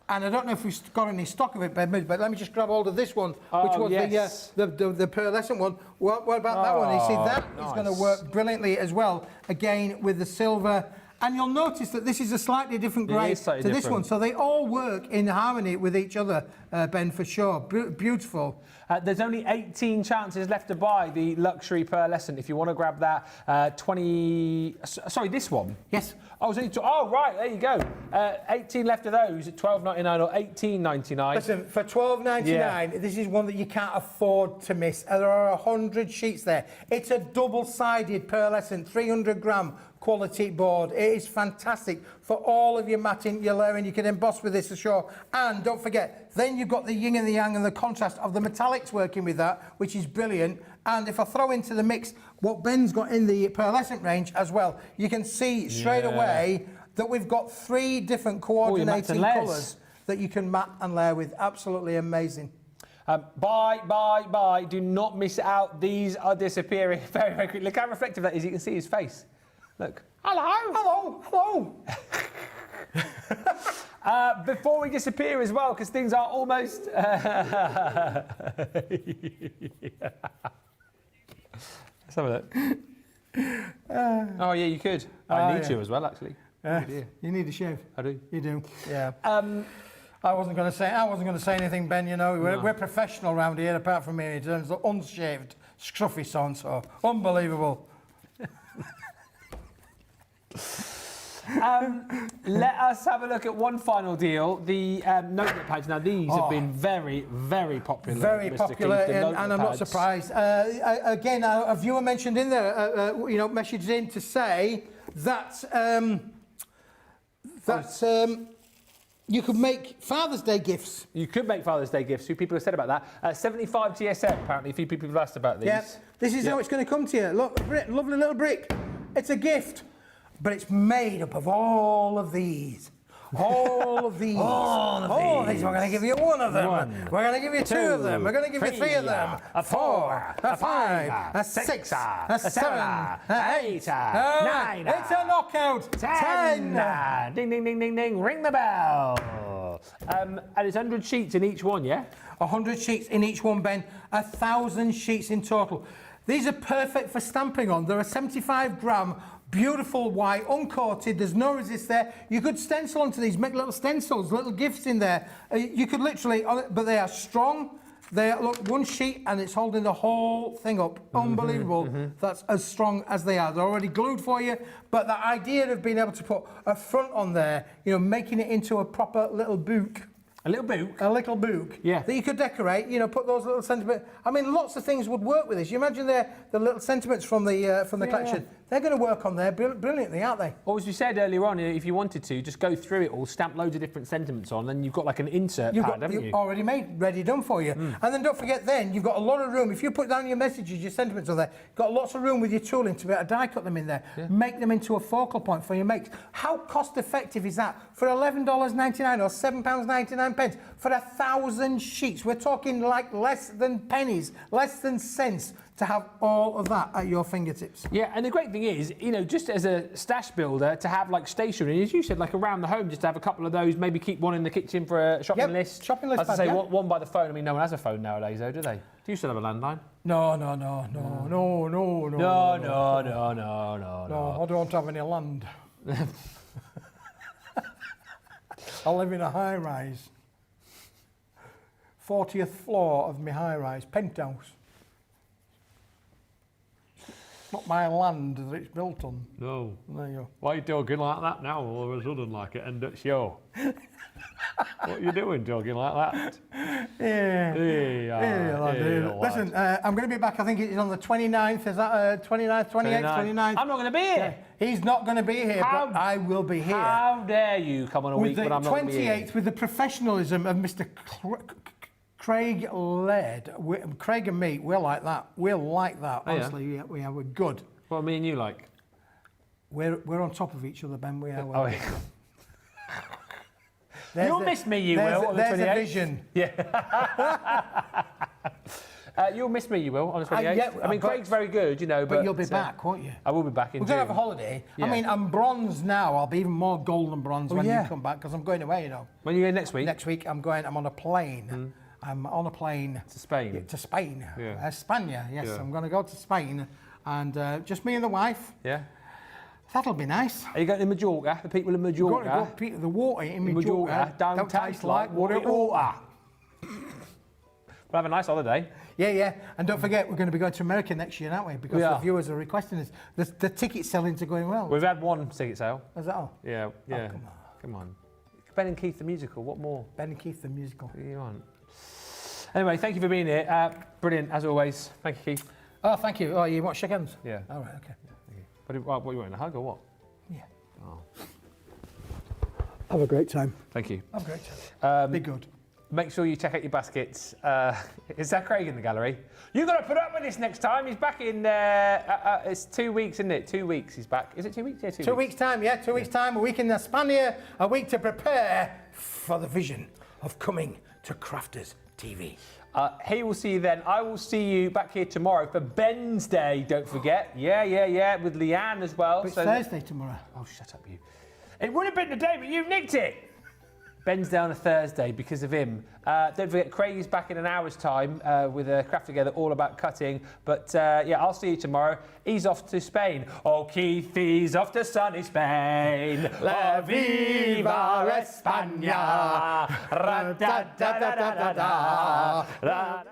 And I don't know if we've got any stock of it, Ben, but let me just grab hold of this one, which was the pearlescent one. What about that one? You see, that is going to work brilliantly as well, again, with the silver. And you'll notice that this is a slightly different grade to this one. So they all work in harmony with each other, Ben, for sure. Beautiful. There's only 18 chances left to buy the luxury pearlescent. If you want to grab that, sorry, this one? Yes. Oh, right, there you go. 18 left of those at $12.99 or $18.99. Listen, for $12.99, this is one that you can't afford to miss. There are 100 sheets there. It's a double-sided pearlescent, 300-gram quality board. It is fantastic for all of your matting, your layering. You can emboss with this ashore. And don't forget, then you've got the yin and the yang and the contrast of the metallics working with that, which is brilliant. And if I throw into the mix what Ben's got in the pearlescent range as well, you can see straight away that we've got 3 different coordinating colours that you can mat and layer with. Absolutely amazing. Buy. Do not miss out. These are disappearing very, very quickly. Look how reflective that is. You can see his face. Look. Hello. Before we disappear as well, because things are almost... Let's have a look. Oh, yeah, you could. I need to as well, actually. You need a shave. I do. You do. Yeah. I wasn't going to say anything, Ben. You know, we're professional around here, apart from me in terms of unshaved, scruffy so unbelievable. Let us have a look at one final deal, the Notelet pads. Now, these have been very, very popular. Very Mr. popular, Keith, and I'm not surprised. Again, a viewer mentioned in there, messaged in to say that you could make Father's Day gifts. You could make Father's Day gifts. Few people have said about that. 75 GSM, apparently. A few people have asked about these. Yeah, this is how it's going to come to you. Look, lovely little brick. It's a gift. But it's made up of all of these. all of these. All of these. We're going to give you one of them. One, We're going to give you two of them. We're going to give you three of them. A 4, a 5, a 6, a 7, a 8, 9. It's a knockout. 10. Ding, ding, ding, ding, ding. Ring the bell. And it's 100 sheets in each one, yeah? 100 sheets in each one, Ben. 1,000 sheets in total. These are perfect for stamping on. They're a 75-gram, beautiful white, uncoated. There's no resist there. You could stencil onto these, make little stencils, little gifts in there. You could literally, but they are strong. They are, look, one sheet and it's holding the whole thing up. Unbelievable. That's as strong as they are. They're already glued for you. But the idea of being able to put a front on there, you know, making it into a proper little book. A little book? A little book. Yeah. That you could decorate, you know, put those little sentiments. I mean, lots of things would work with this. You imagine the little sentiments from the collection. They're going to work on there brilliantly, aren't they? Or as you said earlier on, if you wanted to, just go through it all, stamp loads of different sentiments on, and you've got like an insert pad, haven't you? Already made, ready done for you. And then don't forget then, you've got a lot of room. If you put down your messages, your sentiments on there, got lots of room with your tooling to be able to die cut them in there. Yeah. Make them into a focal point for your makes. How cost effective is that? For $11.99 or £7.99 for 1,000 sheets. We're talking like less than pennies, less than cents, to have all of that at your fingertips. Yeah, and the great thing is, you know, just as a stash builder, to have like stationery, as you said, like around the home, just to have a couple of those, maybe keep one in the kitchen for a shopping list. Shopping list. As I say, one by the phone. I mean, no one has a phone nowadays, though, do they? Do you still have a landline? No. No, I don't have any land. I live in a high-rise. 40th floor of my high-rise, penthouse. Not my land that it's built on. No. There you go. Why are you talking like that now all of a sudden, like it end at show? What are you doing talking like that? Listen, I'm going to be back, I think it's on the 29th, is that 29th, 28th, 29th? I'm not going to be here. Yeah. He's not going to be here, but I will be here. How dare you come on a week when I'm not going to be here? With the 28th, with the professionalism of Mr. Craig Laird. Craig and me, we're like that. We're like that, honestly. Yeah, we're good. What me and you like? We're on top of each other, Ben. We are. Oh, yeah. You'll miss me, you will, on the 28th. There's a vision. Yeah. You'll miss me, you will, on the 28th. I mean, Craig's very good, you know, but you'll be back, won't you? I will be back in We're June. going to have a holiday. Yeah. I mean, I'm bronze now. I'll be even more golden bronze when you come back, because I'm going away, you know. When are you going next week? Next week, I'm on a plane. I'm on a plane. To Spain? Yeah, to Spain. Yeah. España, yes. Yeah. I'm going to go to Spain, and just me and the wife. Yeah. That'll be nice. Are you going to Majorca? The people in Majorca? We've got to the water in Majorca. Don't taste like water. We'll have a nice holiday. Yeah. And don't forget, we're going to be going to America next year, aren't we? Because the viewers are requesting us. The ticket sellings are going well. We've had one ticket sale. Is that all? Yeah. Oh, come on. Ben and Keith the musical, what more? Ben and Keith the musical. What do you want? Anyway, thank you for being here. Brilliant, as always. Thank you, Keith. Oh, thank you. Oh, you want to shake hands? Yeah. All right, okay. What are you wanting, a hug or what? Yeah. Oh. Have a great time. Thank you. Have a great time. Be good. Make sure you check out your baskets. Is that Craig in the gallery? You've got to put up with this next time. He's back in, it's 2 weeks, isn't it? 2 weeks he's back. Is it 2 weeks? Yeah, 2 weeks. 2 weeks' time, yeah. 2 weeks' time. A week in España. A week to prepare for the vision of coming to Crafters TV. He will see you then. I will see you back here tomorrow for Ben's Day, don't forget. Yeah, with Leanne as well. But it's Thursday tomorrow. Oh, shut up, you. It would have been today, but you nicked it. Ben's Day on a Thursday because of him. Don't forget, Craig is back in an hour's time with a Craft Together all about cutting. But yeah, I'll see you tomorrow. He's off to Spain. Oh, Keith, he's off to sunny Spain. La viva España. Ra da da da da da da.